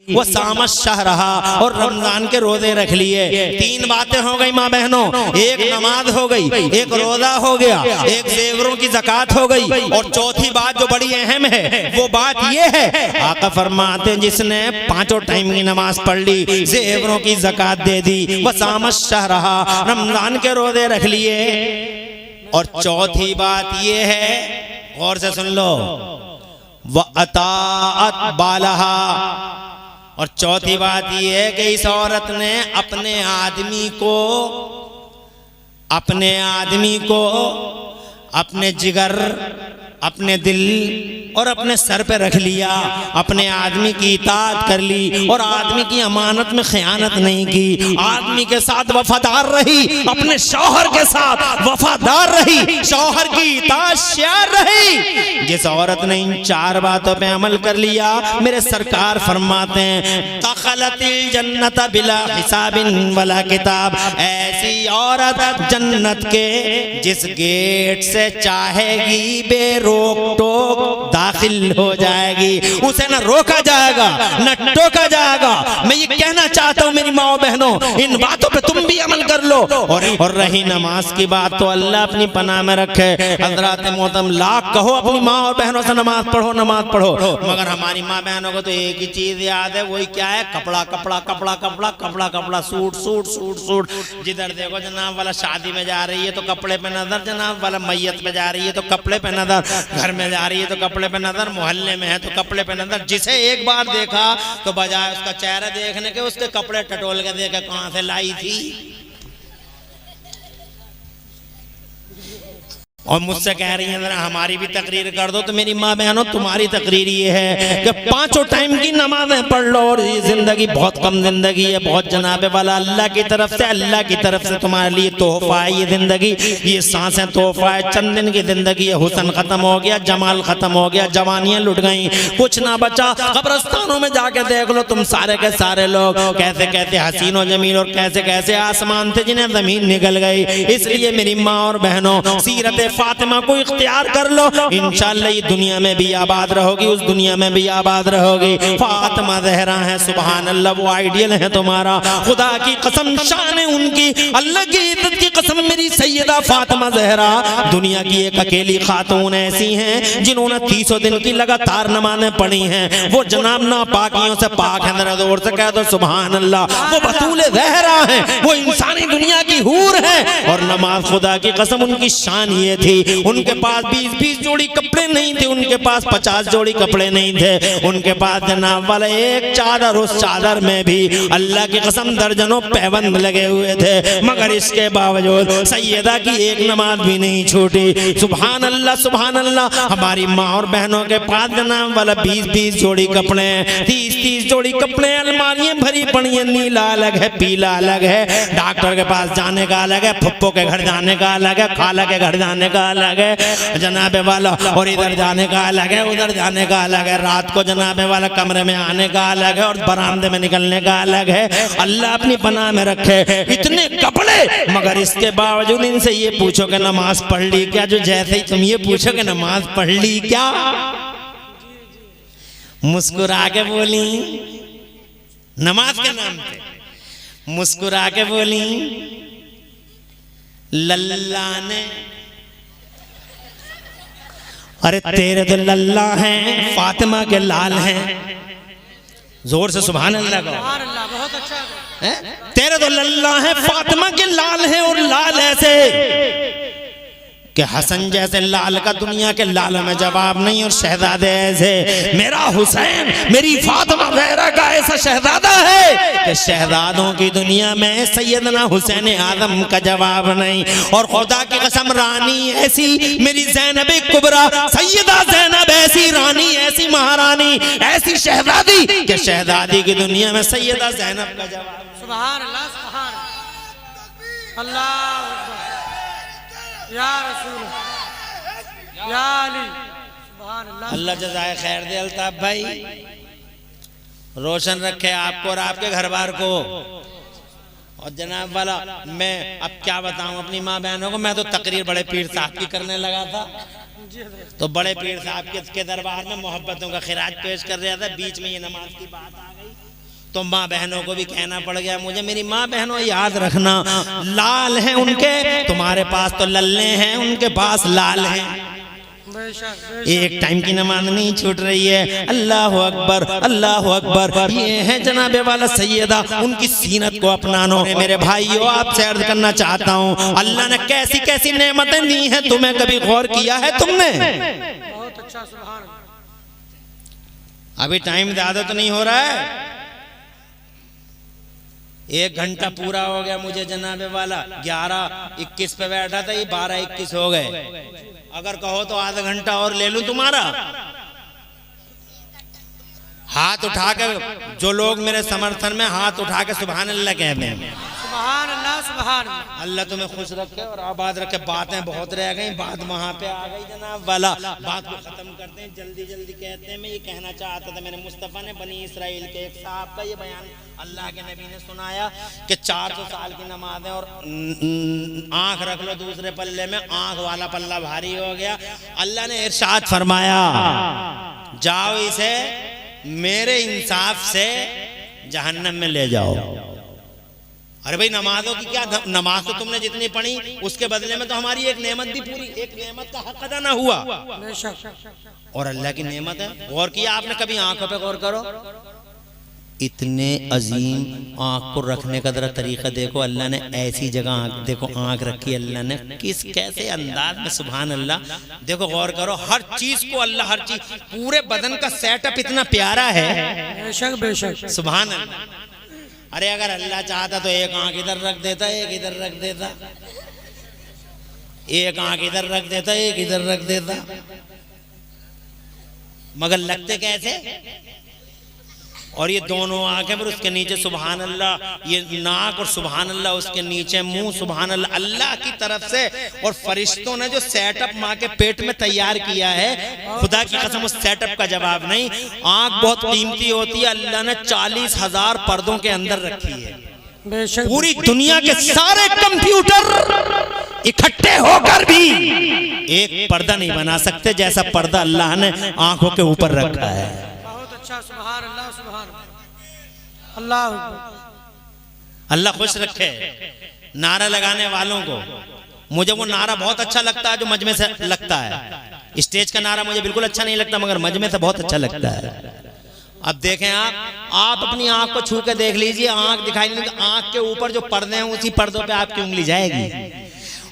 वो सामत शाह रहा और रमजान के रोजे रख लिए। तीन बातें हो गई माँ बहनों, एक नमाज हो गई, एक रोजा हो गया, एक जेवरों की ज़कात हो गई, और चौथी बात जो बड़ी अहम है वो बात ये है, आका फरमाते हैं जिसने पांचों टाइम की नमाज पढ़ ली, जेवरों की ज़कात दे दी, वो सामत शाह रहा, रमजान के रोजे रख लिए। और चौथी बात ये है, गौर से सुन लो, व अताअत बालहा, और चौथी बात यह है कि इस औरत ने अपने आदमी को अपने जिगर, अपने दिल और अपने सर पे रख लिया, अपने आदमी की इताअत कर ली और आदमी की अमानत में खयानत नहीं की, आदमी के साथ वफादार रही, अपने शौहर के साथ वफादार रही, शौहर की इताअत शेयर रही। जिस औरत ने इन चार बातों पे अमल कर लिया, मेरे सरकार फरमाते हैं दखलतिल जन्नत बिला हिसाबिन वला किताब, ऐसी औरत जन्नत के जिस गेट से चाहेगी बेरोक टोक दाखिल हो जाएगी, उसे न रोका जाएगा न टोका जाएगा। मैं ये कहना चाहता हूँ मेरी माओ बहनों, इन बातों पे तुम भी अमल कर लो। और रही नमाज की बात तो अल्लाह अपनी पनाह में रखे। हज़रात मोहतरम लाख कहो अपनी माँ और बहनों से नमाज पढ़ो, नमाज पढ़ो, मगर हमारी माँ बहनों को तो एक ही चीज याद है, वही क्या है, कपड़ा कपड़ा कपड़ा कपड़ा कपड़ा कपड़ा, सूट सूट सूट सूट। जिधर देखो जनाब वाला शादी में जा रही है तो कपड़े पे नजर, जनाब वाला मैयत पे जा रही है तो कपड़े पे नजर, घर में जा रही है तो कपड़े पे नजर, मोहल्ले में है तो कपड़े पे नजर। जिसे एक बार देखा तो बजाय उसका चेहरा देखने के उसके कपड़े टटोल के देखे कहां से लाई थी। और मुझसे कह रही है जरा हमारी भी तकरीर कर दो, तो मेरी माँ बहनों तुम्हारी तकरीर ये है कि पांचों टाइम की नमाजें पढ़ लो। और ये जिंदगी बहुत कम जिंदगी है, बहुत जनाबे वाला अल्लाह की तरफ से तुम्हारे लिए तोहफा है। ये जिंदगी, ये सांसें तोहफा है, चंद दिन की जिंदगी है। हुस्न खत्म हो गया, जमाल खत्म हो गया, जवानियां लुट गई, कुछ ना बचा। कब्रिस्तानों में जाके देख लो तुम सारे के सारे लोग कैसे कैसे हसीन और जमील और कैसे कैसे आसमान थे जिन्हें जमीन निकल गई। इसलिए मेरी माँ और बहनों सीरत फातिमा को इख्तियार कर लो, इंशाअल्लाह ये दुनिया में भी आबाद रहोगी, उस दुनिया में भी आबाद रहोगी। फातिमा ज़हरा है, सुभान अल्लाह, वो आइडियल है तुम्हारा। खुदा की कसम, शान है उनकी, अल्लाह की इज्जत की कसम, मेरी सैयदा फातिमा ज़हरा दुनिया की एक अकेली खातून ऐसी हैं जिन्होंने 30 दिन की लगातार नमाज़ें पढ़ी हैं। वो जनाब नापाकियों से पाक है, जरा जोर से कह दो सुभान अल्लाह। वो बतूल ज़हरा है, वो इंसानी दुनिया की हूर है। और नमाज खुदा की कसम उनकी शान ये थी, उनके पास 20-20 जोड़ी कपड़े नहीं थे, उनके पास 50 जोड़ी कपड़े नहीं थे, उनके पास जनाब वाला एक चादर, उस चादर में भी अल्लाह की कसम दर्जनों पैबंद लगे हुए थे, मगर इसके बावजूद सैयदा की एक नमाज भी नहीं छूटी। सुभान अल्लाह, सुभान अल्लाह। हमारी माँ और बहनों के पास जनाब वाला 20-20 जोड़ी कपड़े, 30-30 जोड़ी कपड़े, अलमारियां भरी पड़ी हैं, नीला अलग है, पीला अलग है, डॉक्टर के पास जाने का अलग है, फुप्पो के घर जाने का अलग है, खाला के घर जाने का अलग है जनाबे वाला, और इधर जाने का अलग है, उधर जाने का अलग है, रात को जनाबे वाला कमरे में आने का अलग है और बरामदे में निकलने का अलग है। अल्लाह अपनी पनाह में रखे इतने कपड़े, मगर इसके बावजूद इनसे ये पूछो कि नमाज पढ़ ली क्या, जो जैसे ही तुम ये पूछो कि नमाज पढ़ ली क्या, मुस्कुरा के बोली नमाज के नाम पे, मुस्कुरा के बोली लल्ला ने, अरे तेरे तो लल्ला हैं, फातिमा के लाल हैं। जोर से सुभान अल्लाह का, बहुत अच्छा है। तेरे तो लल्ला हैं, फातिमा के लाल हैं, और लाल ऐसे कि हसन जैसे लाल का दुनिया के लाल में जवाब नहीं, और शहजादे ऐसे। मेरा हुसैन, मेरी फातिमा ज़हरा का ऐसा शहजादा है कि शहजादों की दुनिया में सैयदना हुसैन आज़म का जवाब नहीं। और खुदा की कसम रानी ऐसी, मेरी ज़ैनब कुबरा, सैयदा ज़ैनब ऐसी रानी, ऐसी महारानी, ऐसी शहजादी कि शहजादी की दुनिया में सैयदा ज़ैनब का जवाब। सुभान अल्लाह, सुभान अल्लाह, या रसूल, या अली, सुभान अल्लाह। अल्लाह जज़ाए खैर दे अल्ताफ भाई, रोशन रखे आपको और आपके घर बार को। और जनाब वाला मैं अब क्या बताऊं अपनी माँ बहनों को, मैं तो तकरीर बड़े पीर साहब की करने लगा था, जी हजरत। तो बड़े पीर साहब के दरबार में मोहब्बतों का खिराज पेश कर रहा था, बीच में ये नमाज की बात आ गई तो माँ बहनों को भी कहना पड़ गया मुझे। मेरी माँ बहनों याद रखना, लाल हैं उनके, तुम्हारे पास तो लल्ले हैं, उनके पास लाल हैं। बेशक एक टाइम की नमाज नहीं छूट रही है। अल्लाह अकबर, अल्लाह अकबर। ये है जनाबे वाला सैयदा, उनकी सीनत को अपनानो। मेरे भाइयों, आपसे अर्ज करना चाहता हूँ, अल्लाह ने कैसी कैसी नेमतें दी हैं, तुम्हें कभी गौर किया है तुमने? बहुत अच्छा, सुभान अल्लाह। अभी टाइम ज्यादा तो नहीं हो रहा है, 1 घंटा पूरा हो गया मुझे जनाबे वाला। 11:21 पे बैठा था, ये 12:21 हो गए। अगर कहो तो आधा घंटा और ले लूं तुम्हारा। हाथ उठा कर जो लोग मेरे समर्थन में, हाथ उठा के सुभान अल्लाह कह दें। सुभान अल्लाह, सुभान अल्लाह। अल्लाह तुम्हें खुश रखे और आबाद रखे। बातें बहुत रह गई, बात वहां पे आ गई जनाब वाला। बात को खत्म करते हैं, जल्दी जल्दी कहते हैं। मैं ये कहना चाहता था, मेरे मुस्तफ़ा ने बनी इसराइल के एक साहब का ये बयान अल्लाह के नबी ने सुनाया कि 400 साल की नमाज है और आंख रख लो दूसरे पल्ले में, आंख वाला पल्ला भारी हो गया। अल्लाह ने इरशाद फरमाया, जाओ इसे मेरे इंसाफ से जहन्नम में ले जाओ। अरे भाई, नमाजों की क्या, नमाज तो तुमने जितनी पढ़ी उसके बदले में तो हमारी एक नेमत भी पूरी, एक नेमत का हक अदा ना हुआ। और अल्लाह की नेमत है। गौर किया आपने कभी आंखों पे? गौर करो, इतने अजीम आंख को रखने का जरा तरीका देखो। अल्लाह ने ऐसी जगह आंख, देखो आंख रखी अल्लाह ने, किस कैसे अंदाज में, सुभान अल्लाह। देखो गौर करो, हर चीज को अल्लाह, हर चीज, पूरे बदन का सेटअप इतना प्यारा है। बेशक बेशक, सुभान अल्लाह। अरे अगर अल्लाह चाहता तो एक आंख इधर रख देता, एक इधर रख देता, एक आंख इधर रख देता, एक इधर रख देता, मगर लगते कैसे? और ये दोनों आंखें पर उसके नीचे सुभान अल्लाह, ये नाक और सुभान अल्लाह, उसके नीचे मुंह, सुभान अल्लाह। अल्लाह की तरफ से और फरिश्तों ने जो सेटअप माँ के पेट में तैयार किया है, खुदा की कसम उस सेटअप का जवाब नहीं। आंख बहुत कीमती होती है, अल्लाह ने 40,000 पर्दों के अंदर रखी है। बेशक, पूरी दुनिया के सारे कंप्यूटर इकट्ठे होकर भी एक पर्दा नहीं बना सकते जैसा पर्दा अल्लाह ने आंखों के ऊपर रखा है। बहुत अच्छा, सुभान अल्लाह, सुभान अल्लाह। अल्लाह खुश रखे नारा लगाने वालों को। मुझे वो नारा बहुत अच्छा लगता है जो मजमे से लगता है। स्टेज का नारा मुझे बिल्कुल अच्छा नहीं लगता, मगर मजमे से बहुत अच्छा लगता है। अब देखें आप अपनी आंख को छू के देख लीजिए, आंख दिखाई नहीं, आंख के ऊपर जो पर्दे हैं उसी पर्दों पे आपकी उंगली जाएगी।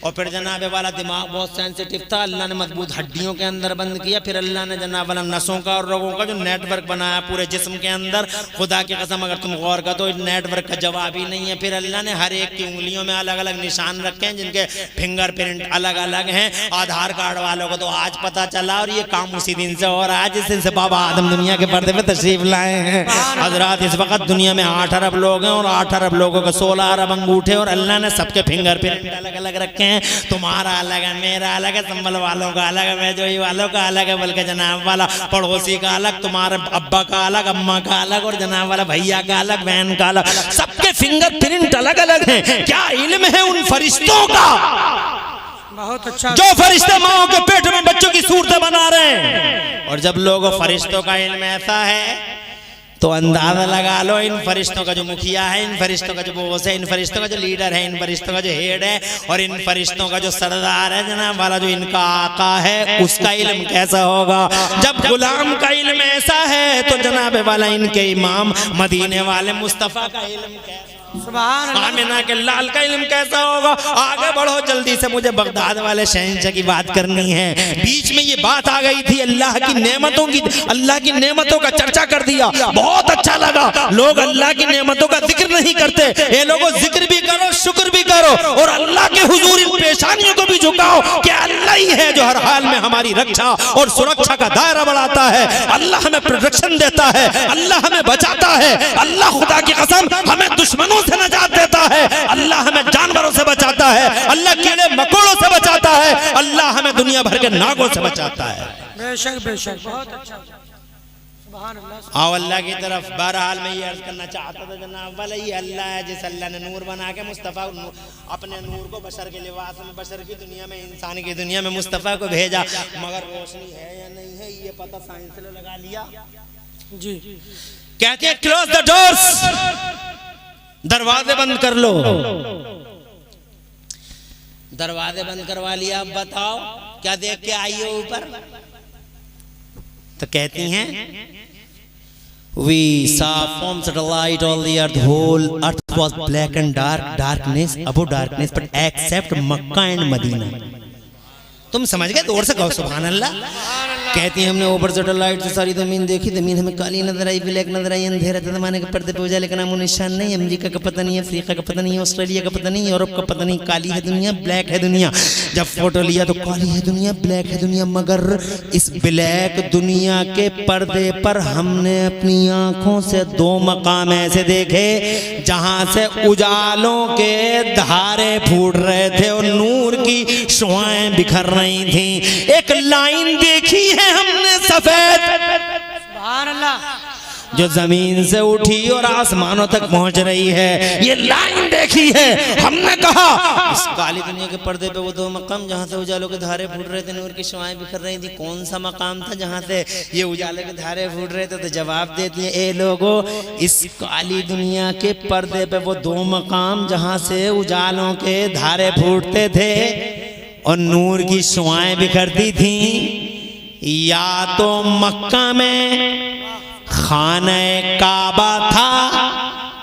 और फिर जनाबे वाला दिमाग बहुत सेंसिटिव था, अल्लाह ने मजबूत हड्डियों के अंदर बंद किया। फिर अल्लाह ने जनाब वाला नसों का और रोगों का जो नेटवर्क बनाया पूरे जिस्म के अंदर, खुदा की कसम अगर तुम गौर कर तो इस नेटवर्क का जवाब ही नहीं है। फिर अल्लाह ने हर एक की उंगलियों में अलग अलग निशान रखे हैं जिनके फिंगर प्रिंट अलग अलग हैं। आधार कार्ड वालों को तो आज पता चला और ये काम उसी दिन से हो रहा है जिस दिन से बाबा आदम दुनिया के पर्दे पे तशरीफ लाए हैं। हजरात, इस वक्त दुनिया में 8 अरब लोग हैं और 8 अरब लोगों के 16 अरब अंगूठे, और अल्लाह ने सबके फिंगर प्रिंट अलग अलग रखे हैं। तुम्हारा अलग है, मेरा अलग है, संभल वालों का अलग है, मेजोई वालों का अलग है, बल्कि जनाब वाला पड़ोसी का अलग, तुम्हारे अब्बा का अलग, अम्मा का अलग, और जनाब वाला भैया का अलग, बहन का अलग, सबके फिंगर प्रिंट अलग अलग हैं। क्या इल्म है उन फरिश्तों का? बहुत अच्छा, जो फरिश्ते माओ के पेट में बच्चों की सूरतें बना रहे हैं। और जब लोगों फरिश्तों का इल्म ऐसा है तो अंदाजा लगा लो, इन फरिश्तों का जो मुखिया है, इन फरिश्तों का जो बॉस है, इन फरिश्तों का जो लीडर है, इन फरिश्तों का जो हेड है, और इन फरिश्तों का जो सरदार है जनाब वाला, जो इनका आका है, उसका इल्म कैसा होगा? जब गुलाम का इल्म ऐसा है तो जनाब वाला इनके इमाम मदीने वाले मुस्तफ़ा का इल्म कैसा, सुभान अल्लाह। आमिना के लाल का इल्म कैसा होगा? आगे बढ़ो जल्दी से, मुझे बगदाद वाले शहंशाह की बात करनी है। बीच में ये बात आ गई थी अल्लाह की नेमतों की, अल्लाह की नेमतों का चर्चा कर दिया, बहुत अच्छा लगा। लोग अल्लाह की नेमतों का जिक्र नहीं करते। ये लोगों जिक्र भी करो, शुक्र भी करो, और अल्लाह के हुजूर इन पेशानियों को भी झुकाओ कि अल्लाह ही है जो हर हाल में हमारी रक्षा और सुरक्षा का दायरा बढ़ाता है। अल्लाह हमें प्रोटेक्शन देता है, अल्लाह हमें बचाता है, अल्लाह खुदा की कसम हमें दुश्मनों से नजात देता है, अल्लाह हमें जानवरों से बचाता है, अल्लाह कीड़े मकोड़ों से बचाता है, अल्लाह हमें दुनिया भर के नागों से बचाता है। बेशक बेशक, बहुत अच्छा, सुभान अल्लाह आओ अल्लाह की तरफ। बहरहाल मैं ये अर्ज करना चाहता था जनाब वाला, ये अल्लाह है जिस अल्लाह ने नूर बना के मुस्तफ़ा अपने नूर को बशर के लिबास में, बशर की दुनिया में, इंसान की दुनिया में मुस्तफ़ा को भेजा, मगर रोशनी है या नहीं है ये पता साइंस ने लगा लिया। जी कहते हैं क्लोज द डोर्स, दरवाजे बंद कर लो। दरवाजे बंद करवा लिया, अब बताओ क्या देख के आई हो ऊपर? तो कहती हैं we saw from satellite all the earth, whole earth was black and darkness above darkness, but except Makkah and Medina। तुम समझ गए? दूर से कहो सुभान अल्लाह। कहती हैं हमने ऊपर सैटेलाइट से सारी जमीन देखी, जमीन हमें काली नजर आई, ब्लैक नजर आई, अंधेरा था, जमाने के पर्दे पे उजाले का नामो निशान नहीं। अमेरिका का पता नहीं है, अफ्रीका का पता नहीं है, ऑस्ट्रेलिया का पता नहीं, यूरोप का पता नहीं। काली है दुनिया, ब्लैक है दुनिया। जब फोटो लिया तो काली है दुनिया, ब्लैक है दुनिया, मगर इस ब्लैक दुनिया के पर्दे पर हमने अपनी आंखों से दो मकाम ऐसे देखे जहां से उजालों के धारे फूट रहे थे और नूर की शुआएं बिखर रही थी। एक लाइन देखी है हमने सफेद, सुभान अल्लाह, जो जमीन से उठी और आसमानों तक पहुंच रही है। ये लाइन देखी है हमने। कहा इस काली दुनिया के पर्दे पे वो दो मकाम जहां से उजालों के धारे फूट रहे थे, नूर की शुआएं बिखर रही थी, कौन सा मकाम था जहां से ये उजाले के धारे फूट रहे थे? तो जवाब देती है, ए लोगो, इस काली दुनिया के पर्दे पे वो दो मकाम जहां से उजालों के धारे फूटते थे और नूर की शुआएं बिखरती थी, या तो मक्का में खाने काबा था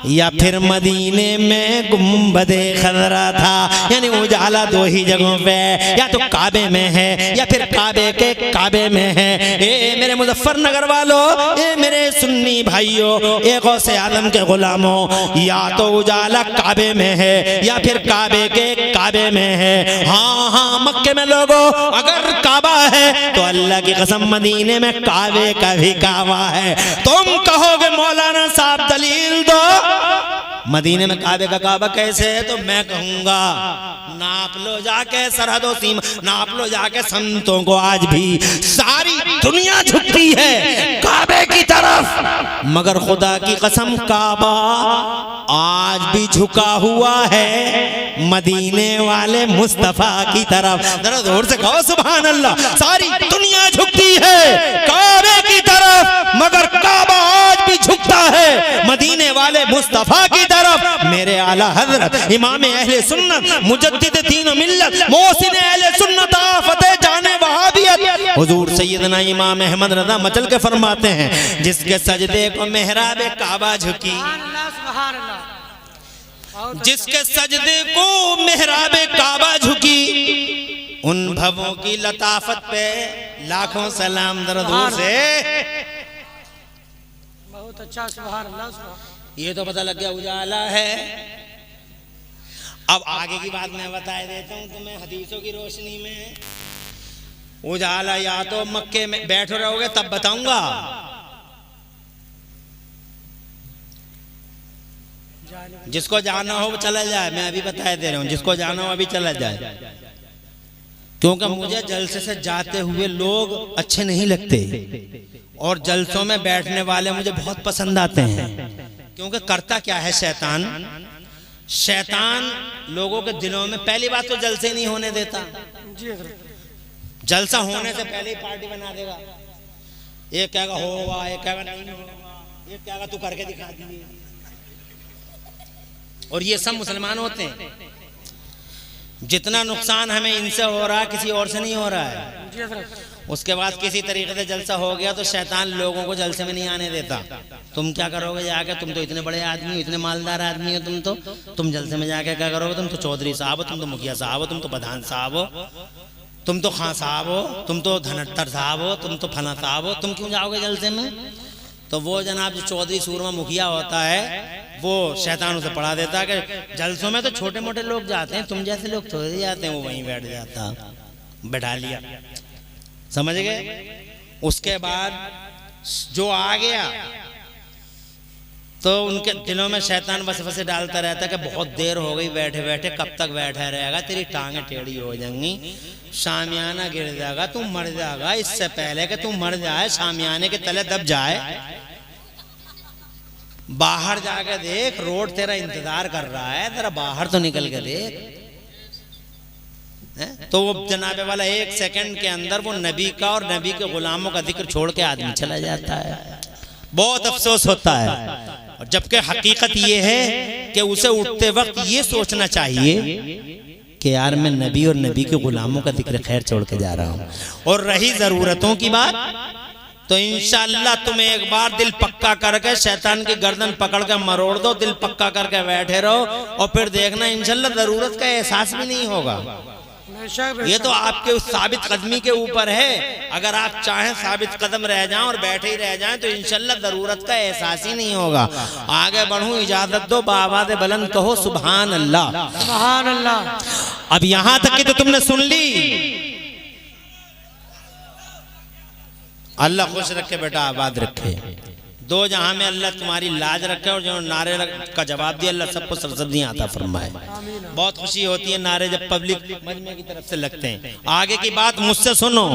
या फिर मदीने में गुम्बदे खजरा था। यानी उजाला दो ही जगहों पे, या तो काबे में है या फिर काबे के काबे में है। ए मेरे मुजफ्फरनगर वालों, ए मेरे सुन्नी भाइयों, ए गौसे आदम के गुलामों, या तो उजाला काबे में है या फिर काबे के काबे में है। हाँ हाँ मक्के में लोगों, अगर काबा है तो अल्लाह की कसम मदीने में काबे का भी काबा है। तुम कहोगे मौलाना साहब दलील दो, मदीने में काबे का काबा कैसे है? तो मैं कहूंगा नाप लो जाके सरहदों सीमा, नाप लो जाके संतों को। आज भी सारी दुनिया झुकती है काबे की तरफ, मगर खुदा की कसम काबा आज भी झुका हुआ है मदीने वाले मुस्तफा की तरफ। जरा जोर से कहो सुभान अल्लाह। सारी दुनिया झुकती है काबे की तरफ, मगर काबा आज भी झुकता है मदीने वाले मुस्तफा की तरफ। मेरे आला हजरत इमाम अहले सुन्नत मुजद्दिद तीन मिल्लत मोहसिन अहले सुन्नत आफते जाने वहाबियत हुजूर सैयदना इमाम अहमद रज़ा मचल के फरमाते हैं, जिसके सजदे को मेहराबे काबा झुकी, सुभान अल्लाह, सुभान अल्लाह, जिसके सजदे को मेहराबे काबा झुकी, उन भवों की लताफत पे लाखों सलाम दर्द से। बहुत अच्छा, सुभान अल्लाह, सुभान। ये तो पता लग गया उजाला है। अब आगे की बात मैं बता देता हूँ तुम्हें हदीसों की रोशनी में। उजाला या तो मक्के में बैठे रहोगे तब बताऊंगा, जिसको जाना हो वो चला जाए। मैं अभी बता दे रहा हूँ, जिसको जाना हो अभी चला जाए, क्योंकि मुझे जलसे से जाते हुए लोग अच्छे नहीं लगते और जलसों में बैठने वाले मुझे बहुत पसंद आते हैं। क्योंकि करता क्या है शैतान? शैतान लोगों के दिलों में पहली बात तो जलसे नहीं होने देता। जलसा होने से पहले ही पार्टी बना देगा। एक कहेगा होगा, एक कहेगा नहीं होगा, एक कहेगा तू करके दिखा दिए। और ये सब मुसलमान होते हैं। जितना नुकसान हमें इनसे हो रहा है किसी और से नहीं हो रहा है। उसके बाद किसी तरीके से जलसा हो गया तो शैतान लोगों को जलसे में नहीं आने देता। तुम क्या करोगे जाके? तुम तो इतने बड़े आदमी हो, इतने मालदार आदमी हो, तुम जलसे में जाके क्या करोगे? तुम तो चौधरी साहब हो, तुम तो मुखिया साहब हो, तुम तो प्रधान साहब हो, तुम तो खां साहब हो, तुम तो धनट्टर साहब हो, तुम तो फला साहब हो, तुम क्यों जाओगे जलसे में? तो वो जनाब जो चौधरी सूरमा मुखिया होता है वो शैतान उसे पढ़ा देता है कि जलसों में तो छोटे मोटे लोग जाते हैं, तुम जैसे लोग थोड़े जाते हैं। वो वहीं बैठ जाता, बैठा लिया, समझ गए? उसके बाद जो आ गया तो उनके दिलों में शैतान वसवसे डालता रहता है कि बहुत देर हो गई बैठे बैठे, कब तक बैठा रहेगा, तेरी टांगें टेढ़ी हो जाएंगी, शामियाना गिर जाएगा, तू मर जाएगा, इससे पहले कि तू मर जाए शामियाने के तले दब जाए, बाहर जाके देख, रोड तेरा इंतजार कर रहा है, तेरा बाहर तो निकल के देख। तो वो जनाबे वाला 1 सेकंड के अंदर वो नबी का और नबी के गुलामों का जिक्र छोड़ के आदमी चला जाता है। बहुत अफसोस होता है। और जबकि हकीकत ये है कि उसे उठते वक्त ये सोचना चाहिए कि यार मैं नबी और नबी के गुलामों का जिक्र खैर छोड़ के जा रहा हूँ। और रही जरूरतों की बात, तो इंशाअल्लाह तुम्हें एक बार दिल पक्का करके शैतान की गर्दन पकड़ के मरोड़ दो, दिल पक्का करके बैठे रहो, और फिर देखना इंशाअल्लाह जरूरत का एहसास भी नहीं होगा। ये तो आपके उस साबित कदमी के ऊपर है। अगर आप चाहें साबित कदम रह जाएं और बैठे ही रह जाएं तो इंशाअल्लाह जरूरत का एहसास ही नहीं होगा। आगे बढ़ूं, इजाजत दो, बाआवाज़ बुलंद कहो सुभान अल्लाह, सुभान अल्लाह। अब यहां तक की तो तुमने सुन ली। अल्लाह खुश रखे बेटा, आबाद रखे, दो जहां में अल्लाह तुम्हारी लाज रखे, और जो नारे का जवाब दिया अल्लाह सबको सब्ज़ी आता फरमाए। बहुत खुशी होती है नारे जब पब्लिक मजमे की तरफ से लगते हैं। आगे की बात मुझसे सुनो,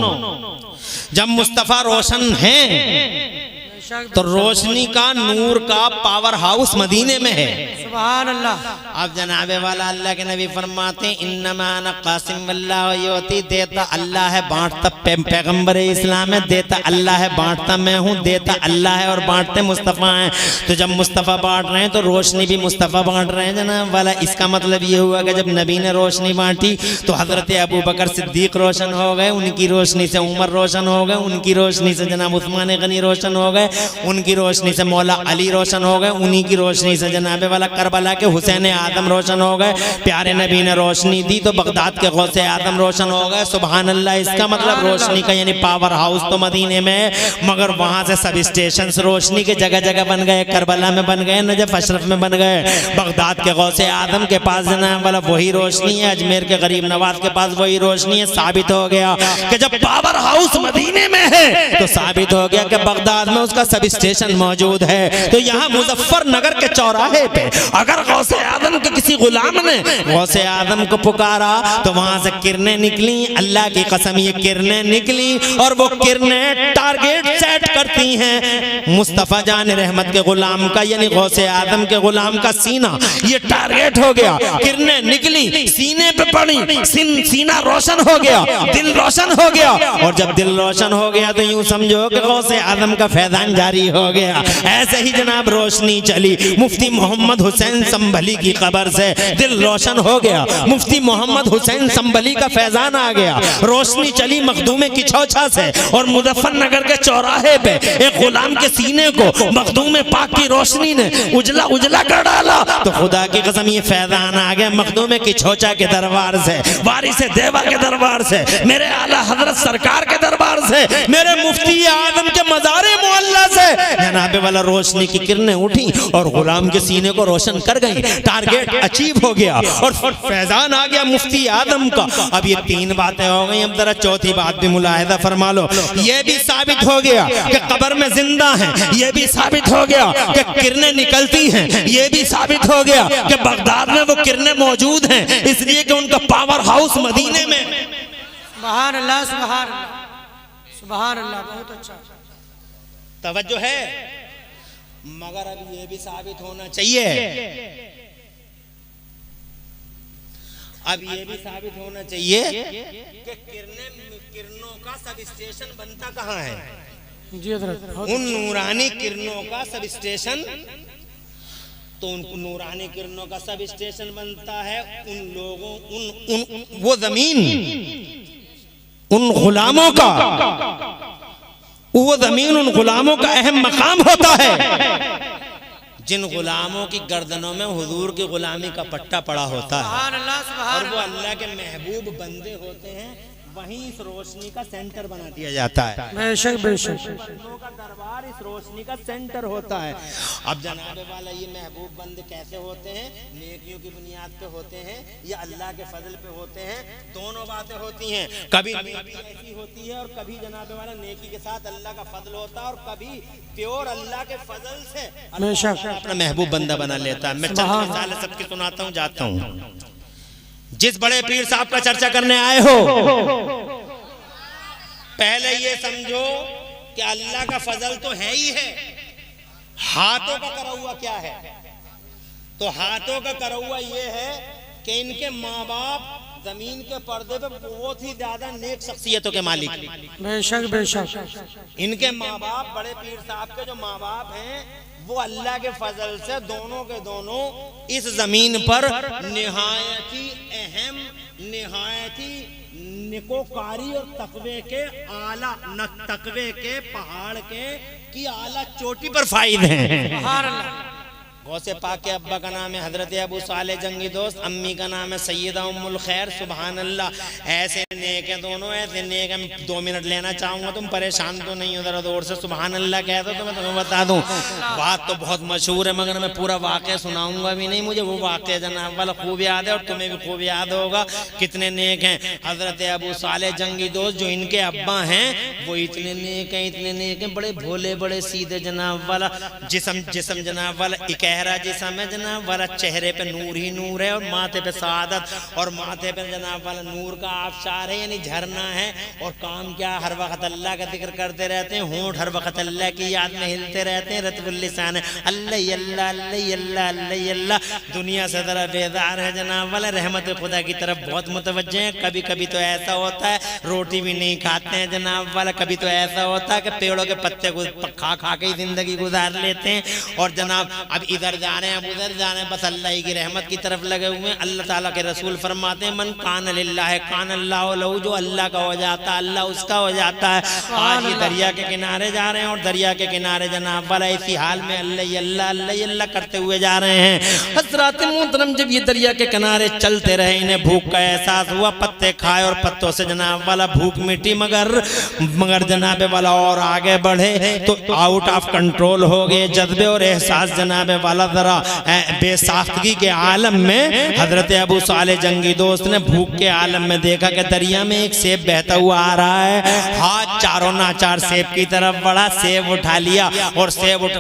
जब मुस्तफ़ा रोशन हैं तो रोशनी का, नूर का पावर हाउस मदीने में है। सुभान अल्लाह। अब जनाबे वाला अल्लाह के नबी फरमाते हैं इन्नमा अना कासिम वल्लाहु युती, देता अल्लाह है बांटता पैगंबर इस्लाम है, देता अल्लाह है बांटता मैं हूँ, देता अल्लाह है और बांटते मुस्तफ़ा हैं। तो जब मुस्तफ़ा बांट रहे हैं तो रोशनी भी मुस्तफ़ा बांट रहे हैं जनाब वाला। इसका मतलब ये हुआ कि जब नबी ने रोशनी बांटी तो हजरत अबू बकर सिद्दीक रोशन हो गए, उनकी रोशनी से उमर रोशन हो गए, उनकी रोशनी से जनाब उस्मान गनी रोशन हो गए, उनकी रोशनी से मौला अली रोशन हो गए, उन्हीं की रोशनी से जनाबे वाला करबला के हुसैन आदम रोशन हो गए। प्यारे नबी ने रोशनी दी तो बगदाद के गौसे आदम रोशन हो गए। सुभान अल्लाह। इसका मतलब रोशनी का यानी पावर हाउस तो मदीने में है, मगर वहां से सब स्टेशन रोशनी के जगह जगह बन गए, करबला में बन गए, नजफ अशरफ में बन गए, बगदाद के गौसे आदम के पास जनाब वाला वही रोशनी है, अजमेर के गरीब नवाज के पास वही रोशनी है। साबित हो गया कि जब पावर हाउस मदीने में है तो साबित हो गया कि बगदाद में उसका सब स्टेशन मौजूद है। तो यहाँ मुजफ्फरनगर के चौराहे पे अगर गौसे आदम के किसी गुलाम ने गौसे आदम को पुकारा तो वहां से किरणें निकली, अल्लाह की कसम ये किरणें निकली, और वो किरणें टारगेट सेट करती हैं मुस्तफ़ा जान रहमत के गुलाम का, यानी गौसे आदम के गुलाम का सीना ये टारगेट हो गया। किरणें निकली, सीने पे पड़ी, सीना रोशन हो गया, दिल रोशन हो गया, और जब दिल रोशन हो गया तो यूं समझो कि गौसे आदम का फैजान जारी हो गया। ऐसे ही जनाब रोशनी चली, मुफ्ती मोहम्मद हुसैन संभली की कब्र से दिल रोशन हो गया, मुफ्ती मोहम्मद हुसैन संभली का फैजान आ गया। रोशनी चली मखदूम की छौछा से, और मुजफ्फरनगर के चौराहे पे एक गुलाम के सीने को मखदूम पाक की रोशनी ने उजला उजला कर डाला। तो खुदा की कसम ये फैजान आ गया मखदूम की छौछा के दरबार से, वारिस देवा के दरबार से, मेरे आला हजरत सरकार के दरबार से, मेरे मुफ्ती आदम के मज़ारे मुअल्ला से जनाबे वाला रोशनी की किरणें उठी और गुलाम के सीने को रोशन कर गई। टारगेट अचीव हो गया और फैजान आ गया मुफ्ती आदम का। अब ये 3 बातें हो गई, अब जरा चौथी बात भी मुलाहिजा फरमा लो। ये भी साबित हो गया कि कब्र में जिंदा हैं, ये भी साबित हो गया कि किरणें निकलती हैं, ये भी साबित हो गया कि बगदाद में वो किरणें मौजूद हैं, इसलिए कि उनका पावर हाउस मदीने में। सुभान अल्लाह, सुभान अल्लाह, सुभान अल्लाह। बहुत अच्छा तवज्जो है, मगर अब ये भी साबित होना चाहिए, अब ये भी साबित होना चाहिए कि किरणों का सब स्टेशन बनता कहाँ है? जी हज़रत। उन नूरानी किरणों का सब स्टेशन, तो उन नूरानी किरणों का सब स्टेशन बनता है उन लोगों, वो जमीन, उन गुलामों का, वो जमीन उन गुलामों का अहम मकाम होता है जिन गुलामों की गर्दनों में हुजूर की गुलामी का पट्टा पड़ा होता है, और वो अल्लाह के महबूब बंदे होते हैं वहीं इस रोशनी का सेंटर बना दिया जाता है। बेशक बेशक। बंदों का दरबार इस रोशनी का सेंटर होता है। अब जनाब वाला ये महबूब बंद कैसे होते हैं? नेकियों की बुनियाद पे होते हैं या अल्लाह के फजल पे होते हैं? दोनों बातें होती हैं। कभी नेकी ऐसी होती है और कभी जनाब वाला नेकी के साथ अल्लाह का फजल होता है, और कभी प्योर अल्लाह के फजल से अल्लाह अपना महबूब बंदा बना लेता है। मैं चंद मिसालें सबकी सुनाता हूँ, जाता हूँ। जिस बड़े पीर साहब का चर्चा करने आए हो, पहले ये समझो कि अल्लाह का फजल तो है ही है, हाथों का करा हुआ क्या है? तो हाथों का करा हुआ ये है कि इनके माँ बाप जमीन के पर्दे पे बहुत ही ज्यादा नेक शख्सियतों के मालिक। बेशक बेशक। इनके माँ बाप, बड़े पीर साहब के जो माँ बाप हैं, वो अल्लाह के फजल से दोनों के दोनों इस जमीन पर निहायती अहम, निहायती निकोकारी और तकवे के आला, न तकवे के पहाड़ के की आला चोटी पर फाइद हैं। गौसे पाक के अब्बा का नाम है हजरत अबू साले जंगी दोस्त, अम्मी का नाम है सैयदा उम्मुल खैर। सुभान अल्लाह। ऐसे नेक हैं दोनों, ऐसे नेक हैं। 2 मिनट लेना चाहूंगा, तुम परेशान तो नहीं हो? जरा दूर से सुभान अल्लाह कह दो तो मैं तुम्हें बता दूं। बात तो बहुत मशहूर है मगर मैं पूरा वाक़या सुनाऊंगा भी नहीं। मुझे वो वाक़या जनाब वाला खूब याद है और तुम्हें भी खूब याद होगा। कितने नेक हैं हजरत अबू साले जंगी दोस्त, जो इनके अब्बा हैं वो इतने नेक हैं, इतने नेक हैं, बड़े भोले, बड़े सीधे जनाब वाला। जिसम जनाब वाला गहरा जिसम है जनाब वाला, चेहरे पे नूर ही नूर है और माथे पे सादत, और माथे पे जनाब वाला नूर का आबशार है, यानी झरना है। और काम क्या, हर वक्त अल्लाह का जिक्र करते रहते हैं, होंठ हर वक्त अल्लाह की याद में हिलते रहते हैं। रतबुल लिसान है, अल्लाह अल्लाह अल्लाह अल्लाह अल्लाह अल्लाह। दुनिया से जरा बेदार है जनाब वाला, रहमत खुदा की तरफ बहुत मुतवज्जे हैं। कभी कभी तो ऐसा होता है रोटी भी नहीं खाते हैं जनाब वाला। कभी तो ऐसा होता है कि पेड़ों के पत्ते को खा खा के ही जिंदगी गुजार लेते हैं। और जनाब अब इधर जा रहे हैं, अब उधर जा रहे हैं, बस अल्लाह की रहमत की तरफ लगे हुए हैं। अल्लाह ताला के रसूल फरमाते हैं, मन कान लिल्लाह कान अल्लाह लहू। जो अल्लाह का हो जाता है अल्लाह उसका हो जाता है। आज ये दरिया के किनारे जा रहे हैं और दरिया के किनारे जनाब वाला इसी हाल में अल्लाह अल्लाह अल्लाह अल्लाह करते हुए जा रहे हैं। हज़रात मोहतरम, जब ये दरिया के किनारे चलते रहे, इन्हें भूख का एहसास हुआ। पत्ते खाए और पत्तों से जनाब वाला भूख मिटी, मगर जनाब वाला और आगे बढ़े तो आउट ऑफ कंट्रोल हो गए जज्बे और एहसास जनाब वाला। जरा बेसाख्तगी के आलम में हजरत अबू साले जंगी दोस्त ने भूख के आलम में देखा कि दरिया में एक सेब बहता हुआ आ रहा है। हाथ चारों नाचार सेब की तरफ बढ़ा, सेब उठा लिया और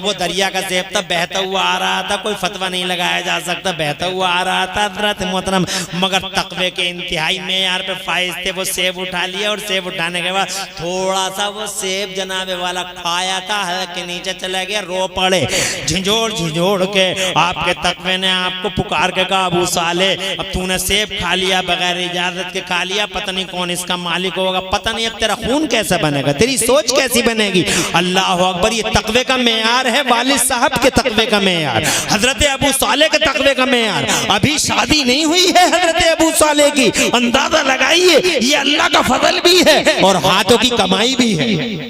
वो दरिया का सेब था, बहता हुआ आ रहा था। कोई फतवा नहीं लगाया जा सकता, बहता हुआ आ रहा था हजरत मोहतरम, मगर तकवे के इंतहाई मेयार पे फाइज थे। वो सेब उठा लिया और सेब उठाने के बाद थोड़ा सा वो सेब जनाबे वाला खाया था, हलक के नीचे चला गया, रो पड़े। झिझोड़ झिझोड़ के आपके तकवे ने आपको पुकार के कहा, अबू साले अब तूने सेब खा लिया, बगैर इजाजत के खा लिया, पता नहीं कौन इसका मालिक होगा, पता नहीं अब तेरा खून कैसा बनेगा, तेरी सोच कैसी बनेगी। अल्लाह अकबर। ये तकवे का मेयार है, वालिद साहब के तकवे का मेयार, हजरत अबू साले के तकवे का मेयार। अभी शादी नहीं हुई है हजरत अबू साले की, अंदाजा लगाइए ये अल्लाह का फजल भी है और हाथों की कमाई भी है।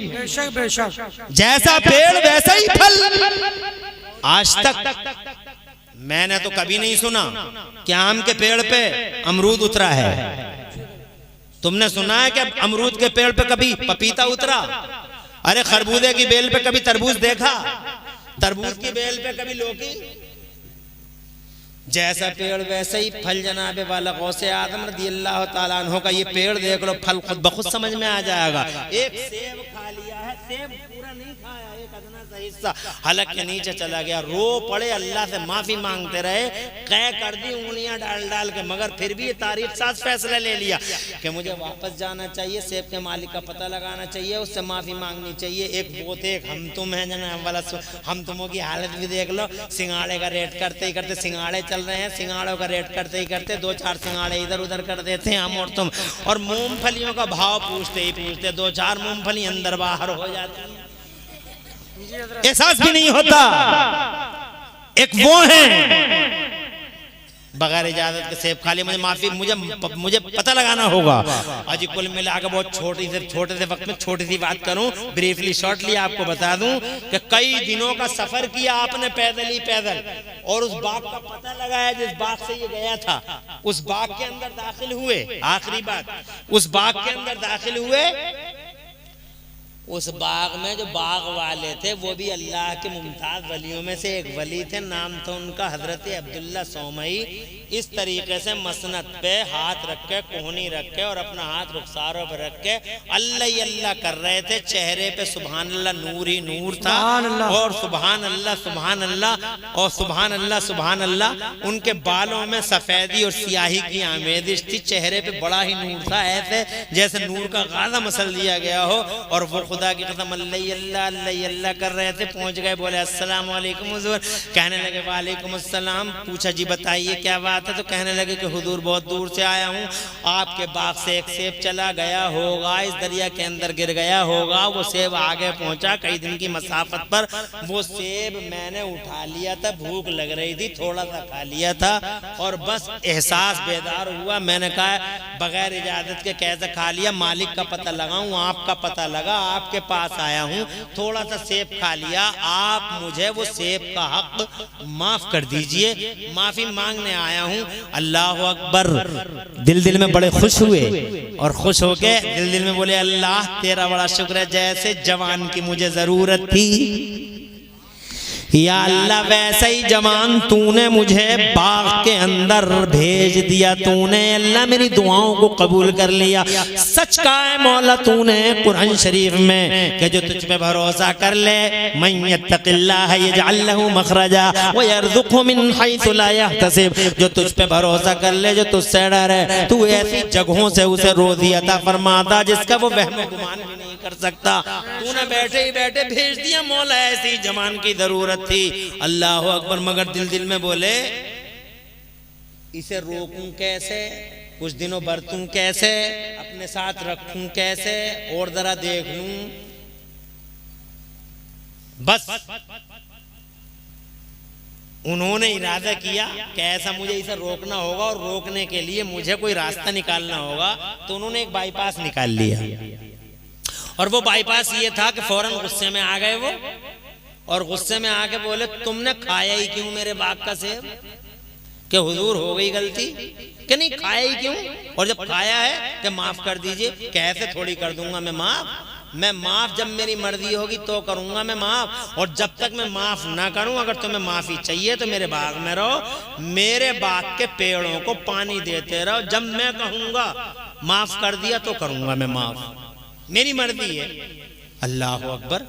बेशक बेशक। जैसा पेड़ वैसा ही फल। आज तक मैंने तो कभी नहीं सुना कि आम के पेड़ पे अमरूद उतरा है। तुमने सुना है कि अमरूद के पेड़ पे कभी पपीता उतरा? अरे खरबूजे की बेल पे कभी तरबूज देखा? तरबूज की बेल पे कभी लौकी? जैसा पेड़ वैसे ही फल जनाबे वाला। गौसे आदम रज़ी अल्लाह ताला अन्हु का ये पेड़ देख लो, फल खुद बखुद समझ में आ जाएगा। एक सेब खा लिया है, सेब पूरा नहीं खाया, एक अदना सा हिस्सा हलक के नीचे चला गया, रो पड़े, अल्लाह से माफी मांगते रहे, कै कर दी उंगलियां डाल डाल के, मगर फिर भी ये तारीख साथ फैसला ले लिया कि मुझे वापस जाना चाहिए, सेब के मालिक का पता लगाना चाहिए, उससे माफी मांगनी चाहिए। एक वो थे, एक हम तुम है जनाब वाला। हम तुमों की हालत भी देख लो, सिंगाड़े का रेट करते ही करते, सिंगाड़े चल रहे हैं, सिंगाड़ों का रेट करते ही करते 2-4 सिंगाड़े इधर उधर कर देते हैं हम और तुम, और मूंगफलियों का भाव पूछते ही पूछते 2-4 मूंगफली अंदर बाहर हो जाती हैं, एहसास भी नहीं होता। एक वो है बगैर इजाजत के सेब खा लिया, मुझे माफी, मुझे पता लगाना होगा। अजी कुल मिला के बहुत छोटे से वक्त में छोटी सी बात करूं, ब्रीफली शॉर्टली आपको बता दूं कि कई दिनों का सफर किया आपने पैदल, और उस बाग का पता लगाया जिस बाग से ये गया था। उस बाग के अंदर दाखिल हुए, आखिरी बात, उस बाग के अंदर दाखिल हुए। उस बाग में जो बाग वाले थे वो भी अल्लाह के मुमताज वलियों में से एक वली थे, नाम था उनका हजरत अब्दुल्ला सौमई। इस तरीके से मसनद पे हाथ रख के, कोहनी रख के और अपना हाथ रुखसारों पर रख के अल्लाह ही अल्लाह कर रहे थे। चेहरे पे सुभान अल्लाह नूर ही नूर था, और सुभान अल्लाह सुभान अल्लाह और सुभान अल्लाह सुभान अल्लाह। उनके बालों में सफेदी और सियाही की आमेदिश थी, चेहरे पे बड़ा ही नूर था, ऐसे जैसे नूर का गाजा मसल दिया गया हो। और वो खुदा की कसम अल्लाह कर रहे थे। पहुंच गए, बोले अस्सलाम वालेकुम हुजूर। कहने लगे वालेकुम अस्सलाम। पूछा जी बताइए क्या बात है? तो कहने लगे कि हुजूर बहुत दूर से आया हूँ, आपके बाग से एक सेब चला गया होगा, इस दरिया के अंदर गिर गया होगा, वो सेब आगे पहुंचा कई दिन की मसाफत पर। वो सेब मैंने उठा लिया था, भूख लग रही थी, थोड़ा सा खा लिया था, और बस एहसास बेदार हुआ। मैंने कहा बगैर इजाजत के कैसे खा लिया, मालिक का पता लगाऊं, आपका पता लगा, आपके पास आया हूं, थोड़ा सा सेब खा लिया, आप मुझे वो सेब का हक माफ कर दीजिए, माफी मांगने आया हूं। अल्लाह अकबर। दिल में बड़े खुश हुए, और खुश होके दिल में बोले अल्लाह तेरा बड़ा शुक्र है, जैसे जवान की मुझे जरूरत थी या अल्लाह वैसे ही जवान तूने मुझे बाग के अंदर भेज दिया। तूने अल्लाह मेरी दुआओं को कबूल कर लिया। सच कहा है मौला तूने कुरान शरीफ में कि जो तुझ पे भरोसा कर ले, मन यत्तकिल्लाह यजअल लहू मखरजा व यरज़ुक़हु मिन हैसु ला यहतसिब। जो तुझ पे भरोसा कर ले, जो तुझसे डरे, तू ऐसी जगहों से उसे रोज़ी अता फरमाता जिसका वो वहम गुमान भी नहीं कर सकता। तूने बैठे ही बैठे भेज दिया मौला, ऐसी जवान की जरूरत थी। अल्लाह अकबर। मगर दिल में बोले इसे रोकूं कैसे, कुछ दिनों बरतूं कैसे, अपने साथ रखूं कैसे, और जरा देख लूं। बस उन्होंने इरादा किया कि ऐसा मुझे इसे रोकना होगा, और रोकने के लिए मुझे कोई रास्ता निकालना होगा। तो उन्होंने एक बाईपास निकाल लिया, और वो बाईपास ये था कि फौरन गुस्से में आ गए वो, और गुस्से में आके बोले तुमने खाया ही क्यों मेरे बाग का सेब? कि हुजूर हो गई गलती। कि नहीं खाया ही क्यों, और जब खाया है तो माफ कर दीजिए। कैसे थोड़ी कर दूंगा मैं माफ, जब मेरी मर्जी होगी तो करूंगा मैं माफ, और जब तक मैं माफ ना करूं, अगर तुम्हें माफी चाहिए तो मेरे बाग में रहो, मेरे बाग के पेड़ों को पानी देते रहो। जब मैं कहूंगा माफ कर दिया तो करूंगा मैं माफ, मेरी मर्जी है। अल्लाह अकबर।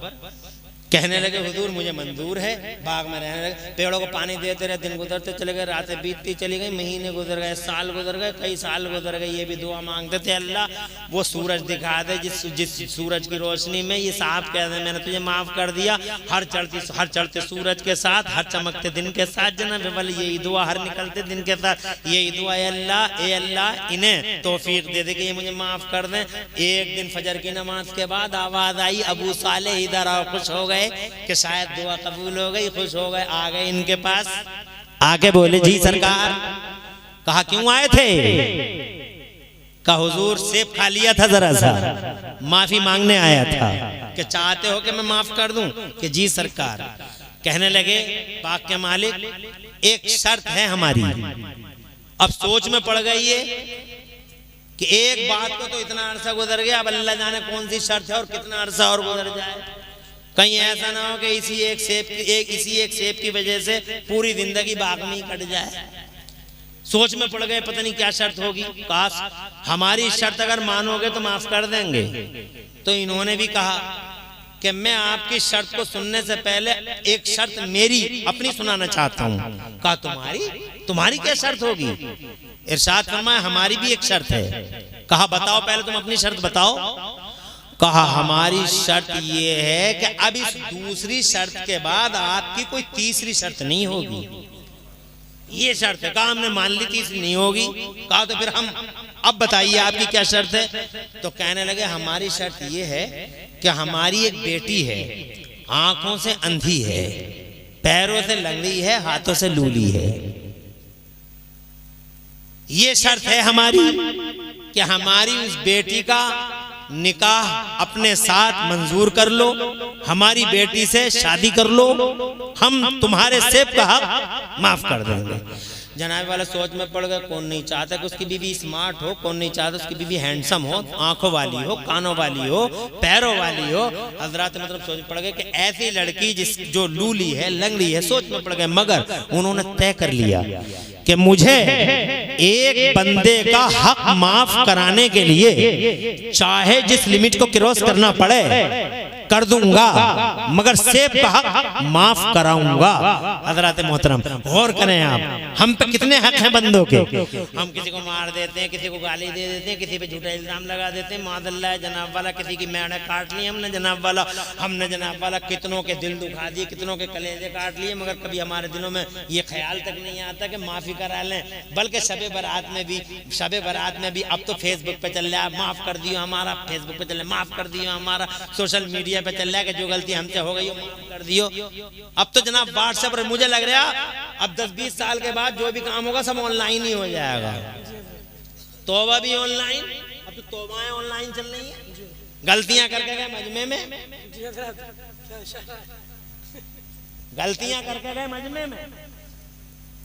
कहने लगे हुजूर मुझे मंजूर है, बाग में रहने लगे, पेड़ों को पानी देते रहे। दिन गुजरते चले गए, रातें बीतती चली गई, महीने गुजर गए, साल गुजर गए, कई साल गुजर गए। ये भी दुआ मांगते थे अल्लाह वो सूरज दिखा दे जिस सूरज की रोशनी में ये साहब कहते मैंने तुझे माफ कर दिया। हर चढ़ते सूरज के साथ, हर चमकते दिन के साथ जनाब वाले यही दुआ, हर निकलते दिन के साथ यही दुआ, ए अल्लाह इन्हें तौफीक दे दे कि ये मुझे माफ कर दें। एक दिन फजर की नमाज के बाद आवाज आई, अबू साले इधर आओ। खुश हो गए कि शायद दुआ कबूल हो गई, खुश हो गए, आ गए इनके पास, आके बोले जी सरकार। कहा क्यों आए थे? कहा हुजूर सेब खा लिया था, जरा सा माफी मांगने आया था। कि चाहते हो कि मैं माफ कर दूं? कि जी सरकार। कहने लगे पाक के मालिक एक शर्त है हमारी। अब सोच में पड़ गई है कि एक बात को तो इतना अरसा गुजर गया, अब अल्लाह जाने कौन सी शर्त है और कितना अरसा और गुजर जाए। कहीं ऐसा ना हो कि इसी एक सेब की वजह से पूरी जिंदगी बाग में ही कट जाए। सोच में पड़ गए पता नहीं क्या शर्त होगी। काश हमारी शर्त अगर मानोगे तो माफ कर देंगे। तो इन्होंने भी कहा कि मैं आपकी शर्त को सुनने से पहले एक शर्त मेरी अपनी सुनाना चाहता हूँ। कहा तुम्हारी क्या शर्त होगी? इरशाद फरमाया हमारी भी एक शर्त है। कहा बताओ, पहले तुम अपनी शर्त बताओ। कहा हमारी शर्त ये है कि अब इस दूसरी शर्त के बाद आपकी कोई तीसरी शर्त नहीं होगी। ये शर्त है। कहा हमने मान ली तीसरी नहीं होगी। कहा तो फिर हम अब बताइए आपकी क्या शर्त है? तो कहने लगे हमारी शर्त ये है कि हमारी एक बेटी है, आंखों से अंधी है, पैरों से लंगड़ी है, हाथों से लूली है। ये शर्त है हमारी कि हमारी उस बेटी का निकाह अपने साथ मंजूर कर लो, हमारी बेटी से शादी कर लो, हम तुम्हारे सेब का हक माफ कर देंगे। जनाब वाला सोच में पड़ गए, कौन नहीं चाहता कि उसकी बीवी स्मार्ट हो, कौन नहीं चाहता उसकी बीवी हैंडसम हो, आंखों वाली हो, कानों वाली हो, पैरों वाली हो। हजरात मतलब सोच में पड़ गए कि ऐसी लड़की जिस जो लूली है, लंगड़ी है, सोच में पड़ गए। मगर उन्होंने तय कर लिया कि मुझे एक बंदे का हक माफ कराने के लिए चाहे जिस लिमिट को क्रॉस करना पड़े कर दूंगा, मगर सेब का हक माफ कराऊंगा। हजरात मोहतरम गौर करें आप, हम पे कितने हक हैं बंदों के। हम किसी को मार देते हैं, किसी को गाली दे देते हैं, किसी पे झूठा इल्जाम लगा देते हैं, मादल्ला जनाब वाला किसी की मैंने काट ली हमने जनाब वाला, जनाब वाला कितनों के दिल दुखा दिए, कितनों के कलेजे काट लिए, मगर कभी हमारे दिलों में ये ख्याल तक नहीं आता कि माफी करा लें। बल्कि शबे बारात में भी अब तो फेसबुक पे चल रहा है, माफ कर दियो हमारा, फेसबुक पे चल रहा है माफ कर दियो हमारा, सोशल मीडिया पे चल रहा है कि जो गलती हमसे हो गई माफ कर दियो। अब तो जनाब व्हाट्सएप पर मुझे लग रहा अब 10-20 साल के बाद जो भी काम होगा सब ऑनलाइन ही हो जाएगा। तौबा भी ऑनलाइन, अब तो तौबाएं ऑनलाइन चल रही है। गलतियां करके गए मजमे में, गलतियां करके गए मजमे में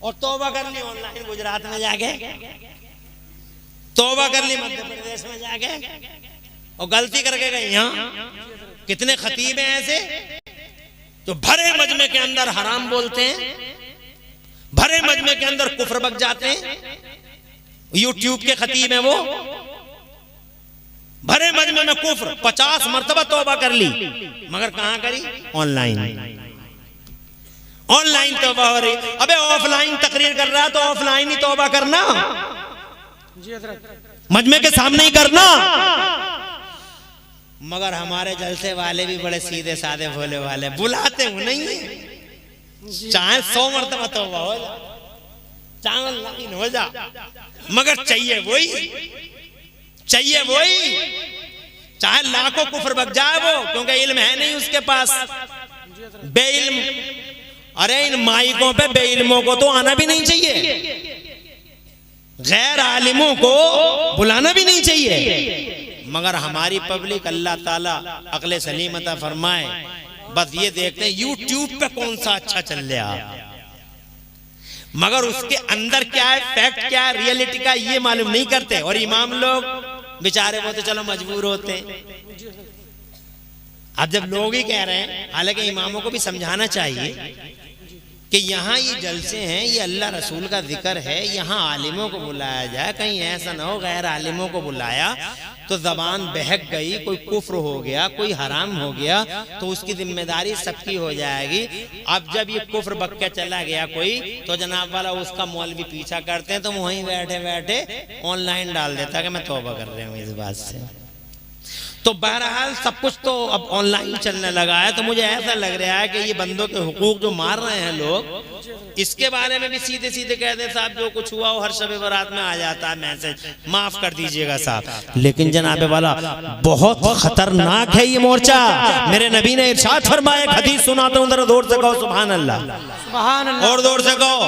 और तौबा कर ली ऑनलाइन गुजरात में जाके, तौबा कर ली मध्य प्रदेश में जाके और गलती करके गए यहाँ। कितने खतीब हैं ऐसे जो भरे मजमे के अंदर हराम बोलते हैं, भरे मजमे के अंदर कुफ्र बक जाते हैं। यूट्यूब के खतीब हैं वो, भरे मजमे में कुफ्र 50 मरतबा तौबा कर ली, मगर कहां करी? ऑनलाइन। ऑनलाइन तौबा हो रही। अबे ऑफलाइन तकरीर कर रहा है तो ऑफलाइन ही तौबा करना, मजमे के सामने ही करना। मगर हमारे जलसे वाले भी बड़े सीधे साधे भोले वाले, बुलाते हूं नहीं है, चाहे 100 मरतबा तौबा हो जा, चाहे ऑनलाइन हो जा, मगर चाहिए वही, चाहे लाखों कुफ्र बक जाए वो, क्योंकि इल्म है नहीं उसके पास, बेइल्म। अरे इन माइकों पे बेइल्मों को तो आना भी नहीं चाहिए, गैर आलिमों को बुलाना भी नहीं चाहिए। मगर हमारी पब्लिक, अल्लाह ताला अक्ल सलीम अता फरमाए, बस ये देखते हैं यूट्यूब पे कौन सा अच्छा चल रहा, मगर उसके अंदर क्या है, फैक्ट क्या है, रियलिटी का ये मालूम नहीं करते। और इमाम लोग बेचारे वो तो चलो मजबूर होते हैं। अब जब लोग ही कह रहे हैं, हालांकि इमामों को भी समझाना चाहिए कि यहाँ ये जलसे हैं, ये अल्लाह रसूल का जिक्र है, यहाँ आलिमों को बुलाया जाए। कहीं ऐसा ना हो गैर आलिमों को बुलाया तो जबान बहक गई, कोई कुफ्र हो गया, कोई हराम हो गया, तो उसकी जिम्मेदारी सबकी हो जाएगी। अब जब ये कुफ्र बक के चला गया कोई, तो जनाब वाला उसका मौलवी पीछा करते हैं, तो वहीं बैठे बैठे ऑनलाइन डाल देता कि मैं तौबा कर रहा हूँ इस बात से। तो बहरहाल सब कुछ तो अब ऑनलाइन चलने लगा है। तो मुझे ऐसा लग रहा है कि ये बंदों के हुकूक जो मार रहे हैं लोग, इसके बारे में भी सीधे सीधे कहते हैं साहब जो कुछ हुआ वो हर शब बारात में आ जाता है मैसेज, माफ कर दीजिएगा साहब। लेकिन जनाबे वाला बहुत खतरनाक है ये मोर्चा। मेरे नबी ने इरशाद फरमाया, हदीस सुनाता हूँ, जरा जोर से कहो सुभान अल्लाह, सुभान अल्लाह, और जोर से कहो।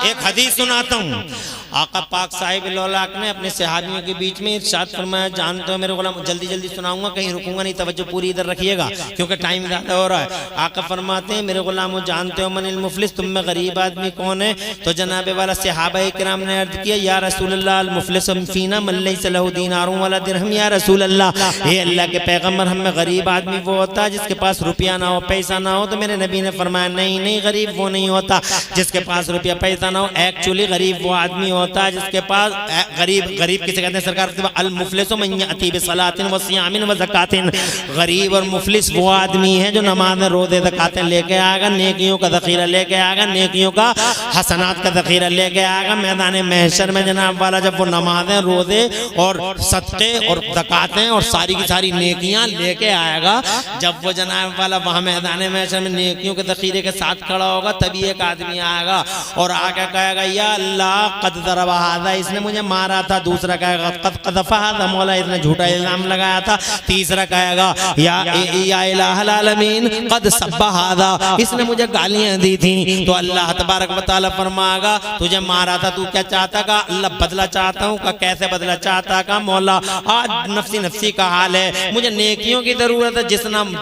एक हदीस सुनाता हूँ। आका पाक साहिब लौलाक ने अपने सहाबियों के बीच में इरशाद फरमाया, जानते हो मेरे गुलाम, जल्दी जल्दी सुनाऊंगा, कहीं रुकूंगा नहीं, तवज्जो पूरी इधर रखिएगा क्योंकि टाइम ज़्यादा हो रहा है। आका फरमाते हैं, मेरे गुलाम जानते हो मनिल मुफलिस, तुम में गरीब आदमी कौन है? तो जनाबे वाला सहाबा किराम ने अर्ज किया, या रसूल अल्लाह अल मुफलिस फीना मन लैसा लहू दीनारुन वला दिरहम। या रसूल अल्लाह, हे अल्लाह के पैगम्बर, हम में गरीब आदमी वो होता है जिसके पास रुपया ना हो, पैसा ना हो। तो मेरे नबी ने फरमाया, नहीं गरीब वो नहीं होता जिसके पास रुपया पैसा ना हो, एक्चुअली गरीब वो आदमी होता है जिसके पास गरीब किसे कहते हैं सरकार? अल मुफलिस मन यअती बिसलातिन व सियामिन व ज़कातिन। गरीब और मुफलिस वो आदमी है जो नमाज़ रोज़े ज़कातें लेके आएगा, नेकियों का ज़ख़ीरा लेके आएगा, नेकियों का हसनात का ज़ख़ीरा लेके आएगा। मैदान महशर में जनाब वाला जब वो नमाज़ें, रोज़े और सदक़े और ज़कातें और सारी की सारी नेकियां लेके आएगा, जब वो जनाब वाला वहाँ मैदान महशर में नेकियों के ज़ख़ीरे के साथ खड़ा होगा, तभी एक आदमी आएगा और आके कहेगा, या अल्लाह कद दरबा हादा, इसने मुझे मारा था। दूसरा कहेगा कद क़ज़फ़ा हादा मौला, इसने झूठा इल्ज़ाम लगाया था। तीसरा कहेगा या इलाहल आलमीन कद सब्बा हादा, इसने मुझे गालियां दी थी। तो अल्लाह तबारक व तआला फरमाएगा तुझे मारा था, तू क्या चाहता का? अल्लाह बदला चाहता हूँ का। कैसे बदला चाहता का? मौला आज नफ्सी नफ्सी का हाल है, मुझे नेकियों की जरूरत है।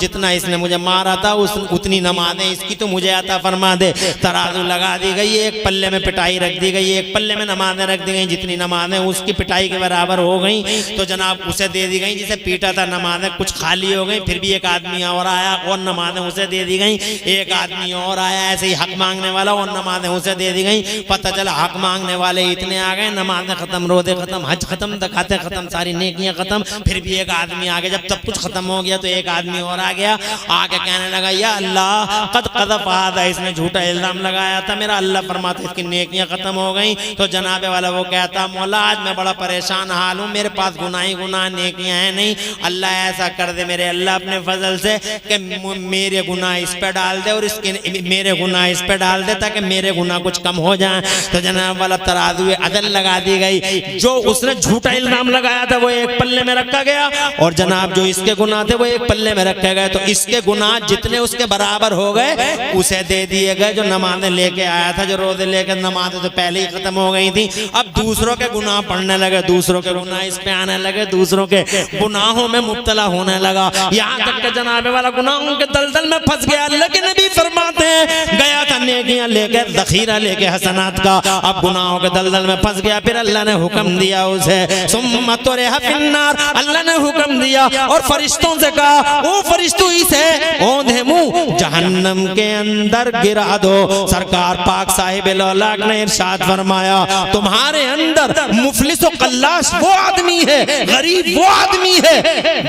जितना इसने मुझे मारा था उतनी नमाजें इसकी तो मुझे अता फरमा दे। तराजू लगा दी गई, एक पल्ले में पिटाई रख दी गई, एक पल्ले में नमाजें रख दी गई। जितनी नमाजें उसकी पिटाई के बराबर हो गई तो जनाब उसे दे दी गई। जिसे पीटा था नमाजें कुछ खाली हो गई। फिर भी एक आदमी और आया और नमाजें उसे दे दी गई। एक आदमी और आया ऐसे ही हक मांगने वाला, और नमाजें उसे दे दी गई। पता चला हक मांगने वाले इतने आ गए, नमाजें खत्म, रोजे खत्म, हज खत्म, ज़कातें खत्म, सारी नेकियां खत्म। फिर भी एक आदमी आ गया। जब सब कुछ खत्म हो गया तो एक आदमी और आ गया, आके कहने लगा या अल्लाह कद क़ज़फ़ा हादा, इसने झूठा इल्जाम लगाया था मेरा। अल्लाह फरमाता इसकी नेकियां खत्म हो गई। तो जनाबे वाला वो कहता मौला आज मैं बड़ा परेशान हाल हूँ, मेरे पास गुनाह ही गुनाह, नेकियां हैं नहीं। अल्लाह ऐसा कर दे मेरे अल्लाह अपने फजल से कि मेरे गुनाह इस पे डाल दे और इसके मेरे गुनाह इस पे डाल दे ताकि मेरे गुनाह कुछ कम हो जाए। तो जनाब वाला तराजू अदल लगा दी गई। जो उसने झूठा इल्जाम लगाया था वो एक पल्ले में रखा गया, और जनाब जो इसके गुनाह थे वो एक पल्ले में रखे गए। तो इसके गुनाह जितने उसके बराबर हो गए उसे दे दिए गए। जो नमाजें लेके आया था, जो रोजे लेकर, नमाजें तो पहले ही खत्म हो गई थी। अब दूसरों के गुनाह पढ़ने लगे, दूसरों के गुनाह इस पे आने लगे, दूसरों के गुनाहों में मुब्तला होने लगा। यहाँ तक के जनाबे वाला गुनाहों के दलदल में फंस गया। लेकिन नबी फरमाते हैं गया था नेकियां लेके, ज़ख़ीरा लेके हसनात का, अब गुनाहों के दलदल में फंस गया। फिर अल्लाह ने हुक्म दिया उसे सुम्मा तुरिहा फिन्नार, अल्लाह ने हुक्म दिया और फरिश्तों से कहा ओ फरिश्तों इसे औंधे मुंह जहन्नम के अंदर गिरा दो। सरकार पाक साहिब लौलाक ने इरशाद फरमाया तुम्हारे अंदर मुफलिस और कल्लाश वो आदमी है, गरीब वो आदमी है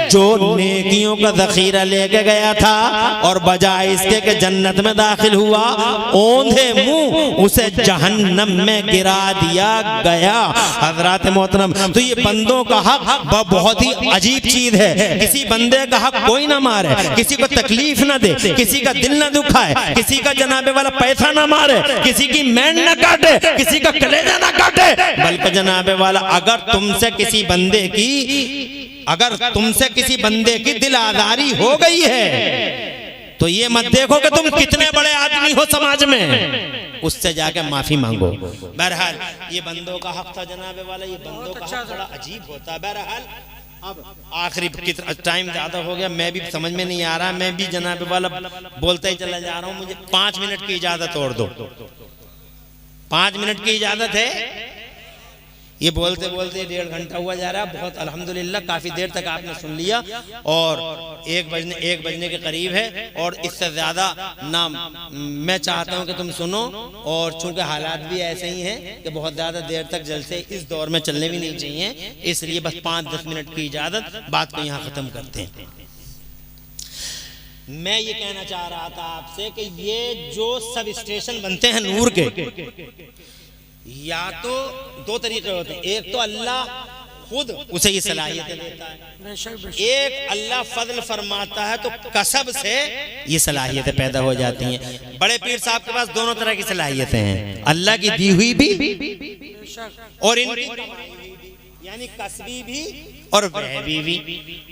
जो नेकियों का ज़ख़ीरा लेके गया था और बजाय इसके के जन्नत में दाखिल हुआ, औंधे मुंह उसे जहन्नम में गिरा दिया गया। हज़रात मोहतरम, तो ये बंदों का हक बहुत ही अजीब चीज है। किसी बंदे का हक कोई ना मारे, किसी को तकलीफ ना दे, किसी का दिल ना दुखाए, किसी का जनाबे वाला पैसा ना मारे, किसी की मैंड ना काटे, किसी का कलेजा ना काटे। बल्कि जनाबे वाला अगर तुमसे किसी बंदे की दिल आजारी हो गई है तो ये मत देखो कि तुम कितने बड़े आदमी हो समाज में, उससे जाके माफी मांगो। बहरहाल ये बंदों का हक था जनाबे वाला, ये बंदों का हक बड़ा अजीब होता है। बहरहाल अब आखिरी टाइम ज्यादा हो गया, मैं भी समझ में नहीं आ रहा, मैं भी जनाबे वाला बोलते ही चला जा रहा हूँ। मुझे 5 मिनट की इजाजत और दो, 5 मिनट की इजाजत है। ये बोलते बोलते 1.5 घंटा हुआ जा रहा है। बहुत अल्हम्दुलिल्लाह काफ़ी देर तक आपने सुन लिया और 1 बजने के करीब है और इससे ज़्यादा ना मैं चाहता हूँ कि तुम सुनो। और चूंकि हालात भी ऐसे ही हैं कि बहुत ज़्यादा देर तक जलसे इस दौर में चलने भी नहीं चाहिए, इसलिए बस 5-10 मिनट की इजाज़त, बात को यहाँ ख़त्म करते हैं। मैं ये कहना चाह रहा था आपसे कि ये जो सब स्टेशन बनते हैं नूर के, या तो 2 तरीके होते हैं। एक तो अल्लाह खुद उसे ये सलाहियतें देता है, एक अल्लाह फजल फरमाता है तो कसब से ये सलाहियतें पैदा हो जाती हैं। बड़े पीर साहब के पास दोनों तरह की सलाहियतें हैं, अल्लाह की दी हुई भी और इनकी यानी कसबी भी और वहबी भी।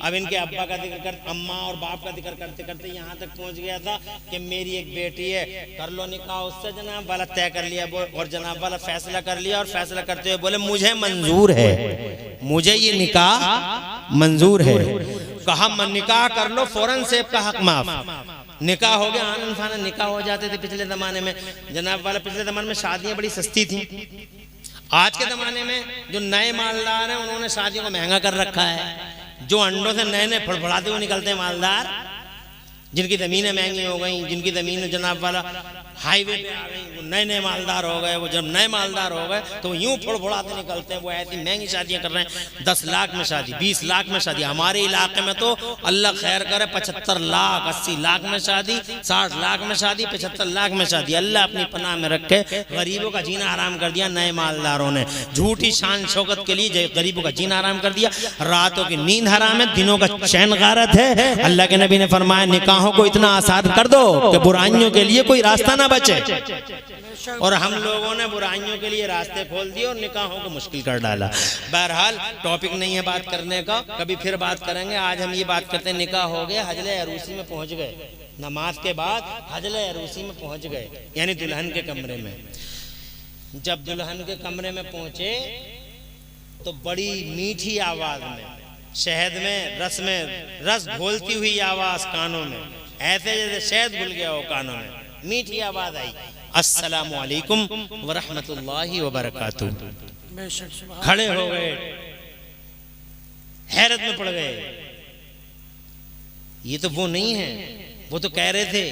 अब इनके अब्बा का जिक्र करते, अम्मा और बाप का जिक्र करते करते यहाँ तक पहुँच गया था कि मेरी एक बेटी है, कर लो निकाह उससे। जनाब वाला तय कर लिया और जनाब वाला फैसला कर लिया और फैसला करते हुए बोले मुझे मंजूर है, मुझे ये निकाह मंजूर है। कहा निकाह कर लो, फौरन से का हक माफ। निकाह हो गया, आनन फानन निकाह हो जाते थे पिछले जमाने में। जनाब वाला पिछले जमाने में शादियाँ बड़ी सस्ती थी। आज के ज़माने में जो नए मालदार हैं उन्होंने शादियों को महंगा कर रखा है। जो अंडों से नए नए फड़फड़ाते हुए निकलते हैं मालदार, जिनकी ज़मीनें महंगी हो गई, जिनकी ज़मीन जनाब वाला हाईवे पे आ गई, वो नए नए मालदार हो गए। वो जब नए मालदार हो गए तो यूं फड़फड़ाते निकलते हैं। वो ऐसी महंगी शादियां कर रहे हैं, 10 लाख में शादी, 20 लाख में शादी। हमारे इलाके में तो अल्लाह खैर करे 75 लाख 80 लाख में शादी, 60 लाख में शादी, 75 लाख में शादी। अल्लाह अपनी पनाह में रखे। गरीबों का जीना हराम कर दिया नए मालदारों ने, झूठी शान शौकत के लिए गरीबों का जीना हराम कर दिया। रातों की नींद हराम है, दिनों का चैन गारत है। अल्लाह के नबी ने फरमाया निकाहों को इतना आसान कर दो कि बुराइयों के लिए कोई रास्ता ना बचे। और हम लोगों ने बुराइयों के लिए रास्ते खोल दिए और निकाहों को मुश्किल कर डाला। बहरहाल टॉपिक नहीं है बात करने का, कभी फिर बात करेंगे। आज हम ये बात करते हैं, निकाह हो गया, हजले अरूसी में पहुंच गए, नमाज के बाद हजले अरूसी में पहुंच गए, यानी दुल्हन के कमरे में। जब दुल्हन के कमरे में पहुंचे तो बड़ी मीठी आवाज में, शहद में रस घोलती हुई आवाज कानों में, ऐसे जैसे शहद घुल गया हो कानों में, मीठी आवाज आई, अस्सलामु अलैकुम व रहमतुल्लाहि व बरकातुहू। खड़े हो गए, हैरत में पड़ गए। ये तो वो नहीं है, वो तो कह रहे थे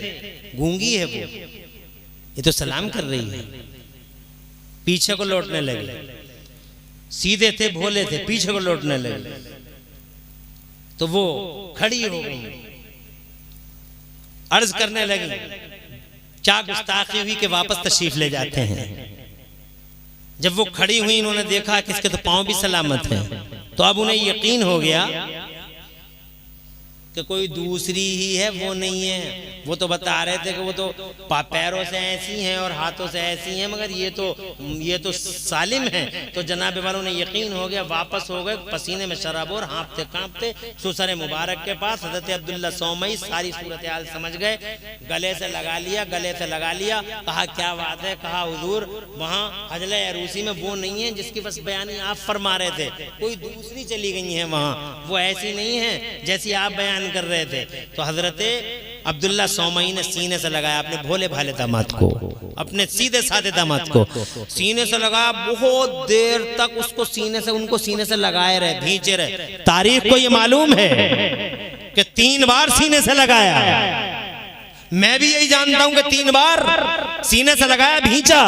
गूंगी है वो, ये तो सलाम कर रही है। पीछे को लौटने लगे, सीधे थे, भोले थे, पीछे को लौटने लगे। तो वो खड़ी हो गई, अर्ज करने लगी, क्या गुस्ताखी हुई कि वापस तशरीफ ले जाते हैं। जब वो खड़ी हुई, इन्होंने देखा कि इसके तो पांव भी सलामत हैं, तो अब उन्हें यकीन हो गया कि कोई दूसरी ही है, वो नहीं है। वो तो बता रहे थे कि वो तो पैरों से ऐसी हैं और हाथों से ऐसी हैं, मगर ये तो सालिम है। तो जनाब वालों ने यकीन हो गया, वापस हो गए, पसीने में शराबोर, हाँफते कांपते सुसर मुबारक के पास। हजरत अब्दुल्ला सौमई सारी सूरत हाल समझ गए, गले से लगा लिया। कहा क्या बात है? कहा हुजूर वहाँ हजले अरूसी में वो नहीं है जिसकी बस बयानी आप फरमा रहे थे, कोई दूसरी चली गई है वहाँ, वो ऐसी नहीं है जैसी आप बयान कर रहे थे। तो हजरत अब्दुल्ला सौमई ने सीने से लगाया अपने भोले भाले दामाद को, अपने सीधे साधे दामाद को सीने से लगाया। बहुत देर तक उसको उनको सीने से लगाए रहे, भींचे रहे। तारीख को ये मालूम है कि 3 बार सीने से लगाया। मैं भी यही जानता हूं कि 3 बार सीने से लगाया, भींचा,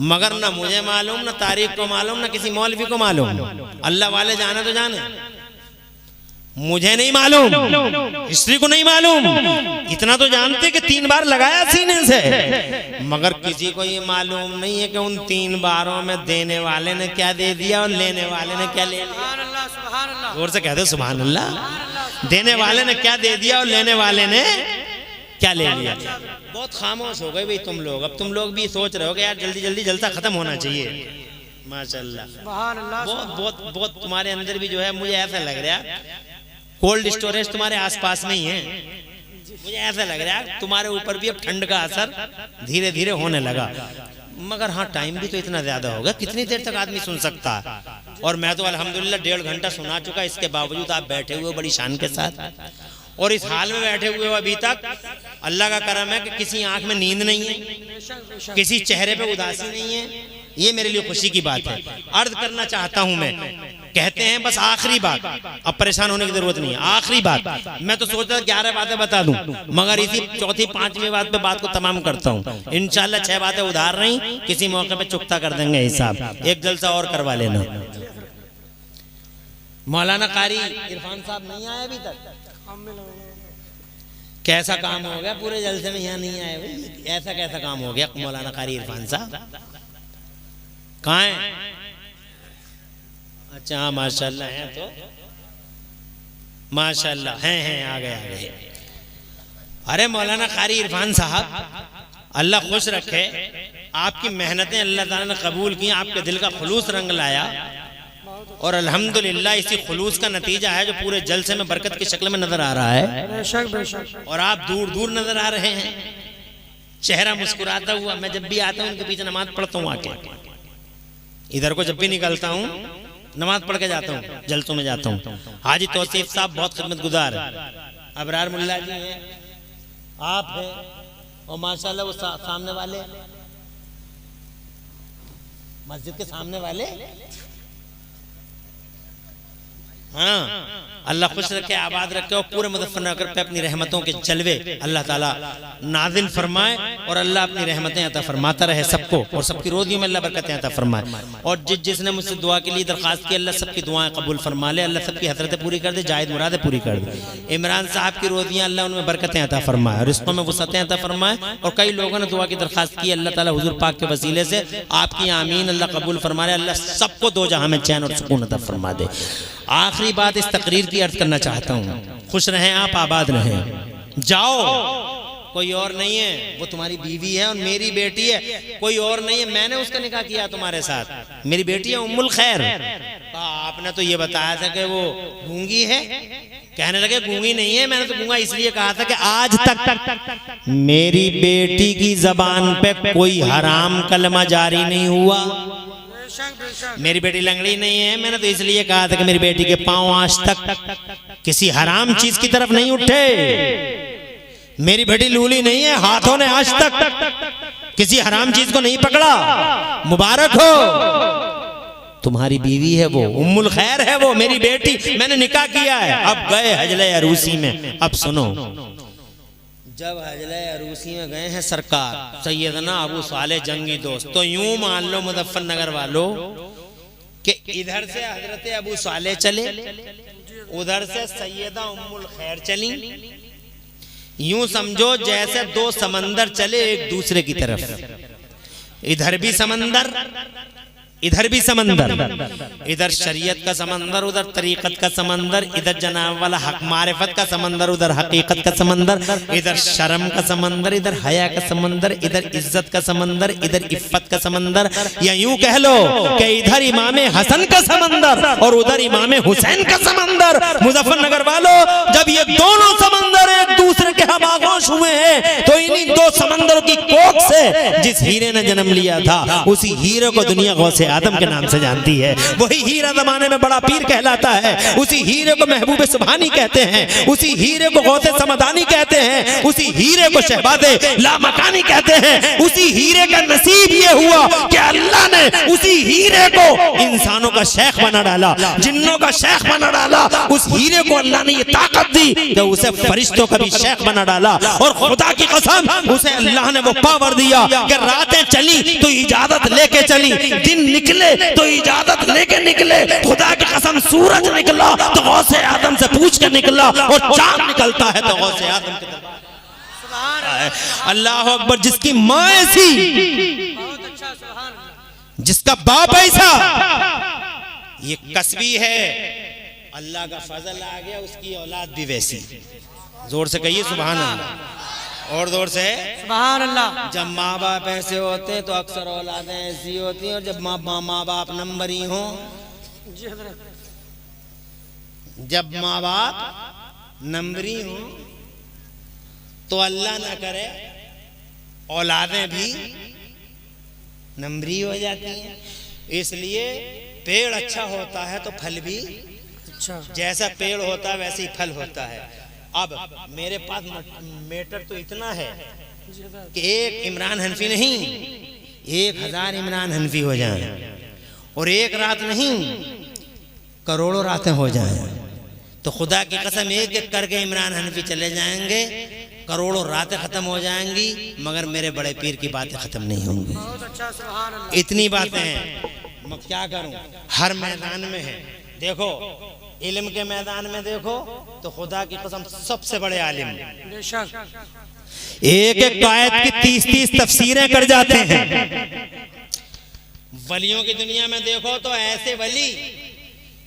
मगर ना मुझे मालूम, ना तारीख को मालूम, ना किसी मौलवी को मालूम। अल्लाह वाले जाने तो जाने, मुझे नहीं मालूम, हिस्ट्री को नहीं मालूम। इतना तो जानते कि 3 बार लगाया सीने से, मगर किसी को ये मालूम नहीं है कि उन 3 बारों में देने वाले ने क्या दे दिया और लेने वाले ने क्या ले लिया। जोर से कह दो सुभान अल्लाह। देने वाले ने क्या दे दिया और लेने वाले ने क्या ले लिया। बहुत खामोश हो गए भाई तुम लोग। अब तुम लोग भी सोच रहे हो कि यार जल्दी जल्दी जलसा खत्म होना चाहिए। माशाल्लाह, बहुत तुम्हारे अंदर भी जो है, मुझे ऐसा लग रहा है कोल्ड स्टोरेज तुम्हारे आसपास में ही है। मुझे ऐसा लग रहा है तुम्हारे ऊपर भी अब ठंड का असर धीरे धीरे होने लगा। मगर हाँ, टाइम भी तो इतना ज्यादा होगा, कितनी देर तक आदमी सुन सकता है। और मैं तो अल्हम्दुलिल्लाह 1.5 घंटा सुना चुका, इसके बावजूद आप बैठे हुए बड़ी शान के साथ, और इस हाल में बैठे हुए हो अभी तक। अल्लाह का करम है कि किसी आंख में नींद नहीं है, किसी चेहरे पे उदासी नहीं है। ये मेरे लिए खुशी की बात है। अर्ज करना चाहता हूं मैं, कहते हैं बस आखिरी बात, अब परेशान होने की जरूरत नहीं है, आखिरी बात। मैं तो सोच रहा 11 बातें बता दूं, मगर इसी चौथी 5वीं बात पे बात को तमाम करता हूं। इंशाल्लाह 6 बातें उधार नहीं, किसी मौके पे चुकता कर देंगे हिसाब। एक जलसा और करवा लेना। मौलाना कारी इरफान साहब नहीं आए अभी तक। कैसा काम हो गया, पूरे जलसे में यहाँ नहीं आए भाई, ऐसा कैसा काम हो गया? मौलाना कारी इरफान साहब कहाँ है? अच्छा हाँ, माशाल्लाह हैं, तो माशाल्लाह हैं, आ गए। अरे मौलाना कारी इरफान साहब, अल्लाह खुश रखे, आपकी मेहनतें अल्लाह ताला ने कबूल की, आपके दिल का खुलूस रंग लाया, और अल्हम्दुलिल्लाह इसी खुलूस का नतीजा है जो पूरे जलसे में बरकत की शक्ल में नजर आ रहा है। बेशक। और आप दूर दूर नजर आ रहे हैं, चेहरा मुस्कुराता हुआ। मैं जब भी आता हूँ उनके पीछे नमाज पढ़ता हूँ, आके इधर को जब भी निकलता हूँ नमाज पढ़ के जाता हूँ, जलसों में जाता हूँ। हाजी तौसीफ साहब बहुत खिदमत गुजार है, अबरार मुल्ला जी हैं, आप हैं, और माशाल्लाह वो सामने वाले मस्जिद के सामने वाले, हाँ, अल्लाह खुश रखे, आबाद रखे, और पूरे मुज़फ्फरनगर पे अपनी रहमतों के जलवे अल्लाह ताला नाजिल फरमाए, और अल्लाह अपनी रहमतें अता फरमाता रहे सबको, और सबकी रोज़ियों में अल्लाह बरकतें अता फरमाए। और जिसने मुझसे दुआ के लिए दरख्वास्त की, अल्लाह सबकी दुआएं कबूल फरमा ले, अल्लाह सबकी हसरतें पूरी कर दे, जायद मुरादें पूरी कर दे। इमरान साहब की रोज़ियाँ अल्लाह उनमें बरकतें अता फरमाए, रिज़्क़ों में वसअतें अता फरमाए। और कई लोगों ने दुआ की दरख्वास्त की, अल्लाह ताला हुज़ूर पाक के वसीले से आपकी आमीन अल्लाह कबूल फरमा ले, अल्लाह सबको दो जहां में चैन और सुकून अता फरमा दे। आखिरी बात इस तकरीर की अर्ज करना चाहता हूँ, खुश रहें आप, आबाद रहें। जाओ कोई और नहीं है, वो तुम्हारी बीवी है और मेरी बेटी है, कोई और नहीं है, मैंने उसका निकाह किया तुम्हारे साथ, मेरी बेटी है उम्मुल खैर। आपने तो ये बताया था कि वो गूंगी है, कहने लगे गूंगी नहीं है, मैंने तो गूंगा इसलिए कहा था कि आज तक मेरी बेटी की जबान पे कोई हराम कलमा जारी नहीं हुआ, मेरी बेटी लंगड़ी नहीं है, मैंने तो इसलिए कहा था कि मेरी बेटी के पांव आज तक किसी हराम चीज की तरफ नहीं उठे, मेरी बेटी लूली नहीं है, हाथों ने आज तक किसी हराम चीज को नहीं पकड़ा, मुबारक हो, तुम्हारी बीवी है वो, उम्मुल खैर है वो, मेरी बेटी, मैंने निकाह किया है। अब गए हजले अरूसी में, अब सुनो, जब हजले अरूसी में गए हैं सरकार सैयदना अबू साले जंगी दोस्त, तो यूं मान लो मुजफ्फरनगर वालों कि इधर से हजरत अबू साले चले, उधर से सैयदा उम्मुल खैर चली, यूं समझो जैसे दो समंदर चले एक दूसरे की तरफ, इधर भी समंदर इधर भी समंदर, इधर शरीयत का समंदर, उधर तरीकत का समंदर, इधर जनाब वाला हक मारिफत का समंदर, उधर हकीकत का समंदर, इधर शर्म का समंदर, इधर हया का समंदर, इधर इज्जत का समंदर, इधर इफ्फत का समंदर, या यूं कह लो कि इधर इमाम हसन का समंदर और उधर इमाम हुसैन का समंदर। मुजफ्फरनगर वालों, जब ये दोनों समंदर एक दूसरे के हम आगोश हुए हैं, तो इन्हीं दो समंदरों की कोख से जिस हीरे ने जन्म लिया था, उसी हीरे को दुनिया गौसे आदम के नाम से जानती है। वही हीरा जमाने में बड़ा पीर कहलाता है, उसी हीरे को महबूब सुभानी कहते हैं, उसी हीरे को गौसे समदानी कहते हैं, उसी हीरे को शहबादे लामकानी कहते हैं। उसी हीरे का नसीब ये हुआ कि अल्लाह ने उसी हीरे को इंसानों का शेख बना डाला, जिन्नों का शेख बना डाला। उस हीरे को अल्लाह ने ये ताकत दी कि उसे फरिश्तों का भी शेख बना डाला। और खुदा की कसम, उसे अल्लाह ने वो पावर दिया कि रातें चली तो इजाजत लेके चली, दिन निकले तो इजाजत लेके निकले। खुदा की कसम, सूरज निकला तो गौसे आदम से पूछ के निकला, और चांद निकलता है तो गौसे आदम की तरफ। अल्लाह अकबर। जिसकी माँ ऐसी, जिसका बाप ऐसा, ये कसबी है, अल्लाह का फजल आ गया, उसकी औलाद भी वैसी। जोर से कहिए सुभान अल्लाह, और जोर से सुभान अल्लाह। जब माँ बाप ऐसे होते हैं तो अक्सर औलादें ऐसी होती हैं, और जब माँ बाप नंबरी हो, जब माँ बाप नंबरी हो तो अल्लाह ना करे औलादें भी नंबरी हो जाती हैं। इसलिए पेड़ अच्छा होता है तो फल भी अच्छा, जैसा पेड़ होता है वैसे ही फल होता है। अब मेरे पास मैटर तो इतना है कि एक इमरान हनफी नहीं, 1000 इमरान हनफी हो जाएं, और एक रात नहीं करोड़ों रातें हो जाएं, तो खुदा की कसम एक एक करके इमरान हनफी चले जाएंगे, करोड़ों रातें खत्म हो जाएंगी, मगर मेरे बड़े पीर की बातें खत्म नहीं होंगी। इतनी बातें हैं, मैं क्या करूं, हर मैदान में है। देखो इल्म के मैदान में देखो तो खुदा की कसम सबसे बड़े आलिम, एक एक आयत की 30-30 तफसीरें कर जाते हैं। वलियों की दुनिया में देखो तो ऐसे वली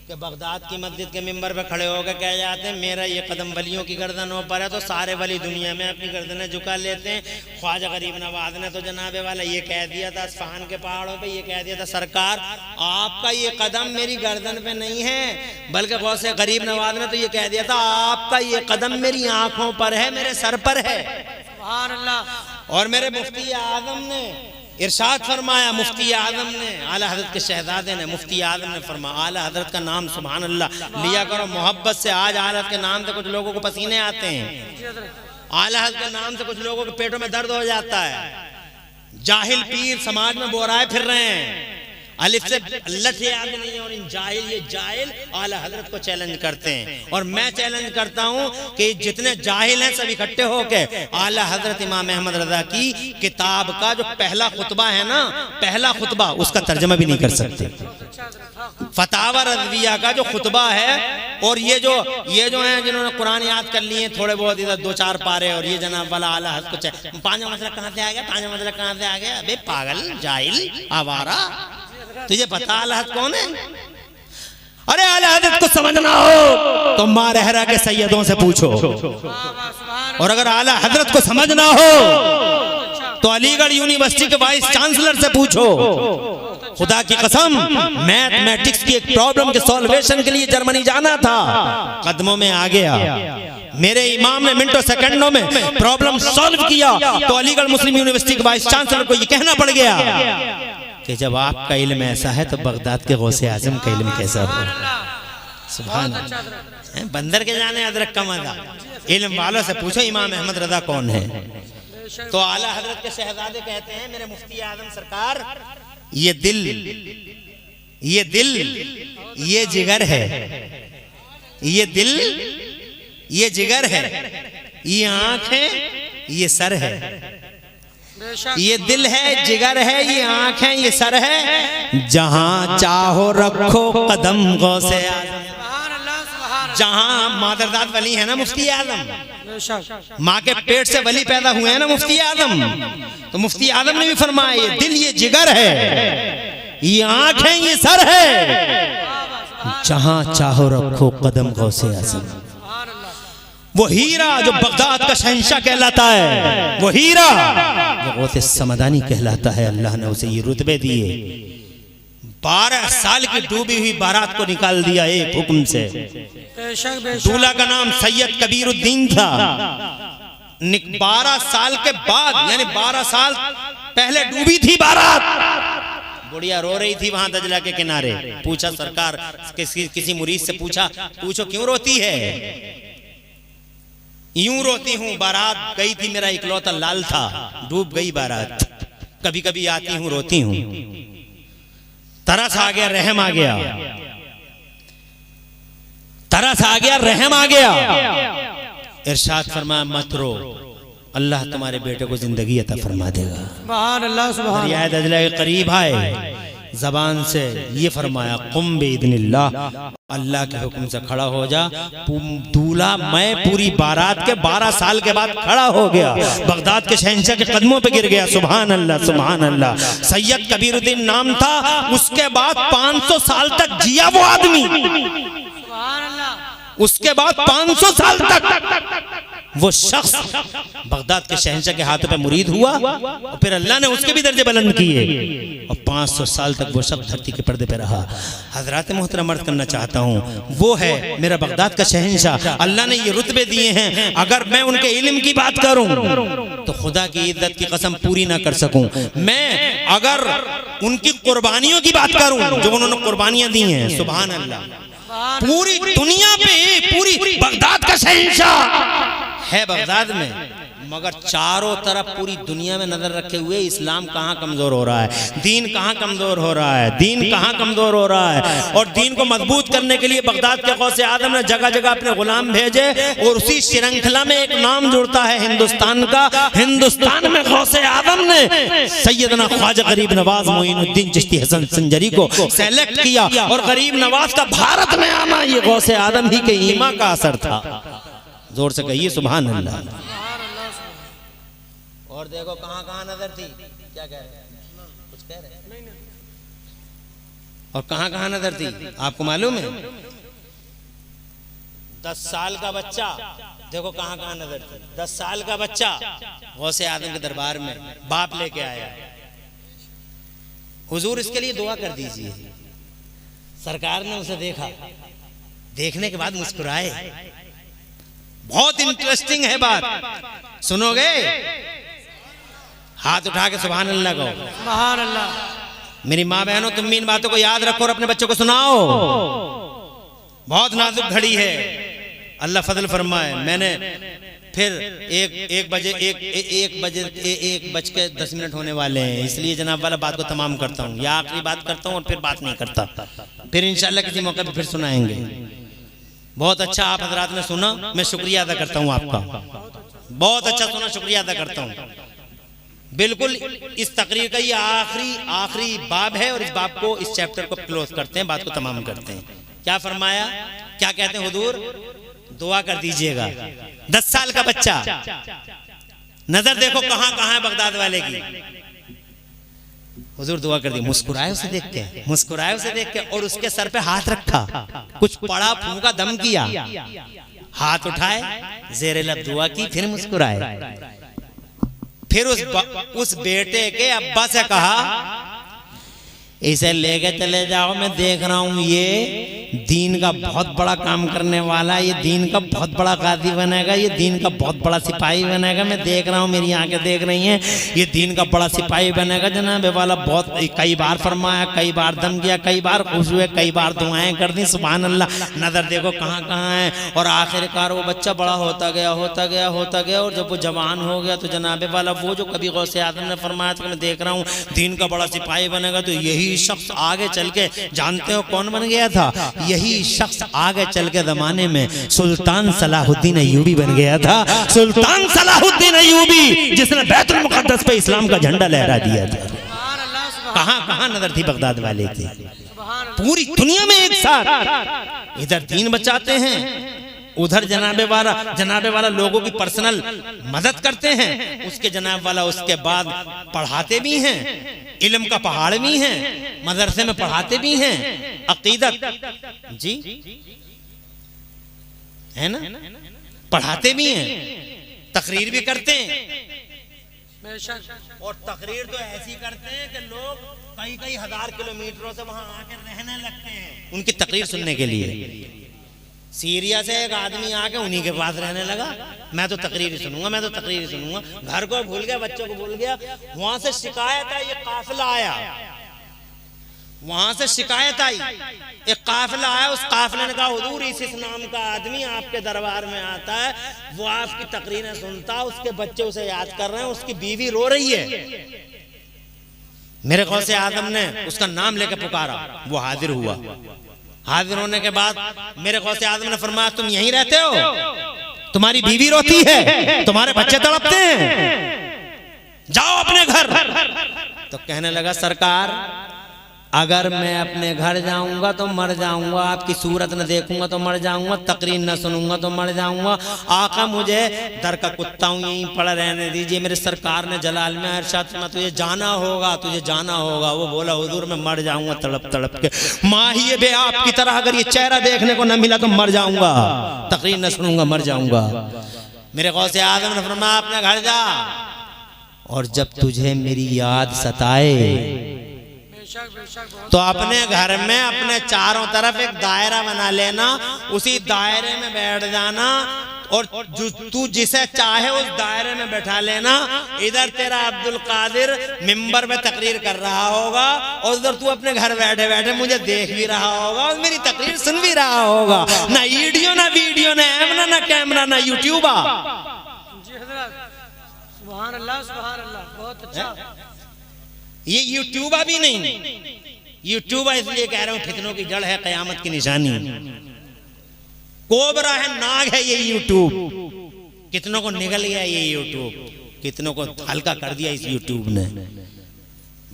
कि बगदाद की मस्जिद के मिंबर पे खड़े होकर कह जाते हैं मेरा ये कदम वलियों की गर्दनों पर है, तो सारे वली दुनिया में अपनी गर्दनें झुका लेते हैं। ख्वाजा गरीब नवाज ने तो जनाबे वाला ये कह दिया था, इस्फहान के पहाड़ों पे ये कह दिया था, सरकार आपका ये कदम मेरी गर्दन पे नहीं है, बल्कि गौसे गरीब नवाज ने तो ये कह दिया था आपका ये कदम मेरी आंखों पर है, मेरे सर पर है। सुभान अल्लाह। और मेरे मुफ्ती आजम ने इरशाद फरमाया, मुफ्ती आजम ने, आला हजरत के शहजादे ने, मुफ्ती आजम ने फरमाया, आला हजरत का नाम सुभान अल्लाह लिया करो मोहब्बत से। आज आला हजरत के नाम से कुछ लोगों को पसीने आते हैं, आला हजरत के नाम से कुछ लोगों के पेटों में दर्द हो जाता है। जाहिल पीर समाज में बोराए फिर रहे हैं, अलिफ से लठ याद नहीं है, और इन जाहिल, ये जाहिल आला हजरत को चैलेंज करते हैं। और मैं चैलेंज करता हूं कि जितने जाहिल हैं सब इकट्ठे होके आला हजरत इमाम अहमद रजा की किताब का जो पहला खुतबा है ना, पहला खुतबा, उसका तर्जमा भी नहीं कर सकते। फतावा रज़विया का जो खुतबा है, और ये जो हैं जिन्होंने कुरान याद कर लिए थोड़े बहुत, इधर 2-4 पारे, और ये जनाब वाला आला हजरत को पांचवा मसला कहां से आ गया, पांचवा मसला कहां से आ गया, अबे पागल जाहिल आवारा, तुझे पता आला हज़रत कौन है? अरे आला हज़रत को समझना हो तो माँ रहरा के सैयदों से पूछो, और अगर आला हजरत को समझना हो तो अलीगढ़ यूनिवर्सिटी के वाइस चांसलर से पूछो। खुदा की कसम, मैथमेटिक्स की एक प्रॉब्लम के सॉल्वेशन के लिए जर्मनी जाना था, कदमों में आ गया। मेरे इमाम ने मिनटों सेकंडों में प्रॉब्लम सॉल्व किया, तो अलीगढ़ मुस्लिम यूनिवर्सिटी के वाइस चांसलर को यह कहना पड़ गया कि जब आपका इल्म ऐसा है तो बगदाद के गौसे आजम का इल्म कैसा हो। सुभान अल्लाह। बंदर के जाने अदरक का मजा। इल्म वालों से पूछो इमाम अहमद रजा कौन है। तो आला हजरत के शहजादे कहते हैं, मेरे मुफ्ती आजम सरकार, ये दिल, ये जिगर है, ये दिल, ये जिगर है, ये आंख है, ये सर है। ये दिल है, जिगर है, ये आंख है, ये सर है। जहां चाहो रखो कदम गौसे आजम। जहां मादरदाद वली है ना मुफ्ती आजम, माँ के पेट से वली पैदा हुए हैं ना मुफ्ती आजम, तो मुफ्ती आजम ने भी फरमाया ये दिल, ये जिगर है, ये आंख है, ये सर है। जहां चाहो रखो कदम गौसे आजम। वो हीरा जो बगदाद का शहंशाह कहलाता है, वो हीरा जो गौसे समदानी कहलाता है, अल्लाह ने उसे ये रुतबे दिए। 12 साल की डूबी हुई बारात को निकाल दिया एक हुक्म से। दूल्हा का नाम सैयद कबीरुद्दीन था। 12 साल के बाद, यानी 12 साल पहले डूबी थी बारात। बुढ़िया रो रही थी वहां दजला के किनारे। पूछा सरकार, किसी मुरीद से पूछा, पूछो क्यों रोती है। यूं रोती हूं, बारात गई थी, मेरा इकलौता लाल था, डूब गई बारात, कभी कभी आती हूं, रोती हूं, तरस आ गया, रहम आ गया, तरस आ गया, रहम आ गया। इरशाद फरमाया मत रो, अल्लाह तुम्हारे बेटे को जिंदगी अता फरमा देगा। सुभान अल्लाह, सुभान अल्लाह। दजला के करीब आए, जबान से ये फरमाया कुम बिइज़्निल्लाह, अल्लाह के हुक्म से खड़ा हो जा। दूल्हा मैं पूरी बारात के 12 साल के बाद खड़ा हो गया, बगदाद के शहंशाह के कदमों पे गिर गया। सुभान अल्लाह, सुभान अल्लाह। सैयद कबीरुद्दीन नाम था। उसके बाद 500 साल तक जिया वो आदमी। उसके बाद 500 साल तक वो शख्स बगदाद के शहंशाह के हाथों पे मुरीद हुआ, और फिर अल्लाह ने उसके भी दर्जे बुलंद किए, और 500 साल तक वो शख्स धरती के पर्दे पे रहा। हजरात मोहतरम अर्ज करना चाहता हूँ, वो है मेरा बगदाद का शहंशाह। अल्लाह ने ये रुतबे दिए हैं, अगर मैं उनके इल्म की बात करूं तो खुदा की इज्जत की कसम पूरी ना कर सकूं। मैं अगर उनकी कुर्बानियों की बात करूं, जो उन्होंने कुर्बानियां दी हैं, सुभान अल्लाह, पूरी दुनिया पे पूरी बगदाद का शहंशाह है बगदाद में, मगर चारों तरफ पूरी दुनिया में नजर रखे हुए इस्लाम कहाँ कमजोर हो रहा है, दीन कहाँ कमजोर हो रहा है, दीन कहाँ कमजोर हो रहा है। और दीन को मजबूत करने के लिए बगदाद के गौसे आजम ने जगह जगह अपने गुलाम भेजे, और उसी श्रृंखला में एक नाम जुड़ता है हिंदुस्तान का। हिंदुस्तान में गौसे आजम ने सैयदना ख्वाजा गरीब नवाज मोइनुद्दीन चिश्ती हसन संजरी को सेलेक्ट किया, और गरीब नवाज का भारत में आना ये गौसे आजम ही के ईमा का असर था। जोर से कहिए सुभान अल्लाह। और देखो कहां कहां नजर थी, क्या कह रहे हैं, कुछ कह रहे हैं, और कहां कहां नजर थी आपको मालूम है। 10 साल का बच्चा, देखो कहां कहां नजर थी। 10 साल का बच्चा गौसे आदम के दरबार में बाप लेके आया, हुजूर इसके लिए दुआ कर दीजिए। सरकार ने उसे देखा, देखने के बाद मुस्कुराए। बहुत इंटरेस्टिंग है बात, सुनोगे? हाथ उठा के सुभान अल्लाह कहो। सुभान अल्लाह। मेरी माँ बहनों, तुम इन बातों को याद रखो और अपने बच्चों को सुनाओ। बहुत नाजुक घड़ी है, अल्लाह फजल फरमाए। मैंने फिर एक बज के 10 मिनट होने वाले हैं, इसलिए जनाब वाला बात को तमाम करता हूँ, या आखिरी बात करता हूँ और फिर बात नहीं करता। फिर इंशाल्लाह किसी मौके पे फिर सुनाएंगे। बहुत अच्छा आप हजरात ने सुना, मैं शुक्रिया अदा करता हूँ आपका। बहुत अच्छा सुना, शुक्रिया अदा करता हूँ। बिल्कुल इस तकरीर का ये आखिरी बाब है, और इस बाब को, इस चैप्टर को क्लोज करते हैं, बात को तमाम करते हैं। क्या फरमाया, क्या कहते हैं हुजूर? दुआ कर दीजिएगा। 10 साल का बच्चा, नजर देखो कहां कहां है बगदाद वाले की। हुजूर दुआ कर दी, मुस्कुराए उसे देख के, मुस्कुराए उसे देख के, और उसके सर पे हाथ रखा, कुछ पड़ा, फूंका, दम किया। हाथ उठाए, ज़ेरे लब दुआ की, फिर मुस्कुराए। फिर उस बेटे के अब्बा से कहा इसे लेके चले जाओ, मैं देख रहा हूँ ये दीन का बहुत बड़ा काम करने वाला, ये दीन का बहुत बड़ा काजी बनेगा, ये दीन का बहुत बड़ा सिपाही बनेगा। मैं देख रहा हूँ, मेरी आंखें देख रही हैं, ये दीन का बड़ा सिपाही बनेगा। जनाब वाला बहुत कई बार फरमाया, कई बार दम किया, कई बार खुश हुए, कई बार दुआएं कर दी। सुभान अल्लाह, नजर देखो कहाँ कहाँ है। और आखिरकार वो बच्चा बड़ा होता गया, होता गया, होता गया। और जब वो जवान हो गया तो जनाब वाला वो जो कभी गौसे आदम ने फरमाया था, मैं देख रहा हूँ दीन का बड़ा सिपाही बनेगा, तो यही शख्स आगे चल के, जानते हो कौन बन गया था? यही शख्स आगे चल के जमाने में सुल्तान सलाहुद्दीन अय्यूबी बन गया था। सुल्तान सलाहुद्दीन अय्यूबी, जिसने बैतुल मुक़द्दस पे इस्लाम का झंडा लहरा दिया था। कहां कहां नजर थी बगदाद वाले की? पूरी दुनिया में एक साथ इधर दीन बचाते हैं, उधर जनाबे वाला लोगों की पर्सनल मदद करते हैं, उसके जनाब वाला उसके बाद पढ़ाते भी हैं, इल्म का पहाड़ भी हैं, मदरसे में पढ़ाते भी हैं, अकीदत जी है ना, पढ़ाते भी हैं, तकरीर भी करते हैं। और तकरीर तो ऐसी करते हैं कि लोग कई हजार किलोमीटरों से वहां आकर रहने लगते हैं उनकी तकरीर सुनने के लिए। सीरिया से एक आदमी आके उन्हीं के पास रहने लगा, मैं तो तकरीर सुनूंगा, मैं तो तकरीर सुनूंगा। घर को भूल गया, बच्चों को भूल गया। वहां से शिकायत आई, एक काफिला आया, वहां से शिकायत आई, एक काफिला आया। उस काफिले ने कहा हुजूर इस नाम का आदमी आपके दरबार में आता है, वो आपकी तकरीरें सुनता है, उसके बच्चे उसे याद कर रहे हैं, उसकी बीवी रो रही है। मेरे गौसे आदम ने उसका नाम लेके पुकारा, वो हाजिर हुआ। हाजिर होने के बाद मेरे गौसे आदम ने फरमाया तुम यहीं रहते हो, तुम्हारी बीवी रोती है, तुम्हारे बच्चे तड़पते हैं, जाओ अपने घर। तो कहने लगा सरकार अगर मैं अपने घर जाऊंगा तो मर जाऊंगा, आपकी सूरत न देखूंगा तो मर जाऊंगा, तकरीर न सुनूंगा तो मर जाऊंगा। आका मुझे दर का कुत्ता हूं, यहीं पड़ा रहने दीजिए। मेरे सरकार ने जलाल में अरशाद फरमाया तुझे जाना होगा, तुझे जाना होगा। वो बोला हुजूर मैं मर जाऊंगा तड़प तड़प के, माहिए बे आपकी तरह अगर ये चेहरा देखने को न मिला तो मर जाऊंगा, तकरीर न सुनूंगा मर जाऊंगा। मेरे गौसे आदम ने फरमाया अपने घर जा, और जब तुझे मेरी याद सताए तो अपने घर में अपने चारों तरफ एक दायरा बना लेना, उसी दायरे में बैठ जाना, और तू जिसे चाहे उस दायरे में बैठा लेना। इधर तेरा अब्दुल कादिर मिंबर में तकरीर कर रहा होगा, और उधर तू अपने घर बैठे बैठे मुझे देख भी रहा होगा और मेरी तकरीर सुन भी रहा होगा। ना वीडियो ना एमना ना कैमरा ना यूट्यूब। सुभान अल्लाह, सुभान अल्लाह, बहुत अच्छा। ये यूट्यूबा भी नहीं, यूट्यूबा इसलिए कह रहा हूं फितनों की जड़ है, कयामत की निशानी, कोबरा है, नाग है ये यूट्यूब। कितनों को निगल गया ये यूट्यूब, कितनों को हल्का कर दिया इस यूट्यूब ने।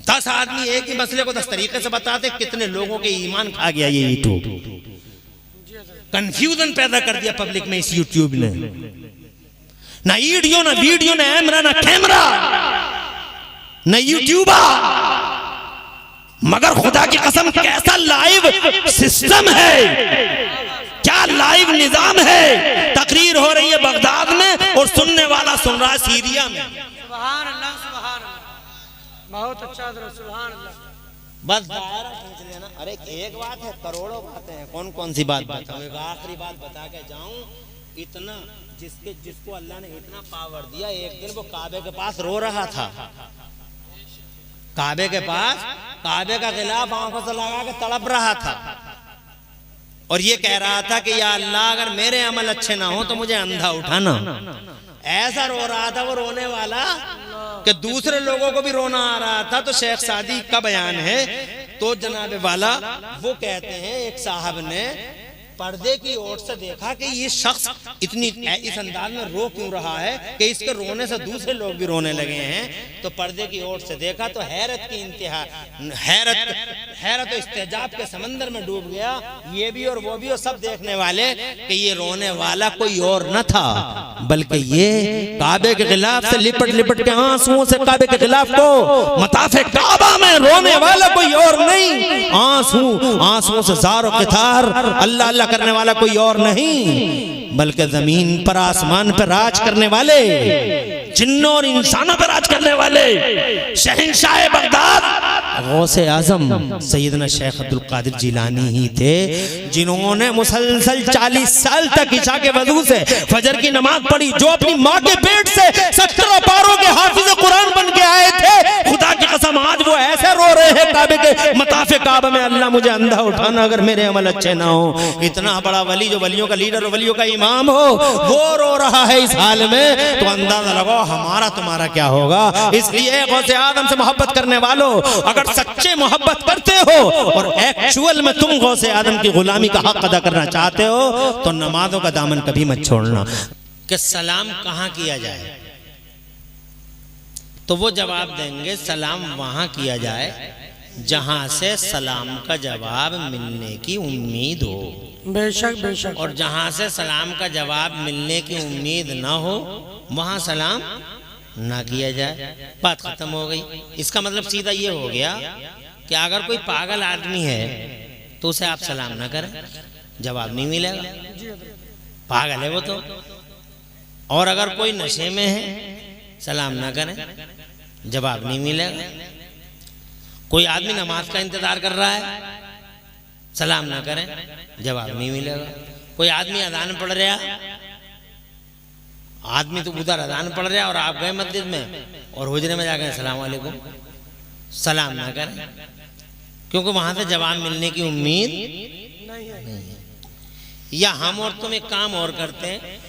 10 आदमी एक ही मसले को 10 तरीके से बताते, कितने लोगों के ईमान खा गया ये यूट्यूब। कंफ्यूजन पैदा कर दिया पब्लिक में इस यूट्यूब ने। ना वीडियो ना एमरा ना कैमरा न यूट्यूबा, मगर खुदा की कसम कैसा लाइव सिस्टम है, क्या लाइव निजाम है। तकरीर हो रही है बगदाद में और सुनने वाला सुन रहा है सीरिया में। सुभान अल्लाह, सुभान अल्लाह, बहुत अच्छा, सुभान अल्लाह। बस दायरा खींच लेना। अरे एक बात है, करोड़ों बातें हैं, कौन कौन सी बात बताऊं? एक आखिरी बात बता के जाऊं, इतना जिसको अल्लाह ने इतना पावर दिया, एक दिन वो काबे के पास रो रहा था, काबे के पास, काबे का खिलाफ आंखों से लगा के तड़प रहा था, और ये कह रहा था कि या अल्लाह अगर मेरे अमल अच्छे ना हो तो मुझे अंधा उठाना। ऐसा रो रहा था वो रोने वाला कि दूसरे लोगों को भी रोना आ रहा था। तो शेख सादी का बयान है, तो जनाबे वाला वो कहते हैं एक साहब ने पर्दे की ओर से देखा कि ये शख्स इतनी इस अंदाज में रो क्यों रहा है कि इसके रोने से दूसरे लोग भी रोने लगे हैं। तो पर्दे की ओर से देखा तो हैरत की इंतहा, हैरत इस्तेजाब के समंदर में डूब गया, ये भी और वो भी और सब देखने वाले, कि ये रोने वाला कोई और न था बल्कि ये काबे के खिलाफ से लिपट के आंसुओं से काबे के खिलाफ को मताफे काबा में रोने वाला कोई और नहीं, आंसुओं से ज़ारो क़ितार अल्लाह अल्लाह करने वाला कोई और नहीं। बल्कि जमीन पर आसमान पर राज करने वाले, जिन्नों और इंसानों पर राज करने वाले शहंशाह बगदाद गौसे आजम सैयदना शेख अब्दुल कादिर जिलानी ही थे, जिन्होंने मुसलसल 40 साल तक इशा के वजू से फजर की नमाज पढ़ी, जो अपनी माँ के पेट से 17 पारों के हाफिज कुरान बन के आए थे। खुदा की कसम आज वो ऐसे रो रहे हैं काबे के मताफे काबा में, अल्लाह मुझे अंधा उठाना अगर मेरे अमल अच्छे ना हो। इतना बड़ा वली जो वलियों का लीडर और वलियों का इमाम हो, वो रो रहा है इस हाल में, तो अंदाजा लगाओ हमारा तुम्हारा क्या होगा। इसलिए गौसे आदम से मोहब्बत करने वालों, अगर सच्चे मोहब्बत करते हो और एक्चुअल में तुम गौसे आदम की गुलामी का हक अदा करना चाहते हो, तो नमाजों का दामन कभी मत छोड़ना। कि सलाम कहाँ किया जाए, तो वो जवाब देंगे सलाम वहां किया जाए जहां से सलाम का जवाब मिलने की उम्मीद हो। बेशक बेशक। और जहां से सलाम का जवाब मिलने की उम्मीद ना हो वहां सलाम ना किया जाए। बात खत्म हो गई। इसका मतलब सीधा ये हो गया कि अगर कोई पागल आदमी है तो उसे आप सलाम ना करें, जवाब नहीं मिलेगा, पागल है वो तो। और अगर कोई नशे में है सलाम ना करें, जवाब नहीं मिलेगा। कोई आदमी नमाज का इंतजार कर रहा है, सलाम ना करें, जवाब नहीं मिलेगा। कोई आदमी अजान पढ़ रहा, आदमी तो उधर अजान पढ़ रहा और आप गए मस्जिद में और हुजरे में जाकर सलाम वालेकुम, सलाम ना करें, क्योंकि वहां से जवाब मिलने की उम्मीद नहीं है। या हम और तुम एक काम और करते हैं,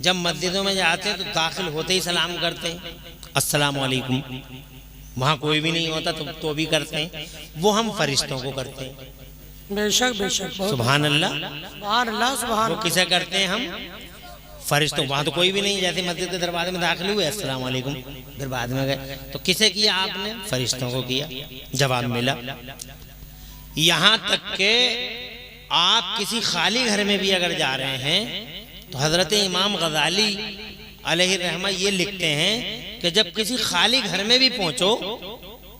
जब मस्जिदों में जाते हैं तो दाखिल होते ही सलाम करते हैं, अस्सलाम वालेकुम। वहां कोई भी नहीं होता तो भी करते हैं, वो हम फरिश्तों को करते हैं। बेशक बेशक। सुभान अल्लाह, सुभान अल्लाह, सुभान। वो किसे करते हैं हम? फरिश्तों। वहां तो कोई भी नहीं, जैसे मस्जिद के दरवाजे में दाखिल हुए अस्सलाम वालेकुम, फिर बाद में गए, तो किसे किया आपने? फरिश्तों को किया, जवाब मिला। यहां तक के आप किसी खाली घर में भी अगर जा रहे हैं तो हजरत इमाम गजाली अलैहि रहमा ये लिखते हैं कि जब किसी खाली घर में भी पहुंचो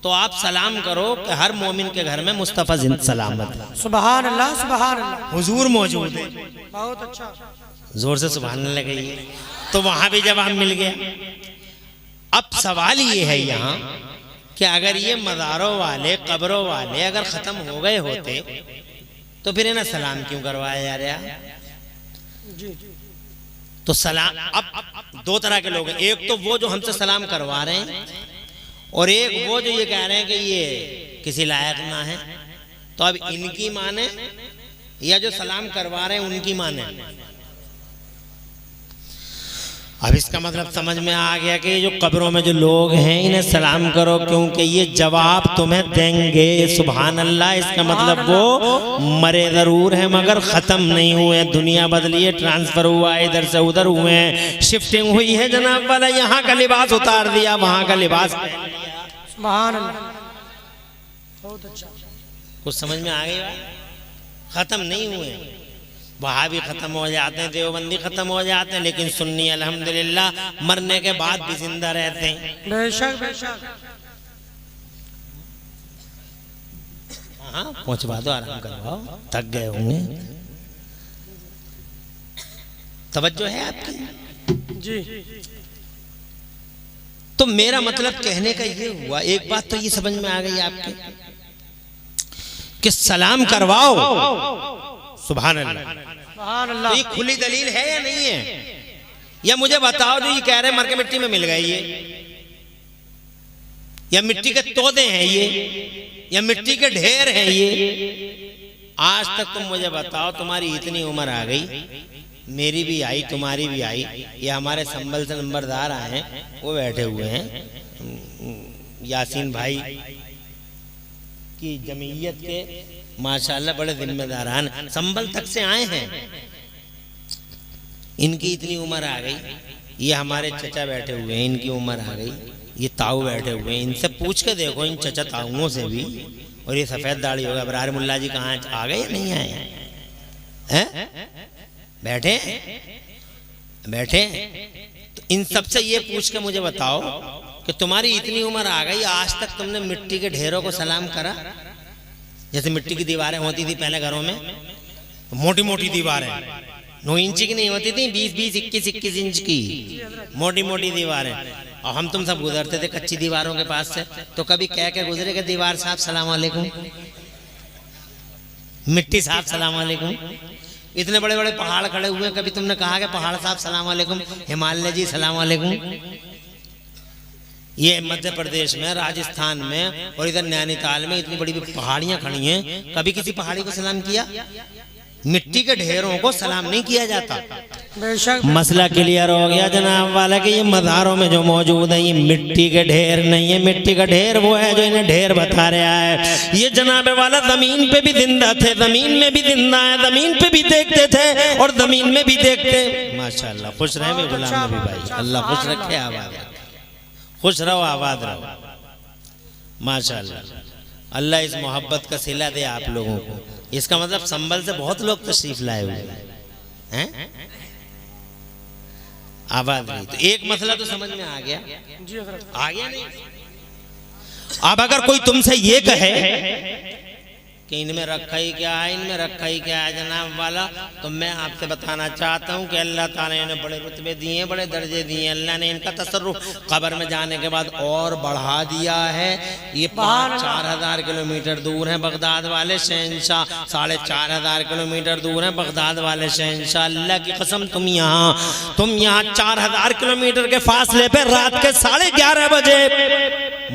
तो आप सलाम करो कि हर मोमिन के घर में मुस्तफा सलामत है। सुभान अल्लाह, सुभान अल्लाह। हुजूर मौजूद है। बहुत अच्छा। जोर से सुभान अल्लाह कहिए, तो वहां भी जवाब मिल गया। अब सवाल ये है यहाँ कि अगर ये मज़ारों वाले, कब्रों वाले अगर खत्म हो गए होते तो फिर इन्हें सलाम क्यों करवाया जा रहा? तो सलाम, अब दो तरह के लोग हैं, एक तो वो जो हमसे सलाम करवा रहे हैं और एक वो जो ये कह रहे हैं कि ये किसी लायक ना है। तो अब इनकी माने या जो सलाम करवा रहे हैं उनकी माने? अब इसका मतलब समझ में आ गया कि जो कब्रों में जो लोग हैं इन्हें सलाम करो क्योंकि ये जवाब तुम्हें देंगे। सुभान अल्लाह। इसका मतलब वो मरे जरूर हैं मगर खत्म नहीं हुए, दुनिया बदली है, ट्रांसफर हुआ, इधर से उधर हुए हैं, शिफ्टिंग हुई है जनाब वाला, यहाँ का लिबास उतार दिया, वहां का लिबास। सुभान अल्लाह। बहुत अच्छा। कुछ समझ में आ गई बात? खत्म नहीं हुए, वहां भी खत्म हो जाते हैं, देवबंदी खत्म हो जाते हैं, लेकिन सुन्नी अल्हम्दुलिल्लाह मरने के बाद भी जिंदा रहते हैं। बेशक बेशक। हाँ पहुंचवा दो, आराम करवाओ, थक गए होंगे। तवज्जो है आपकी जी। तो मेरा मतलब कहने का ये हुआ, एक बात तो ये समझ में आ गई आपके कि सलाम करवाओ। सुभान अल्लाह। सुभान अल्लाह। तो ये खुली दलील है या नहीं है? या मुझे बताओ जो ये कह रहे हैं मर के मिट्टी में मिल गए ये, या मिट्टी के तोदे हैं ये, या मिट्टी के ढेर हैं ये। आज तक तुम मुझे बताओ, तुम्हारी इतनी उम्र आ गई, मेरी भी आई, तुम्हारी भी आई, ये हमारे संभल से नंबरदार आए हैं, वो बैठे हुए हैं, यासीन भाई की जमीयत के माशाल्लाह बड़े जिम्मेदारान संभल तक से आए हैं, इनकी इतनी उम्र आ गई, ये हमारे चचा बैठे हुए हैं, इनकी उम्र आ गई, ये ताऊ बैठे हुए हैं, इनसे पूछ के देखो इन चचा ताऊओं से भी, और ये सफेद दाढ़ी होगा अबरार मुल्ला जी कहाँ आ गए या नहीं आए हैं? बैठे बैठे। तो इन सबसे ये पूछ के मुझे बताओ कि तुम्हारी इतनी उम्र आ गई, आज तक तुमने मिट्टी के ढेरों को सलाम करा? जैसे मिट्टी की दीवारें होती थी पहले घरों में, मोटी मोटी दीवारें, 9 इंच की नहीं होती थी, 20-20, 21-21 इंच की मोटी मोटी दीवारें। और हम तुम सब गुजरते थे कच्ची दीवारों के पास से, तो कभी कह के गुजरे के दीवार साहब सलाम वालेकुम, मिट्टी साहब सलाम वालेकुम। इतने बड़े बड़े पहाड़ खड़े हुए, कभी तुमने कहा कि पहाड़ साहब सलाम वालेकुम, हिमालय जी सलाम वालेकुम। ये मध्य प्रदेश में, राजस्थान में और इधर नैनीताल में इतनी बड़ी बड़ी पहाड़ियां खड़ी हैं, कभी किसी पहाड़ी को सलाम किया? मिट्टी के ढेरों को सलाम नहीं किया जाता। बेशक मसला क्लियर हो गया जनाब वाला कि ये मज़ारों में जो मौजूद है ये मिट्टी के ढेर नहीं है। मिट्टी का ढेर वो है जो इन्हें ढेर बता रहा है। ये जनाब वाला जमीन पे भी जिंदा थे, जमीन में भी जिंदा है, जमीन पे भी देखते थे और जमीन में भी देखते। माशाल्लाह, खुश रहे मेरे गुलाम नबी भाई, अल्लाह खुश रखे, आबाद खुश रहो, आबाद रहो। माशाल्लाह, अल्लाह इस मोहब्बत का सिला दे आप लोगों को। इसका मतलब संभल से बहुत लोग तशरीफ लाए हुए हैं, आबाद नहीं। तो एक मसला तो समझ में आ गया, आ गया नहीं? अब अगर कोई तुमसे ये कहे कि इनमें रखा ही क्या है, इनमें रखा ही क्या है जनाब वाला, तो मैं आपसे बताना चाहता हूँ कि अल्लाह ताला ने इन्हें बड़े रुतबे दिए हैं, बड़े दर्जे दिए हैं। अल्लाह ने इनका तसर्रुफ कब्र में जाने के बाद और बढ़ा दिया है। ये 4,000 किलोमीटर दूर है बगदाद वाले शहंशाह, 4,500 किलोमीटर दूर है बगदाद वाले शहंशाह। अल्लाह की कसम, तुम यहाँ 4,000 किलोमीटर के फासले पे रात के 11:30 बजे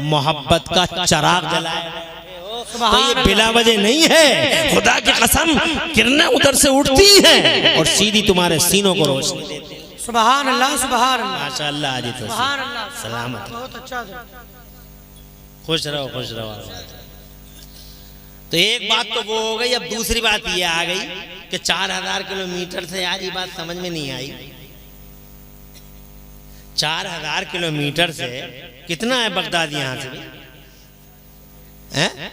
मोहब्बत का चराग जलाए। तो ये बिला वजह नहीं है, खुदा की कसम किरणें उधर से उठती हैं और सीधी तुम्हारे सीनों को रोशनी देती हैं। सुभान अल्लाह, सुभान अल्लाह, माशाअल्लाह। आज तो सुभान अल्लाह, सलामत, बहुत अच्छा। खुश रहो, खुश रहो। तो एक बात तो वो हो गई। अब दूसरी बात ये आ गई कि 4,000 किलोमीटर से, यार ये बात समझ में नहीं आई। 4,000 किलोमीटर से कितना है बगदाद यहाँ से? हैं?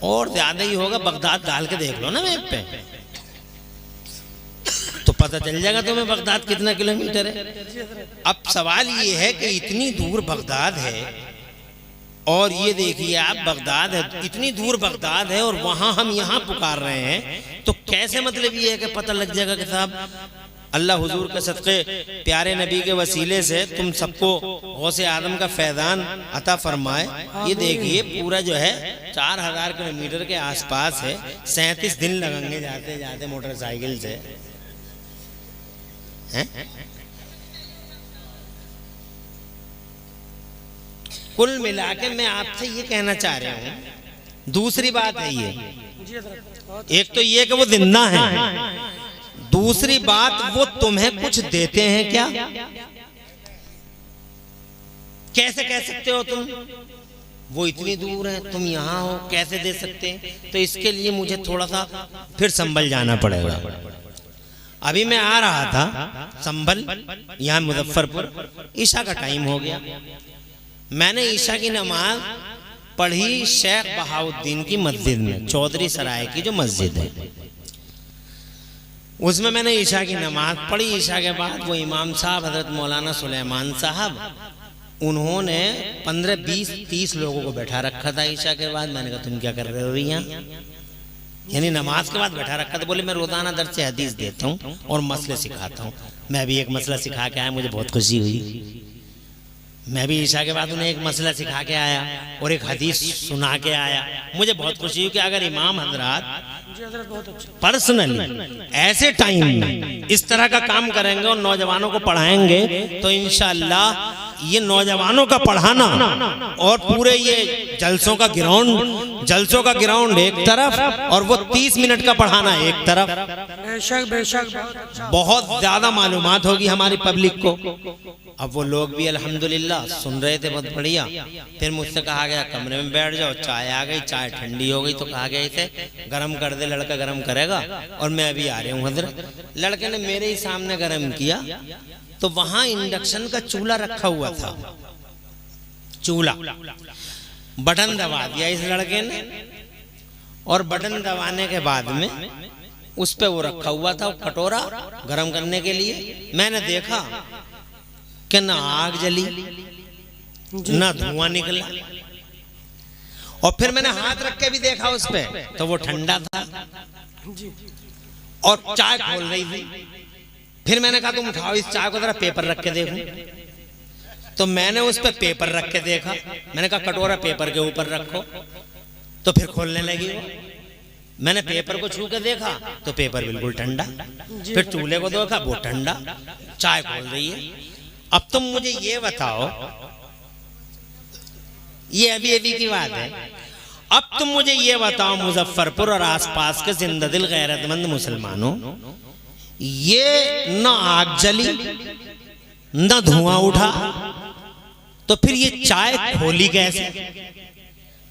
और ज्यादा ही होगा। बगदाद डाल के देख लो ना मैप पे, तो पता चल जाएगा तुम्हें बगदाद कितना किलोमीटर है। अब सवाल ये है कि इतनी दूर बगदाद है, और ये देखिए आप, बगदाद है, इतनी दूर बगदाद है और वहां हम यहाँ पुकार रहे हैं, तो कैसे मतलब ये है कि पता लग जाएगा कि साहब अल्लाह हुजूर के सदक़े प्यारे नबी के वसीले से तुम सबको गौसे आदम का फैज़ान अता फरमाए। ये देखिए पूरा जो है 4,000 किलोमीटर के आसपास है, 37 दिन लगेंगे जाते जाते मोटरसाइकिल से, हैं? कुल मिला के मैं आपसे ये कहना चाह रहा हूँ। दूसरी बात है ये, एक तो ये कि वो जिंदा है, दूसरी बात वो तुम्हें कुछ देते हैं क्या? कैसे कह सकते हो तुम? वो इतनी दूर है, तुम यहाँ हो, कैसे दे सकते हैं? तो इसके लिए मुझे थोड़ा सा फिर संभल जाना पड़ेगा। अभी मैं आ रहा था संभल, यहाँ मुजफ्फरपुर, ईशा का टाइम हो गया। मैंने ईशा की नमाज पढ़ी शेख बहाउद्दीन की मस्जिद में, चौधरी सराय की जो मस्जिद है, उसमें मैंने ईशा की नमाज पढ़ी। ईशा के बाद वो इमाम साहब हजरत मौलाना सुलेमान साहब, उन्होंने 15, 20, 30 लोगों को बैठा रखा था ईशा के बाद। मैंने कहा तुम क्या कर रहे हो यहाँ? यानी नमाज के बाद बैठा रखा था। बोले मैं रोजाना दर्स से हदीस देता हूँ और मसले सिखाता हूँ। मैं भी एक मसला सिखा के आया, मुझे बहुत खुशी हुई। मैं भी ईशा के बाद उन्हें एक मसला सिखा के आया और एक हदीस सुना के आया। मुझे बहुत खुशी हुई कि अगर इमाम हजरात पर्सनली ऐसे टाइम में इस तरह का काम करेंगे और नौजवानों को पढ़ाएंगे, तो इंशाअल्लाह ये नौजवानों का पढ़ाना और पूरे ये जलसों का ग्राउंड एक तरफ और वो 30 मिनट का पढ़ाना एक तरफ, बेशक बेशक बहुत ज्यादा मालूमात होगी हमारी पब्लिक को। अब वो लोग भी अल्हम्दुलिल्लाह सुन रहे थे, बहुत बढ़िया। फिर मुझसे कहा गया कमरे में बैठ जाओ, चाय आ गई, चाय ठंडी हो गई तो कहा गया इसे गर्म कर दे, लड़का गर्म करेगा। और मैं अभी आ रही हूँ हजरत। लड़के ने मेरे ही सामने गर्म किया, तो वहां इंडक्शन का चूल्हा रखा हुआ था, चूल्हा। बटन दबा दिया इस लड़के ने, और बटन दबाने के बाद में उस पे वो रखा हुआ था कटोरा गर्म करने के लिए। मैंने देखा कि ना आग जली ना धुआं निकला, और फिर मैंने हाथ रख के भी देखा उस पे, तो वो ठंडा था। और चाय खोल रही थी। फिर मैंने कहा तुम उठाओ इस चाय को, जरा पेपर रख के देखूं। तो मैंने उस पर पेपर रख के देखा। मैंने कहा कटोरा पेपर के ऊपर रखो, तो फिर खोलने लगी वो। मैंने पेपर को छू के देखा तो पेपर बिल्कुल ठंडा। फिर चूल्हे को देखा, वो ठंडा। चाय खोल रही है। अब तुम मुझे ये बताओ, ये अभी अभी की बात है, अब तुम मुझे ये बताओ मुजफ्फरपुर और आसपास के जिंदादिल गैरतमंद मुसलमानों, ये न आग जली न धुआं उठा, तो फिर ये चाय खोली कैसे?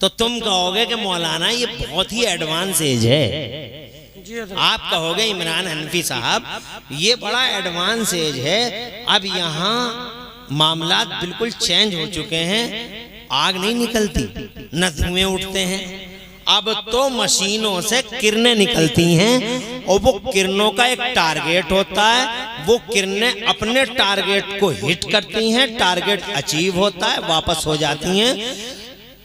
तो तुम कहोगे कि मौलाना ये बहुत ही एडवांस एज है। आप कहोगे इमरान हनफी साहब ये बड़ा एडवांस एज है, अब यहाँ मामलात बिल्कुल चेंज हो चुके हैं, आग नहीं निकलती न धुएं उठते हैं, अब तो मशीनों से किरणें निकलती हैं और वो किरणों का एक टारगेट होता है, वो किरणें अपने टारगेट को हिट करती हैं, टारगेट अचीव होता है, वापस हो जाती हैं।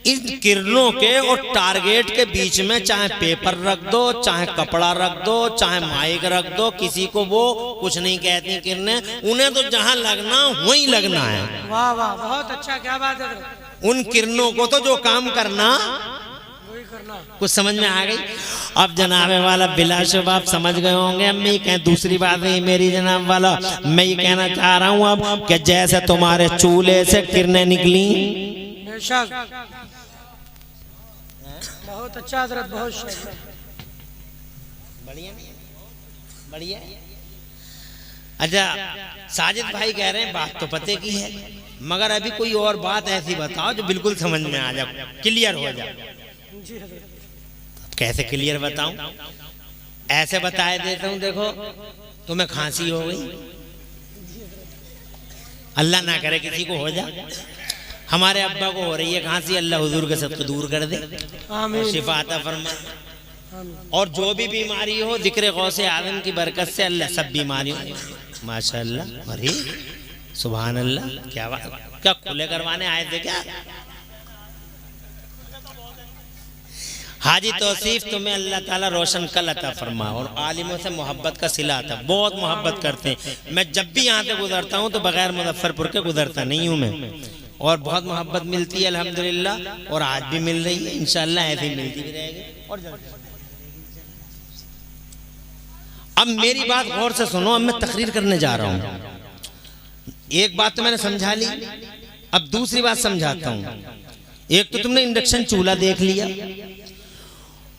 इन किरणों के और टारगेट के बीच में चाहे पेपर रख दो, चाहे कपड़ा रख दो, चाहे माइक रख दो, किसी को वो कुछ नहीं कहती किरणें, उन्हें तो जहां लगना वहीं लगना है। वाह वाह, बहुत अच्छा, क्या बात है। उन किरणों को तो जो काम करना वही करना। कुछ समझ में आ गई? अब जनाबे वाला बिलाशुब आप समझ गए होंगे। अब मैं कह दूसरी बात नहीं मेरी जनाब वाला, मैं ये कहना चाह रहा हूँ अब कि जैसे तुम्हारे चूल्हे से किरणें निकली, बहुत अच्छा हजरत, बहुत बढ़िया बढ़िया। अच्छा साजिद भाई कह रहे हैं बात तो पते की है, मगर अभी कोई और बात ऐसी बताओ जो बिल्कुल समझ में आ जाए, क्लियर हो जाए। कैसे क्लियर बताऊं? ऐसे बताए देता हूं, देखो तुम्हें खांसी हो गई, अल्लाह ना करे किसी को हो जाए, हमारे अब्बा को हो रही है खांसी, अल्लाह हुजूर के सबको दूर कर दे, शिफा अता फरमाए। और जो भी बीमारी हो जिक्र गौसे आदम की बरकत से अल्लाह सब बीमारियों माशाअल्लाह। अरे सुभान अल्लाह, क्या बात, क्या खुले करवाने आए थे क्या? हाजी तौसीफ तुम्हें अल्लाह ताला रोशन कल अता फरमा, और आलिमों से मोहब्बत का सिला था, बहुत मोहब्बत करते हैं। मैं जब भी यहाँ से गुजरता हूँ तो बगैर मुजफ्फरपुर के गुजरता नहीं हूँ मैं, और बहुत मोहब्बत मिलती है अल्हम्दुलिल्लाह, और आज भी मिल रही है, इंशाअल्लाह ऐसे ही मिलती भी रहेगी। और अब मेरी बात गौर से सुनो, अब मैं तकरीर करने जा रहा हूँ। एक बात तो मैंने समझा ली, अब दूसरी बात समझाता हूँ। एक तो तुमने इंडक्शन चूल्हा देख लिया,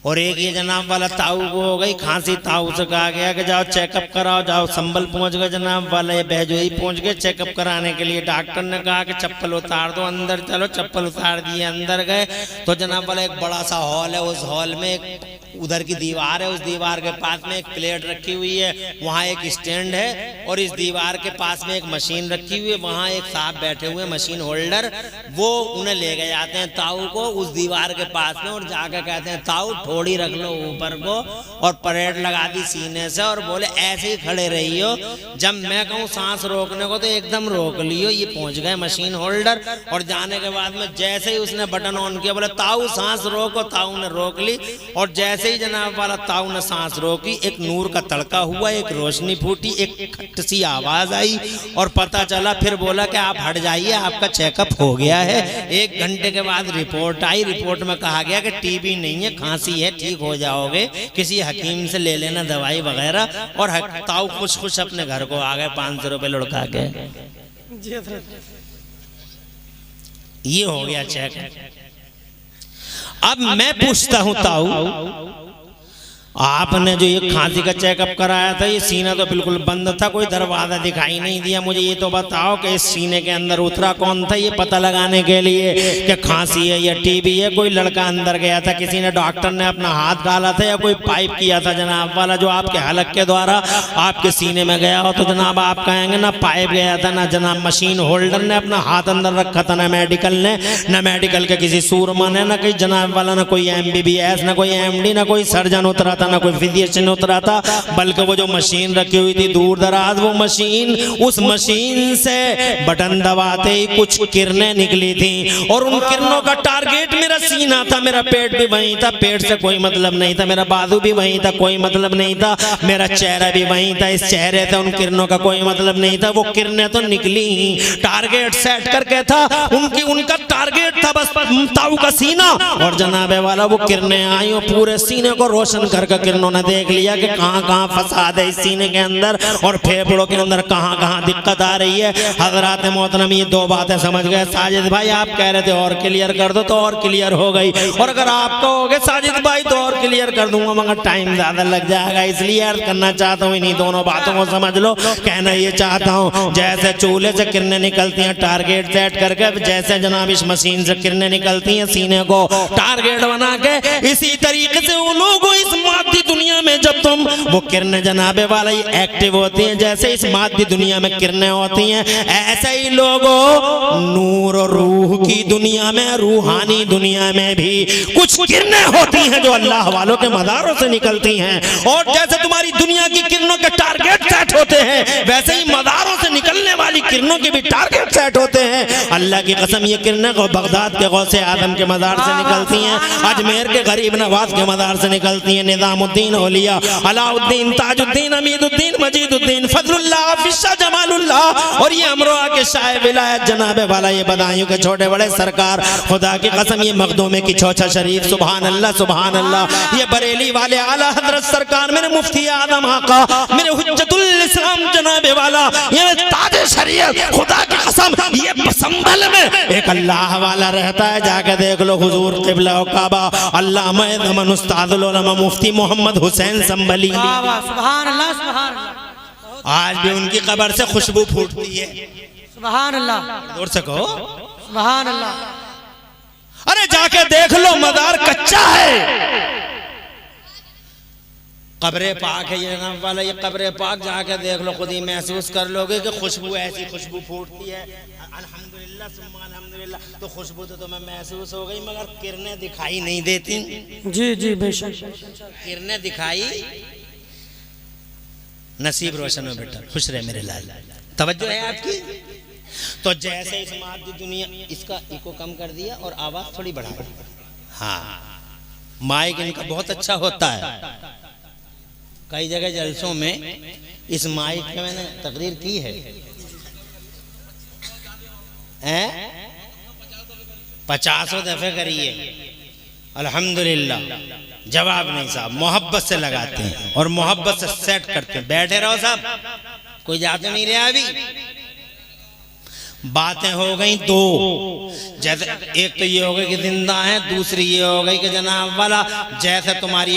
और एक ये जनाब वाला ताऊ को हो गई खांसी, ताऊ से कहा गया कि जाओ चेकअप कराओ, जाओ संभल पहुंच गए जनाब वाला, ये बहजोई पहुंच गए चेकअप कराने के लिए। डॉक्टर ने कहा कि चप्पल उतार दो, अंदर चलो, चप्पल उतार दिए, अंदर गए तो जनाब वाला एक बड़ा सा हॉल है, उस हॉल में एक उधर की दीवार है, उस दीवार के पास में एक प्लेट रखी हुई है, वहाँ एक स्टैंड है, और इस दीवार के पास में एक मशीन रखी हुई है, वहाँ एक साहब बैठे हुए मशीन होल्डर, वो उन्हें ले गए जाते हैं ताऊ को उस दीवार के पास में, और जाकर कहते हैं ताऊ थोड़ी रख लो ऊपर को, और परेड लगा दी सीने से, और बोले ऐसे ही खड़े रहियो, जब मैं कहूँ सांस रोकने को तो एकदम रोक लियो। ये पहुंच गए मशीन होल्डर, और जाने के बाद में जैसे ही उसने बटन ऑन किया, बोले ताऊ सांस रोको, ताऊ ने रोक ली, और जैसे ही जनाब वाला ताऊ ने सांस रोकी, एक नूर का तड़का हुआ, एक रोशनी फूटी, एक खट सी आवाज आई, और पता चला, फिर बोला कि आप हट जाइए, आपका चेकअप हो गया है। 1 घंटे के बाद रिपोर्ट आई, रिपोर्ट में कहा गया कि टीबी नहीं है, खांसी है, ठीक हो जाओगे, किसी हकीम से ले लेना दवाई वगैरह। और ताऊ खुश खुश अपने घर को आ गए 500 रुपए लुढ़का के। ये हो गया चेक। अब मैं पूछता हूं ताऊ, आपने जो ये खांसी का चेकअप कराया था, ये सीना तो बिल्कुल बंद था, कोई दरवाजा दिखाई नहीं दिया, मुझे ये तो बताओ कि इस सीने के अंदर उतरा कौन था, ये पता लगाने के लिए कि खांसी है या टीबी है। कोई लड़का अंदर गया था, किसी ने डॉक्टर ने अपना हाथ डाला था, या कोई पाइप किया था जनाब वाला जो आपके हलक के द्वारा आपके सीने में गया हो, तो जनाब आप कहेंगे ना पाइप गया था, ना जनाब मशीन होल्डर ने अपना हाथ अंदर रखा था, ना मेडिकल ने, ना मेडिकल के किसी सूरमा ने, ना कोई जनाब वाला, ना कोई MBBS, ना कोई MD, ना कोई सर्जन उतरा था, ना कोई फिजिशियन उतरा था, बल्कि वो जो मशीन रखी हुई थी दूर दराज, वो मशीन, उस मशीन से बटन दबाते ही कुछ किरणें निकली थी, और उन किरणों का टारगेट मेरा सीना था, मेरा पेट भी वहीं था, पेट से कोई मतलब नहीं था, मेरा बाजू भी वहीं था, कोई मतलब नहीं था, मेरा चेहरा भी वहीं था, इस चेहरे से उन किरणों का कोई मतलब नहीं था। वो किरणें तो निकली ही, टारगेट सेट करके था, उनका टारगेट था बस ताऊ का सीना, और जनाबे वाला वो किरणें आई और पूरे सीने को रोशन करके किरणों ने देख लिया कि कहाँ कहाँ फसाद है इस सीने के अंदर और फेफड़ों के अंदर कहाँ कहाँ दिक्कत आ रही है। हजरात मोहतरम ये दो बातें समझ गए। साजिद भाई आप कह रहे थे और क्लियर कर दो, तो और क्लियर हो गई, और अगर आप कहोगे साजिद भाई तो और क्लियर कर दूंगा, मगर टाइम ज्यादा लग जाएगा, इसलिए अर्ज करना चाहता हूँ इन्हीं दोनों बातों को समझ लो। कहना ये चाहता हूँ जैसे चूल्हे से किरणें निकलती हैं टारगेट सेट करके, जैसे जनाब इस मशीन से किरणें निकलती हैं सीने को टारगेट बना के, इसी तरीके से वो लोग इस मादी दुनिया में जब तुम वो किरणें जनाबे वाला ही एक्टिव होती हैं, जैसे इस मादी दुनिया में किरणें होती हैं, ऐसे ही लोगों नूर और रूह की दुनिया में, रूहानी दुनिया में भी कुछ किरणें होती हैं जो अल्लाह वालों के मदारों से निकलती हैं। और जैसे तुम्हारी दुनिया की किरणों के टारगेट सेट होते हैं, वैसे ही मदारों से निकलने वाली किरणों के भी टारगेट सेट होते हैं। अल्लाह की कसम ये किरणें बगदाद के गौसे आदम के मदार से निकलती हैं, अजमेर के गरीब नवाज के मदार से निकलती हैं, निजामुद्दीन औलिया, अलाउद्दीन, ताजुद्दीन, अमीदुद्दीन, मजीदुद्दीन, फजलुल्लाह, फिशा जमालुल्लाह, और ये अमरोहा के शाह विलायत जनाबे वाला ये बदायूं के छोटे बड़े सरकार, खुदा की कसम ये मखदूमे की चौचा शरीफ, सुभान अल्लाह सुभान अल्लाह, ये बरेली वाले आला हजरत सरकार, मेरे मुफ्ती आदम आका, मेरे हुज्जतुल इस्लाम जनाबे वाला, ये ताज शरीयत, खुदा की कसम ये संभल में एक अल्लाह वाला रहता है, जाके देख लो हुजूर क़िबला काबा अल्लामा ज़मान उस्तादुल उलमा मुफ्ती मोहम्मद हुसैन संभली, सुभान अल्लाह सुभान अल्लाह, आज भी उनकी कब्र से खुशबू फूटती है, सुभान अल्लाह, जोर से कहो सुभान अल्लाह। अरे जाके देख लो मदार कच्चा है, कब्रे पाक है ये जनाब वाला, ये कब्रे पाक जाके देख लो, खुद ही महसूस कर लोगे कि खुशबू ऐसी खुशबू फूटती है। अल्हम्दुलिल्लाह सुम्मा अल्हम्दुलिल्लाह, तो खुशबू तो तुम्हें महसूस हो गई, मगर किरणें दिखाई नहीं देती। जी जी बेशक, किरणें दिखाई, नसीब रोशन हो बेटा, खुश रहे मेरे लाल, तवज्जो है आपकी। तो जैसे इस मादी दुनिया, इसका इको कम कर दिया और आवाज थोड़ी बढ़ा, हाँ माइक इनका बहुत अच्छा होता है, कई जगह जलसों में इस माइक पे मैंने तकरीर की है, 50 दफे करिए, अल्हम्दुलिल्लाह जवाब नहीं साहब, मोहब्बत से लगाते हैं और मोहब्बत से सेट करते हैं। बैठे रहो साहब, कोई जाते नहीं रहा। अभी बातें हो गई दो, जैसे एक तो ये हो गई कि जिंदा है, दूसरी ये हो गई कि जनाब वाला जैसे तुम्हारी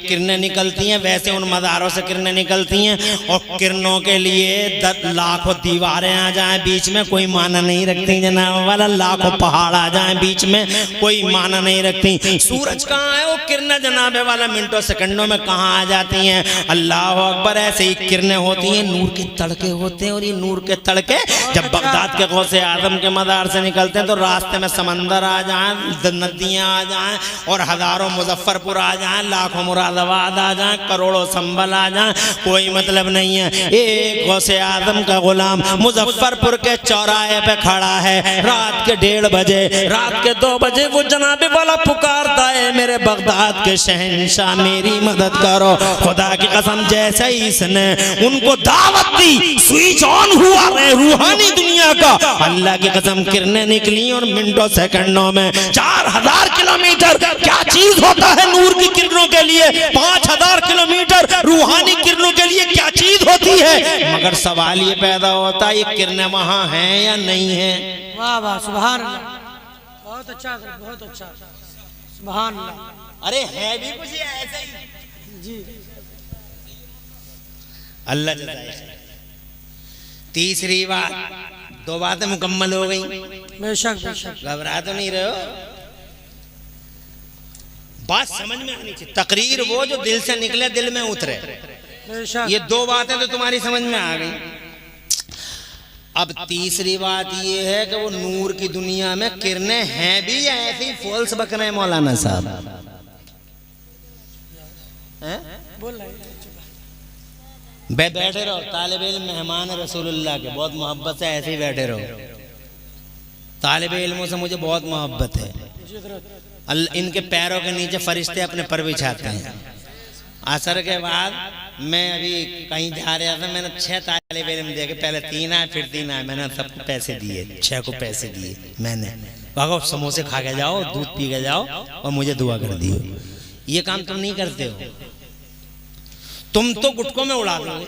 किरणें निकलती हैं वैसे उन मदारों से किरणें निकलती हैं, और किरणों के लिए लाखों दीवारें आ जाएं बीच में कोई माना नहीं रखती जनाब वाला, लाखों पहाड़ आ जाएं बीच में कोई माना नहीं रखती। सूरज कहाँ है, वो किरणें जनाबे वाला मिनटों सेकंडों में कहाँ आ जाती हैं। अल्लाह अकबर, ऐसे ही किरणें होती हैं, नूर के तड़के होते हैं, और ये नूर के तड़के जब बगदाद के गौसे आदम के मदार से निकलते हैं तो रास्ते में समंदर आ जाएं, नदियां आ जाएं, और हजारों मुजफ्फरपुर आ जाएं, लाखों मुरादाबाद आ जाएं, करोड़ों संभल आ जाएं, कोई मतलब नहीं है। एक गौसे आदम का गुलाम मुजफ्फरपुर के चौराहे पे खड़ा है, रात के 1:30 बजे, रात के 2 बजे वो जनाबे वाला पुकारता है, मेरे बगदाद के शहंशाह मेरी मदद करो। खुदा की कसम जैसे ही इसने उनको दावत दी, स्विच ऑन हुआ रूहानी दुनिया का, अल्लाह की कसम किरणें निकली, और मिनटों सेकंडों में 4000 किलोमीटर क्या चीज होता है नूर की किरणों के लिए, 5000 किलोमीटर रूहानी किरणों के लिए क्या चीज होती है। मगर सवाल ये पैदा होता है, ये किरणें वहां हैं या नहीं है। वाह वाह सुभान अल्लाह, बहुत अच्छा बहुत अच्छा, सुभान अल्लाह। अरे है भी कुछ ऐसे ही जी, अल्लाह जज़ाए। तीसरी बात, 2 बातें मुकम्मल हो गई, बेशक बेशक, घबरा तो नहीं रहे हो, बात समझ में आनी चाहिए। तकरीर वो जो दिल से निकले दिल में उतरे, बेशक। ये 2 बातें तो तुम्हारी समझ में आ गई। अब तीसरी बात ये है कि वो नूर की दुनिया में किरणें हैं भी या ऐसे ही फॉल्स बक रहे हैं मौलाना साहब, बोल रहे बैठे रहो, तालिब इल्म मेहमान रसूलुल्लाह के, बहुत मोहब्बत से ऐसे ही बैठे रहो। तालिब इल्मों से मुझे बहुत मोहब्बत है, इनके पैरों के नीचे फरिश्ते अपने पर बिछाते हैं। असर के बाद मैं अभी कहीं जा रहा था, मैंने 6 तालिब इल्म देखे, पहले 3 आए फिर 3 आए, मैंने सबको पैसे दिए, 6 को पैसे दिए मैंने, भागो समोसे खा के जाओ, दूध पी के जाओ और मुझे दुआ कर दियो। ये काम तुम नहीं करते हो, तुम तो गुटकों में उड़ा दोगे।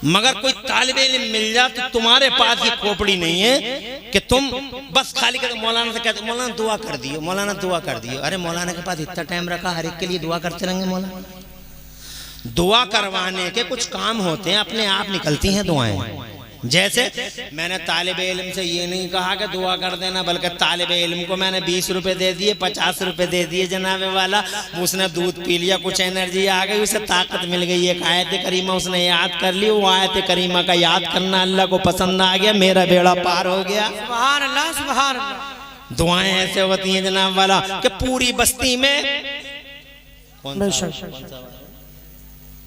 मगर कोई तालिब इल्म मिल जा तो तुम्हारे पास ये खोपड़ी नहीं है कि तुम बस खाली कहते मौलाना से कहते मौलाना दुआ कर दियो, मौलाना दुआ कर दियो। अरे मौलाना के पास इतना टाइम रखा, हर एक के लिए दुआ करते रहेंगे? मौलाना दुआ करवाने के कुछ काम होते हैं, अपने आप निकलती हैं दुआएं। जैसे मैंने तालिब इल्म से ये नहीं कहा कि दुआ कर देना, बल्कि तालिब इल्म को मैंने 20 रुपए दे दिए, 50 रुपए दे दिए जनाबे वाला, उसने दूध पी लिया, कुछ एनर्जी आ गई, उसे ताकत मिल गई, एक आयत करीमा उसने याद कर ली, वो आयत करीमा का याद करना अल्लाह को पसंद आ गया, मेरा बेड़ा पार हो गया। सुभान अल्लाह, सुभान अल्लाह। दुआएं ऐसे होती हैं जनाब वाला कि पूरी बस्ती में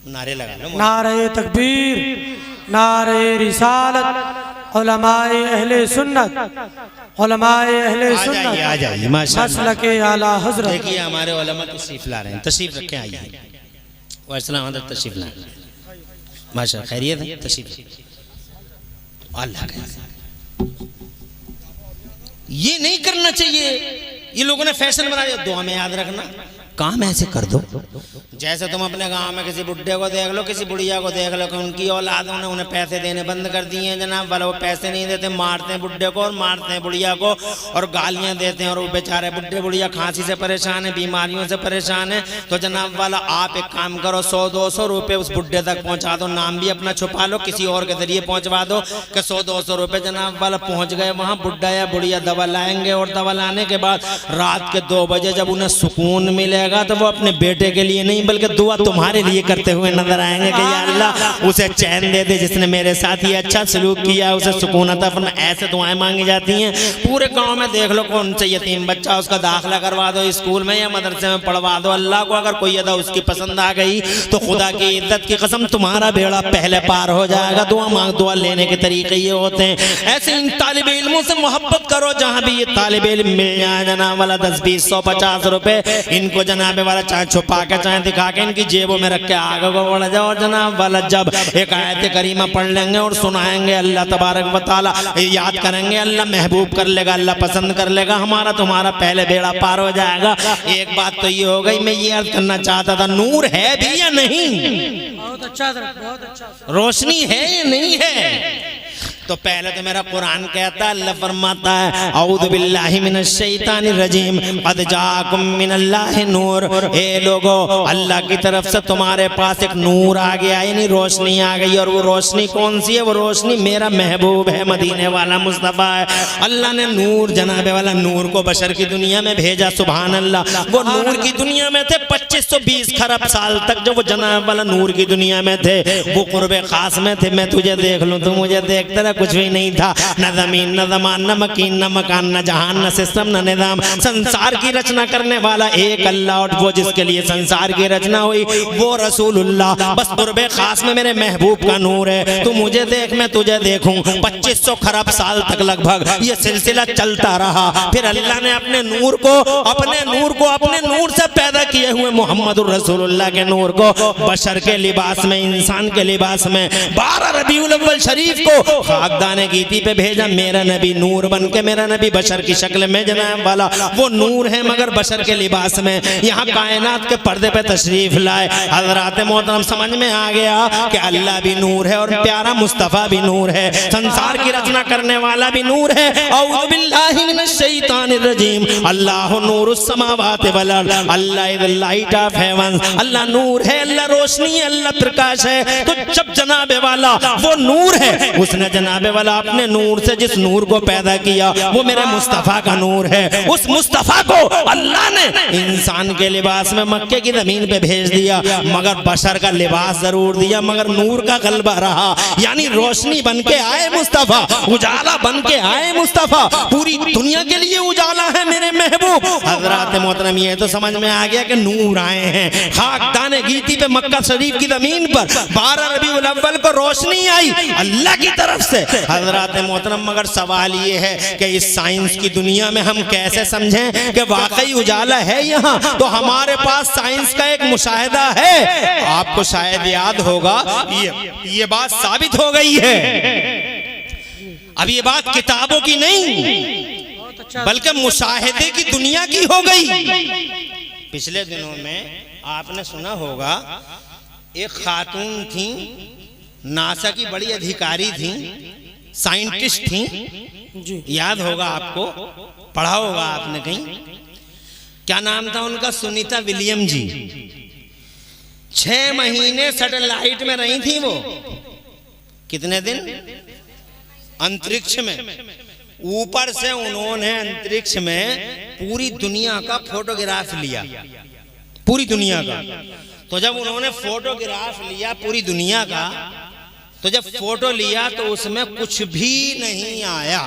नारे लगा लो, नारे तकबीर, नारे रिसालत, उलमाए अहले सुन्नत, उलमाए अहले सुन्नत, आ जाइए माशाअल्लाह। मसलके आला हज़रत। देखिए हमारे उलमा तशरीफ ला रहे हैं, तशरीफ रखें, आइए वैसलाम अंदर तशरीफ लाएं। माशा खैरियत है, तशरीफ। अल्लाह का ये नहीं करना चाहिए, ये लोगों ने फैशन बना दिया। दुआ में याद रखना, काम ऐसे कर दो जैसे तुम अपने गांव में किसी बुढ़े को देख लो, किसी बुढ़िया को देख लो कि उनकी औलादों ने उन्हें पैसे देने बंद कर दिए हैं जनाब वाला, वो पैसे नहीं देते, मारते हैं बुढ़े को और मारते हैं बुढ़िया को और गालियां देते हैं, और वो बेचारे बुढ़े बुढ़िया खांसी से परेशान है, बीमारियों से परेशान है। तो जनाब वाला आप एक काम करो, 100-200 रुपये उस बुढ़े तक पहुंचा दो, नाम भी अपना छुपा लो, किसी और के जरिए पहुंचवा दो कि 100-200 रुपये जनाब वाला पहुंच गए वहाँ, बुढ़ा या बुढ़िया दवा लाएंगे और दवा लाने के बाद रात के 2 बजे जब उन्हें सुकून मिलेगा तो वो अपने बेटे के लिए नहीं बल्कि दुआ तुम्हारे लिए करते हुए नजर आएंगे कि या अल्लाह उसे चैन दे दे, जिसने मेरे साथ ये अच्छा सलूक किया उसे सुकून अता फरमा। ऐसे दुआएं मांगी जाती हैं। पूरे गांव में देख लो कौन सा यतीम बच्चा, उसका दाखिला करवा दो स्कूल में या मदरसे में पढ़वा दो, अल्लाह को अगर कोई अदा उसकी पसंद आ गई तो खुदा की इज्जत की कसम तुम्हारा बेड़ा पहले पार हो जाएगा। दुआ मांग, दुआ लेने के तरीके ये होते हैं। ऐसे इन तालिब इल्मों से मोहब्बत करो, जहां भी ये तालिब इल्म मिल जाए जनाब वाला 10, 20, 100, 50 रुपए इनको जनाबे वाला चाहे छुपा के चाहे दिखा के इनकी जेबों में रख के आगे को बढ़ जाओ जनाब वाला। जब एक आयत करीमा पढ़ लेंगे और सुनाएंगे, अल्लाह तबारक व तआला याद करेंगे, अल्लाह महबूब कर लेगा, अल्लाह पसंद कर लेगा, हमारा तुम्हारा पहले बेड़ा पार हो जाएगा। एक बात तो ये हो गई, मैं ये अर्ज करना चाहता था, नूर है भी या नहीं? बहुत अच्छा, बहुत अच्छा। रोशनी है या नहीं है? तो पहले तो मेरा कुरान कहता है, अल्लाह फरमाता है औज़ु बिल्लाहि मिनश शैतानिर रजीम क़द जाअकुम मिनल्लाहि नूर। ए लोगो, अल्लाह की तरफ से तुम्हारे पास एक नूर आ गया, यानी रोशनी आ गई। और वो रोशनी कौन सी है? वो रोशनी मेरा महबूब है, मदीने वाला मुस्तफ़ा है। अल्लाह ने नूर जनाबे वाला नूर को बशर की दुनिया में भेजा, सुभान अल्लाह। वो नूर की दुनिया में थे 2520 खरब साल तक, जो वो जनाब वाला नूर की दुनिया में थे, वो कुर्बे खास में थे। मैं तुझे देख लूं, तू मुझे देखते रह, कुछ भी नहीं था, न जमीन न जमान न मकीन न मकान न जहान न सिस्टम न निजाम। संसार की रचना करने वाला एक अल्लाह, और वो जिसके लिए संसार की रचना हुई वो रसूलुल्लाह। बस कुर्बे खास में मेरे महबूब का नूर है। तू मुझे देख, मैं तुझे देखूं। 2500 खरब साल तक लगभग ये सिलसिला चलता रहा। फिर अल्लाह ने अपने नूर को अपने नूर से पैदा किए हुए मोहम्मदुर रसूलुल्लाह के नूर को बशर के लिबास में, इंसान के लिबास में 12 रबीउल अव्वल शरीफ को खाकदाने गीती पे भेजा। मेरा नबी नूर बन के, मेरा नबी बशर की शक्ल में जनाब वाला, वो नूर है मगर बशर के लिबास में, यहाँ कायनात के पर्दे पे तशरीफ लाए। हज़रात मोहतरम समझ में आ गया कि अल्लाह भी नूर है और प्यारा मुस्तफ़ा भी नूर है, संसार की रचना करने वाला भी नूर है। औज़ु बिल्लाहि मिनश शैतानिर रजीम, अल्लाह नूरुस समावाति वल अर्द, Allah is the light of heavens. Allah नूर है, अल्लाह रोशनी है, अल्लाह प्रकाश है। तो जब जनाबे वाला वो नूर है, उसने जनाबे वाला अपने नूर से जिस नूर को पैदा किया वो मेरे मुस्तफ़ा का नूर है। उस मुस्तफ़ा को अल्लाह ने इंसान के लिबास में मक्के की जमीन पे भेज दिया, मगर बशर का लिबास जरूर दिया, मगर नूर का गलबा रहा। यानी रोशनी बन के आए मुस्तफ़ा, उजाला बन के आए मुस्तफ़ा, पूरी दुनिया के लिए उजाला है मेरे महबूब। हज़रात मोहतरम, ये तो समझ में आ गया कि नूर आए हैं। खाकदाने गीती पे मक्का शरीफ की जमीन पर 12 रबीउल अव्वल को रोशनी आई अल्लाह की तरफ से। हजरत मोहतरम मगर सवाल ये है कि इस साइंस की दुनिया में हम कैसे समझें कि वाकई उजाला है यहाँ? तो हमारे पास साइंस का एक मुशाहिदा है। आपको शायद याद होगा ये बात साबित हो गई है। अब ये बात किताबों की नहीं बल्कि मुशाहिदे की दुनिया की हो गई। पिछले दिनों में आपने सुना होगा एक खातून थी, नासा की बड़ी अधिकारी थी, साइंटिस्ट थी, याद होगा आपको, पढ़ा होगा आपने कहीं। क्या नाम था उनका? सुनीता विलियम जी। 6 महीने सैटेलाइट में रही थी वो। कितने दिन? अंतरिक्ष में। ऊपर से उन्होंने अंतरिक्ष में पूरी दुनिया का फोटोग्राफ लिया, पूरी दुनिया का। तो जब उन्होंने फोटोग्राफ लिया पूरी दुनिया का, तो जब फोटो लिया तो उसमें कुछ भी नहीं आया।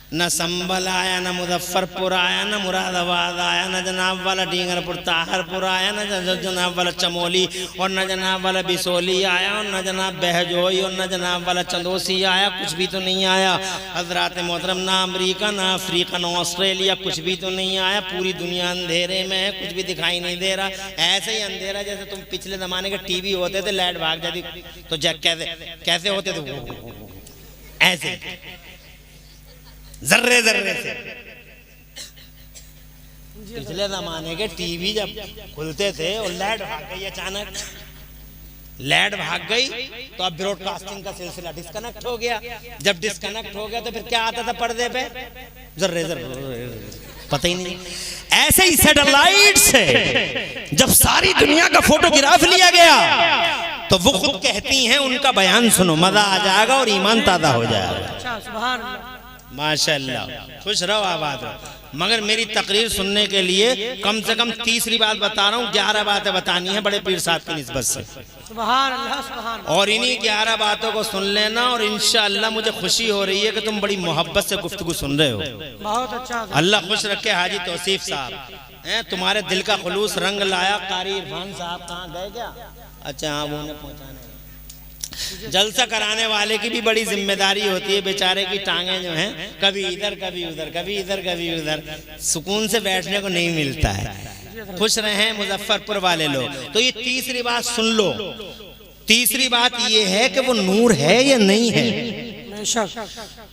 न संभल आया, न मुजफ्फरपुर आया, न मुरादाबाद आया, न जनाब वाला डींगरपुर ताहरपुर आया, न जनाब वाला चमोली, और न जनाब वाला बिसोली आया, और न जनाब बहजोई, और न जनाब वाला चंदोसी आया। कुछ भी तो नहीं आया हजरत मोहतरम। ना अमरीका, ना अफ्रीका, ना ऑस्ट्रेलिया, कुछ भी तो नहीं आया। पूरी दुनिया अंधेरे में है, कुछ भी दिखाई नहीं दे रहा। ऐसे ही अंधेरा जैसे तुम पिछले जमाने के टीवी होते थे, लाइट भाग जाती तो जग कैसे होते थे, ऐसे जर्रे जर्रे से। पिछले जमाने के टीवी जब खुलते थे और लाइट भाग गई, अचानक लाइट भाग गई तो अब ब्रॉडकास्टिंग का सिलसिला डिस्कनेक्ट हो गया। जब डिस्कनेक्ट हो गया तो फिर क्या आता था पर्दे पे? जर्रे जर्रे, पता ही नहीं। ऐसे ही सैटेलाइट से जब सारी दुनिया का फोटोग्राफ लिया गया तो वो खुद कहती हैं, उनका बयान सुनो, मजा आ जाएगा और ईमान ताज़ा हो जाएगा। सुभान अल्लाह, माशाअल्लाह, खुश रहो, आबाद रहो। मगर मेरी तकरीर सुनने के लिए कम से कम तीसरी बात बता रहा हूँ, 11 बातें बतानी है बड़े पीर साहब की निस्बत से। सुभान अल्लाह, सुभान अल्लाह। और इन्हीं 11 बातों को सुन लेना, और इंशाअल्लाह मुझे खुशी हो रही है कि तुम बड़ी मोहब्बत से गुफ्तगू सुन रहे हो। बहुत अच्छा। अल्लाह खुश रखे। हाजी तौसीफ साहब, तुम्हारे दिल का खुलूस रंग लाया। कारी इरफान साहब कहाँ गए क्या? अच्छा हाँ, वो उन्हें पहुँचाने। जलसा कराने वाले की भी बड़ी जिम्मेदारी होती है। बेचारे की टांगे जो हैं कभी इधर कभी उधर, कभी इधर कभी उधर, सुकून से बैठने को नहीं मिलता है। खुश रहे मुजफ्फरपुर वाले लोग। तो ये तीसरी बात सुन लो। तीसरी बात ये है कि वो नूर है या नहीं है।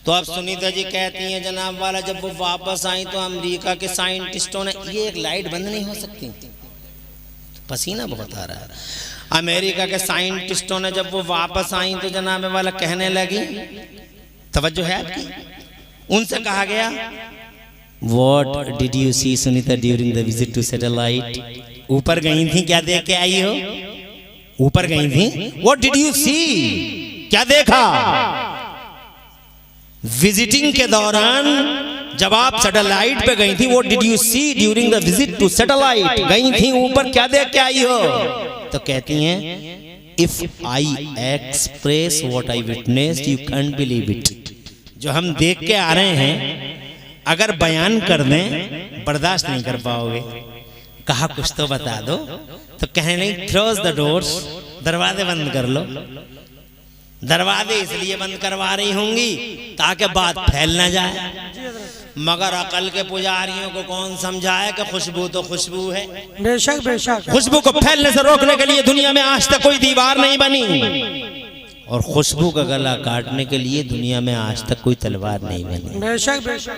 तो अब सुनीता जी कहती हैं जनाब वाला, जब वो वापस आई तो अमेरिका के साइंटिस्टों ने, ये एक लाइट बंद नहीं हो सकती, पसीना बहुत आ रहा है। अमेरिका के साइंटिस्टों ने जब वो वापस आई तो जनाब वाला कहने लगी, तवज्जो है आपकी, उनसे कहा गया, what did you see Sunita during the visit to satellite? ऊपर गई थी, क्या देख के आई हो? ऊपर गई थी, व्हाट डिड यू सी? क्या देखा? विजिटिंग के दौरान जब आप सैटेलाइट पे गई थी, what did you see during the visit to satellite? गई थी ऊपर, क्या देख के आई हो? तो कहती हैं, if I express what I witnessed you can't believe it. जो हम देख के आ रहे हैं अगर बयान कर दें बर्दाश्त नहीं कर पाओगे। कहा कुछ तो बता दो। तो कहने नहीं, क्लोज द डोर्स, दरवाजे बंद कर लो। दरवाजे इसलिए बंद करवा रही होंगी ताकि बात फैल ना जाए। मगर अकल के पुजारियों को कौन समझाए कि खुशबू तो खुशबू है। बेशक बेशक। खुशबू को फैलने से रोकने के लिए दुनिया में आज तक कोई दीवार नहीं बनी, और खुशबू का गला काटने के लिए दुनिया में आज तक कोई तलवार नहीं बनी। बेशक बेशक।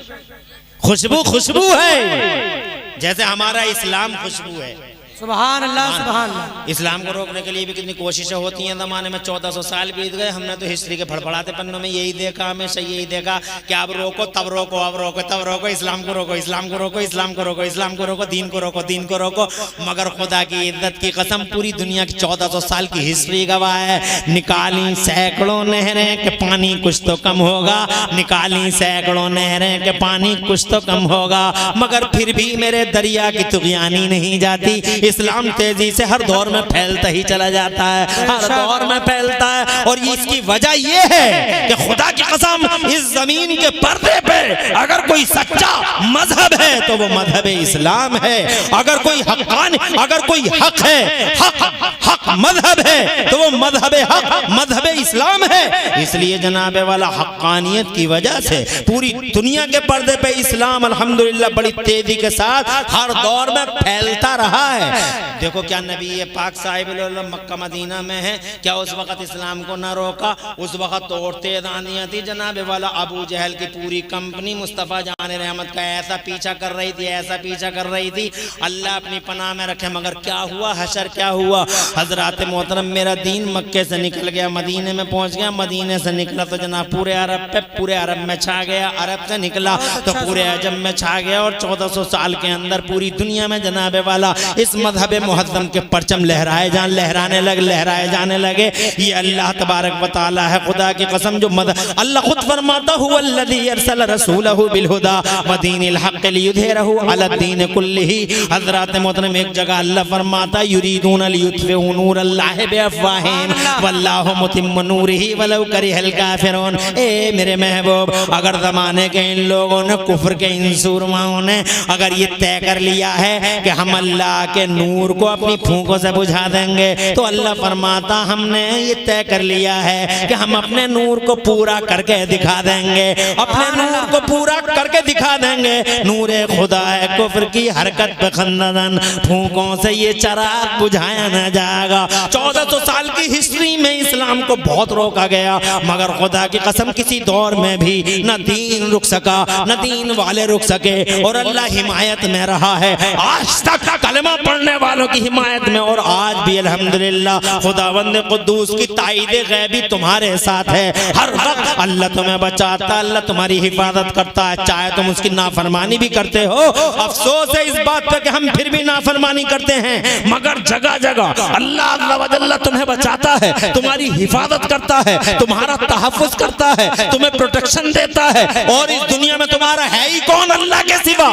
खुशबू खुशबू है, जैसे हमारा इस्लाम खुशबू है। सुभान अल्लाह, सुभान अल्लाह। इस्लाम को रोकने के लिए भी कितनी कोशिशें होती हैं। ज़माने में 1400 साल बीत गए, हमने तो हिस्ट्री के फड़फड़ाते पन्नों में यही देखा, हमेशा यही देखा कि अब रोको, तब रोको, अब रोको, तब रोको, इस्लाम को रोको, इस्लाम को रोको, इस्लाम को रोको, इस्लाम को रोको, दीन को रोको, दीन को रोको। मगर खुदा की इज्जत की कसम, पूरी दुनिया की 1400 साल की हिस्ट्री गवाह है। निकाली सैकड़ों नहरें के पानी कुछ तो कम होगा, निकाली सैकड़ों नहरें के पानी कुछ तो कम होगा, मगर फिर भी मेरे दरिया की तुगयानी नहीं जाती। इस्लाम तेजी से हर दौर में फैलता ही चला जाता है, हर दौर में फैलता है। और इसकी वजह यह है कि खुदा की कसम इस जमीन के पर्दे पे अगर कोई सच्चा मजहब है तो वो मजहब इस्लाम है। अगर कोई हक्कान, अगर कोई हक है, हक मजहब है तो वो मजहब इस्लाम है। इसलिए जनाबे वाला हक्कानियत की वजह से पूरी दुनिया के पर्दे पे इस्लाम अल्हम्दुलिल्लाह बड़ी तेजी के साथ हर दौर में फैलता रहा है। देखो क्या नबी पाक साहिब मक्का मदीना में है, क्या उस वक्त इस्लाम को ना रोका? उस वक्त तो और तेज आंधियां थी जनाबे वाला, अबू जहल की पूरी कंपनी मुस्तफ़ा जान रहमत का ऐसा पीछा कर रही थी, ऐसा पीछा कर रही थी, अल्लाह अपनी पनाह में रखे। मगर क्या हुआ? हशर क्या हुआ? हजरत मोहतरम मेरा दीन मक्के से निकल गया, मदीने में पहुंच गया, मदीने से निकला तो जनाब पूरे अरब पे, पूरे अरब में छा गया, अरब से निकला तो पूरे अजम में छा गया। और 1400 साल के अंदर पूरी दुनिया में जनाबे वाला इस मजहब मुहज्जम के परचम लहराए जाने लगे। ये अल्लाह तबारक व तआला है, खुदा की कसम। जो अल्लाह खुद फरमाता हुवल्लज़ी अरसल रसूलहु बिल हुदा व दीनिल हक़ लियुज़हिरहु अला दीन कुल्लिही। हज़रत मोहतरम एक जगह अल्लाह फरमाता युरीदूना लियुत्फ़िउ नूरल्लाहि बिअफ़वाहिहिम वल्लाहु मुतिम्मु नूरिही वलौ करिहल काफ़िरून। ए मेरे महबूब, अगर ज़माने के इन लोगों ने, कुफ्र के इन सूरमाओं ने अगर ये तय कर लिया है कि हम अल्लाह के नूर को अपनी फूंकों से बुझा देंगे, तो अल्लाह फरमाता हमने ये तय कर लिया है कि हम अपने नूर को पूरा करके दिखा देंगे, अपने नूर को पूरा करके दिखा देंगे। नूरे खुदा है, कुफ्र की हरकत पे खंदन, फूंकों से ये चराग बुझाया न जाएगा। 1400 साल की हिस्ट्री में इस्लाम को बहुत रोका गया, मगर खुदा की कसम किसी दौर में भी न दीन रुक सका, न दीन वाले रुक सके, और अल्लाह हिमायत में रहा है। आज तक कलमा पढ़ने वालों की हिमायत में, और आज भी अल्हम्दुलिल्लाह खुदावंद कुद्दूस की ताईदे गैबी तुम्हारे साथ है। हर वक्त अल्लाह तुम्हें बचाता, अल्लाह तुम्हारी हिफाजत करता है, चाहे तुम उसकी नाफरमानी भी करते हो। अफसोस है इस बात पर कि हम फिर भी नाफरमानी करते हैं, मगर जगह जगह अल्लाह अल्लाह वजल्ला तुम्हें बचाता है, तुम्हारी हिफाजत करता है, तुम्हारा तहफ़्फ़ुज़ करता है, तुम्हें प्रोटेक्शन देता है। और इस दुनिया में तुम्हारा है ही कौन अल्लाह के सिवा?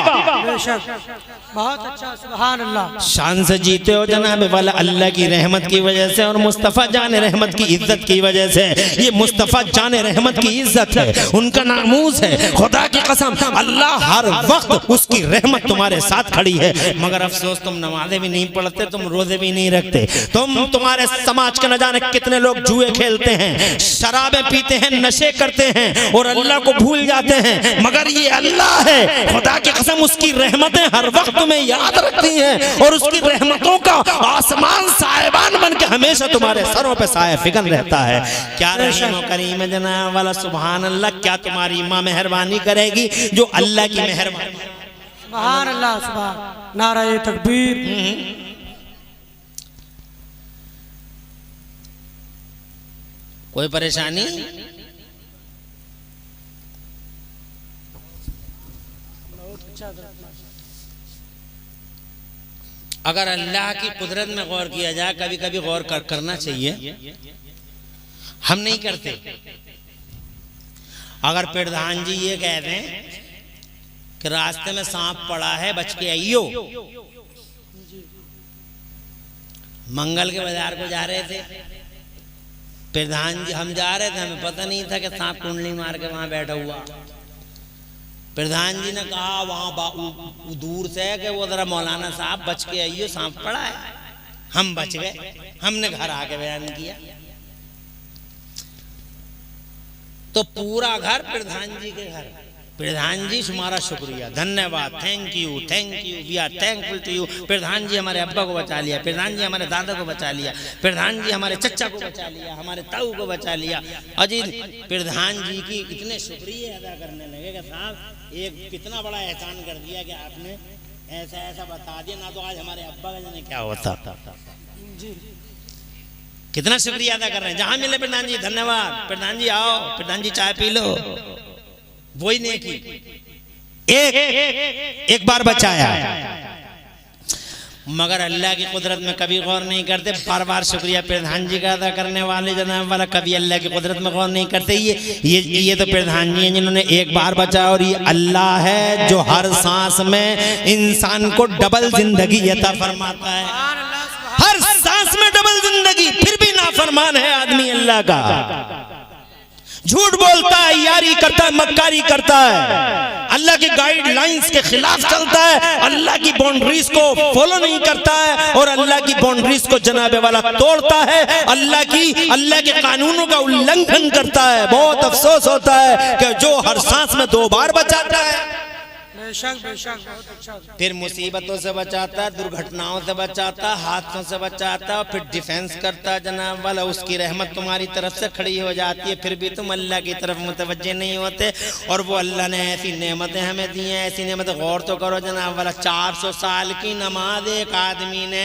बहुत अच्छा, सुभान अल्लाह। शान से जीते हो जनाब वाला अल्लाह की रहमत की वजह से और मुस्तफ़ा जान रहमत की इज्जत की वजह से। ये मुस्तफ़ा जान रहमत की इज्जत है, उनका नामूस है। खुदा की कसम अल्लाह हर वक्त उसकी रहमत तुम्हारे साथ खड़ी है। मगर अफसोस तुम नमाजें भी नहीं पढ़ते, तुम रोजे भी नहीं रखते, तुम्हारे समाज के न जाने कितने लोग जुए खेलते हैं, शराबें पीते हैं, नशे करते हैं और अल्लाह को भूल जाते हैं। मगर ये अल्लाह है, खुदा की कसम उसकी रहमतें हर वक्त तुम्हें याद रखती हैं और उसकी रहमतों का आसमान साहिबान बन के हमेशा तुम्हारे सरों पे साया फिगन रहता है। क्या रहीम और करीम जनाब वाला, सुभान अल्लाह। क्या तुम्हारी माँ मेहरबानी करेगी जो अल्लाह की मेहरबानी। सुभान अल्लाह, सुभान, नाराए तकबीर। कोई परेशानी? अगर अल्लाह की कुदरत में गौर किया जाए, कभी कभी गौर करना चाहिए, हम नहीं करते। अगर प्रधान जी ये कह दें कि रास्ते में सांप पड़ा है, बच के आइयो। मंगल के बाजार को जा रहे थे, प्रधान जी हम जा रहे थे, हमें पता नहीं था कि सांप कुंडली मार के वहां बैठा हुआ। प्रधान जी ने कहा वहां दूर से कि वो जरा मौलाना साहब बच के आइयो, सांप पड़ा है। हम बच गए, हमने घर आके बयान किया तो पूरा घर प्रधान जी के घर। प्रधान जी तुम्हारा शुक्रिया, धन्यवाद, thank you, we are thankful to you. प्रधान जी हमारे अब्बा को बचा लिया, प्रधान जी हमारे दादा को बचा लिया, प्रधान जी हमारे चचा को बचा लिया, हमारे ताऊ को बचा लिया। अजी प्रधान जी की इतने शुक्रिया अदा करने लगे कि साहब एक कितना बड़ा एहसान कर दिया कि आपने ऐसा ऐसा बता दिया, ना तो आज हमारे अब्बा का जाने क्या होता। कितना शुक्रिया अदा कर रहे हैं। जहां मिले प्रधान जी धन्यवाद, प्रधान जी आओ, प्रधान जी चाय पी लो, वही नहीं की। एक बार बचाया, मगर अल्लाह की कुदरत में कभी गौर नहीं करते। बार बार शुक्रिया प्रधान जी का अदा करने वाले जनाब वाला, कभी अल्लाह की कुदरत में गौर नहीं करते। ये तो प्रधान जी हैं जिन्होंने एक बार बचाया, और ये अल्लाह है जो हर सांस में इंसान को डबल जिंदगी अता फरमाता है। हर सांस में डबल जिंदगी, फिर भी नाफरमान है आदमी अल्लाह का, झूठ बोलता है, यारी करता है, मक्कारी करता है, अल्लाह की गाइडलाइंस के खिलाफ चलता है, अल्लाह की बाउंड्रीज को फॉलो नहीं करता है और अल्लाह की बाउंड्रीज को जनाबे वाला तोड़ता है, अल्लाह के कानूनों का उल्लंघन करता है। बहुत अफसोस होता है कि जो हर सांस में 2 बार बचाता है, बेशक बेशक, बहुत अच्छा। फिर मुसीबतों से बचाता है, दुर्घटनाओं से बचाता है, हादसों से बचाता है, और फिर डिफेंस करता है जनाब वाला। उसकी रहमत तुम्हारी तरफ से खड़ी हो जाती है, फिर भी तुम अल्लाह की तरफ मुतवज्जे नहीं होते। और वो अल्लाह ने ऐसी नेमतें हमें दी हैं, ऐसी नेमतें, गौर तो करो जनाब वाला। 400 साल की नमाज एक आदमी ने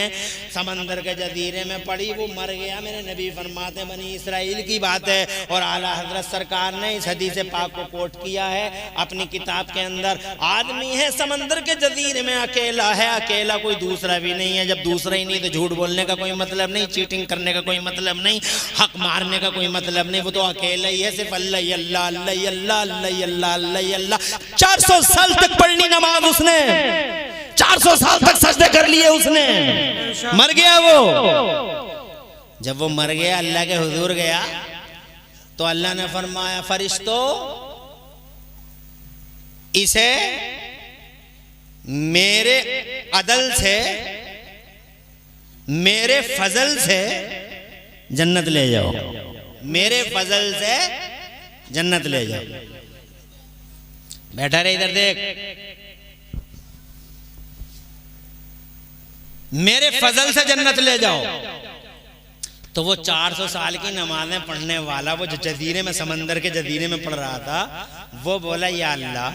समंदर के जजीरे में पढ़ी, वो मर गया। मेरे नबी फरमाते, बनी इसराइल की बात है, और आला हजरत सरकार ने इस हदीस पाक को कोट किया है अपनी किताब के अंदर। आदमी है समंदर के जजीरे में, अकेला है, अकेला, कोई दूसरा भी नहीं है। जब दूसरा ही नहीं तो झूठ बोलने का कोई मतलब नहीं, चीटिंग करने का कोई मतलब नहीं, हक मारने का कोई मतलब नहीं। वो तो अकेला ही है, सिर्फ अल्लाह अल्लाह अल्लाह अल्लाह अल्लाह अल्लाह अल्लाह अल्लाह। 400 साल तक पढ़नी नमाज उसने, 400 साल तक सजदे कर लिए उसने, मर गया वो। जब वो मर गया, अल्लाह के हुजूर गया, तो अल्लाह ने फरमाया, फरिश्तों इसे मेरे अदल से, मेरे फजल से जन्नत ले जाओ, मेरे फजल से जन्नत ले जाओ। बैठा रहे, इधर देख, मेरे फजल से जन्नत ले जाओ। तो वो 400 साल की नमाजें पढ़ने वाला, वो जो जजीरे में, समंदर के जजीरे में पढ़ रहा था, वो बोला, या अल्लाह,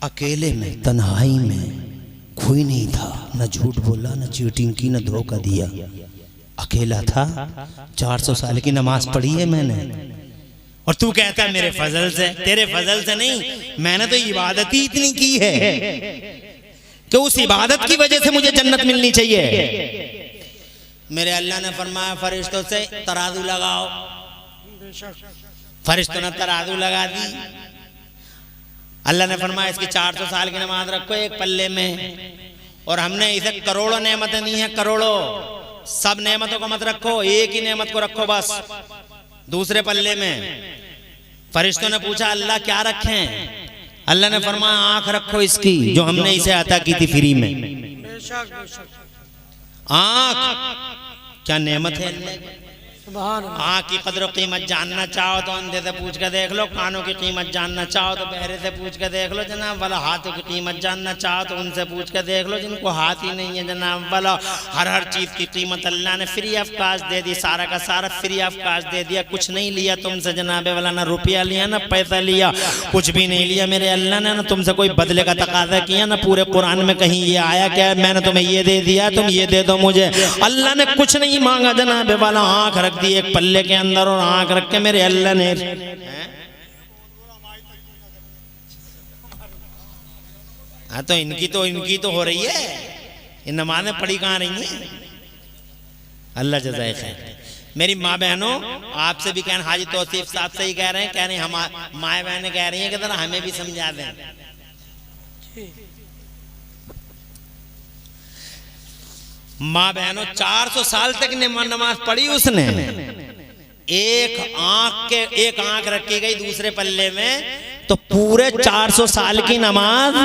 अकेले में, तन्हाई में, कोई नहीं था, न झूठ बोला, न चीटिंग की, न धोखा दिया, अकेला था, 400 साल की नमाज पढ़ी है मैंने, और तू कहता है मेरे फजल से। तेरे फजल से नहीं, मैंने तो इबादत ही इतनी की है कि उस इबादत की वजह से मुझे जन्नत मिलनी चाहिए। मेरे अल्लाह ने फरमाया, फरिश्तों से तराजू लगाओ। फरिश्तों ने तराजू लगा दी। अल्लाह ने फरमाया, इसकी 400 साल की नमाज रखो एक पल्ले में, और हमने इसे करोड़ों नेमतें दी हैं, करोड़ों। सब नेमतों को मत रखो, एक ही नेमत को रखो बस दूसरे पल्ले में। फरिश्तों ने पूछा, अल्लाह क्या रखें? अल्लाह ने फरमाया, आंख रखो इसकी, जो हमने इसे अता की थी फ्री में। आंख क्या नेमत है अल्लाह की। आँख की कदर कीमत जानना चाहो तो अंधे से पूछ कर देख लो, कानों की कीमत जानना चाहो तो बहरे से पूछ कर देख लो जनाब वाला, हाथों की कीमत जानना चाहो तो उनसे पूछ कर देख लो जिनको हाथ ही नहीं है जनाब वाला। हर चीज़ की कीमत अल्लाह ने फ्री ऑफ कास्ट दे दी, सारा का सारा फ्री ऑफ कास्ट दे दिया। कुछ नहीं लिया तुमसे जनाब वाला, ना रुपया लिया ना पैसा लिया, कुछ भी नहीं लिया मेरे अल्लाह ने। ना तुमसे कोई बदले का तकाजा किया, ना पूरे कुरान में कहीं ये आया क्या मैंने तुम्हें ये दे दिया, तुम ये दे दो मुझे। अल्लाह ने कुछ नहीं मांगा जनाब वाला। आँख रख दी एक पल्ले के अंदर, और आंख रख के मेरे अल्लाह ने, हाँ तो इनकी तो हो रही है, ये नमाज़ें पढ़ी कहाँ रही हैं। अल्लाह जज़ाए खैर। मेरी माँ बहनों, आपसे भी कहना, हाजी तौसीफ साहब से ही कह रहे हैं, कह रहे हैं हम माँ बहनें कह रही हैं कि जरा हमें भी समझा दें। माँ बहनों, 400 साल तक नमाज पढ़ी उसने। एक आंख रखी गई दूसरे पल्ले में, तो पूरे 400 साल की नमाज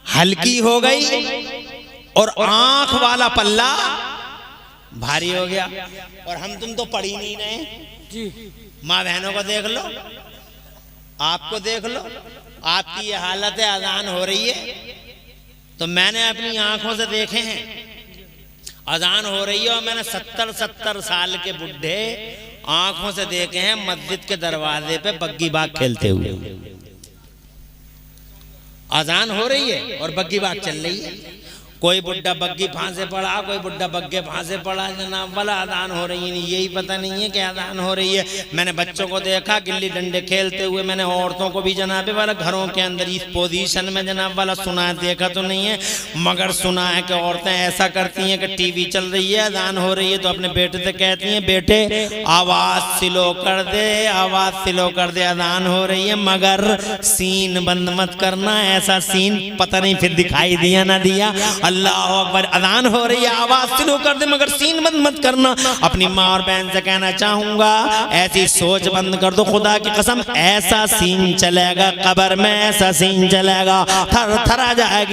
हल्की हो गई, और आंख वाला पल्ला भारी हो गया। और हम तुम तो पढ़ ही नहीं रहे जी। माँ बहनों को देख लो, आपको देख लो, आपकी ये हालत है, अजान हो रही है तो मैंने अपनी आंखों से देखे हैं, अजान हो रही है, और मैंने 70 साल के बुढ़े आंखों से देखे हैं मस्जिद के दरवाजे पे बग्गी बाग खेलते हुए। अजान हो रही है और बग्गी बाग चल रही है। कोई बुड्ढा बग्गी फांसे पड़ा, कोई बुड्ढा बग्गे फांसे पड़ा, जनाब वाला अदान हो रही है, यही पता नहीं है कि अदान हो रही है। मैंने बच्चों को देखा गिल्ली डंडे खेलते हुए, मैंने औरतों को भी जनाब वाला घरों के अंदर इस पोजीशन में जनाब वाला सुना है, देखा तो नहीं है मगर सुना है कि औरतें ऐसा करती हैं कि टीवी चल रही है, अदान हो रही है तो अपने बेटे से कहती हैं बेटे आवाज स्लो कर दे, आवाज स्लो कर दे, अदान हो रही है मगर सीन बंद मत करना। ऐसा सीन पता नहीं फिर दिखाई दिया ना दिया। अल्लाह अकबर, अजान हो रही है आवाज स्लो कर दे मगर सीन बंद मत करना। अपनी माँ और बहन से कहना चाहूंगा ऐसी सोच बंद कर दो, खुदा की कसम ऐसा सीन चलेगा कब्र में, ऐसा सीन चलेगा थर थर आ जाएगी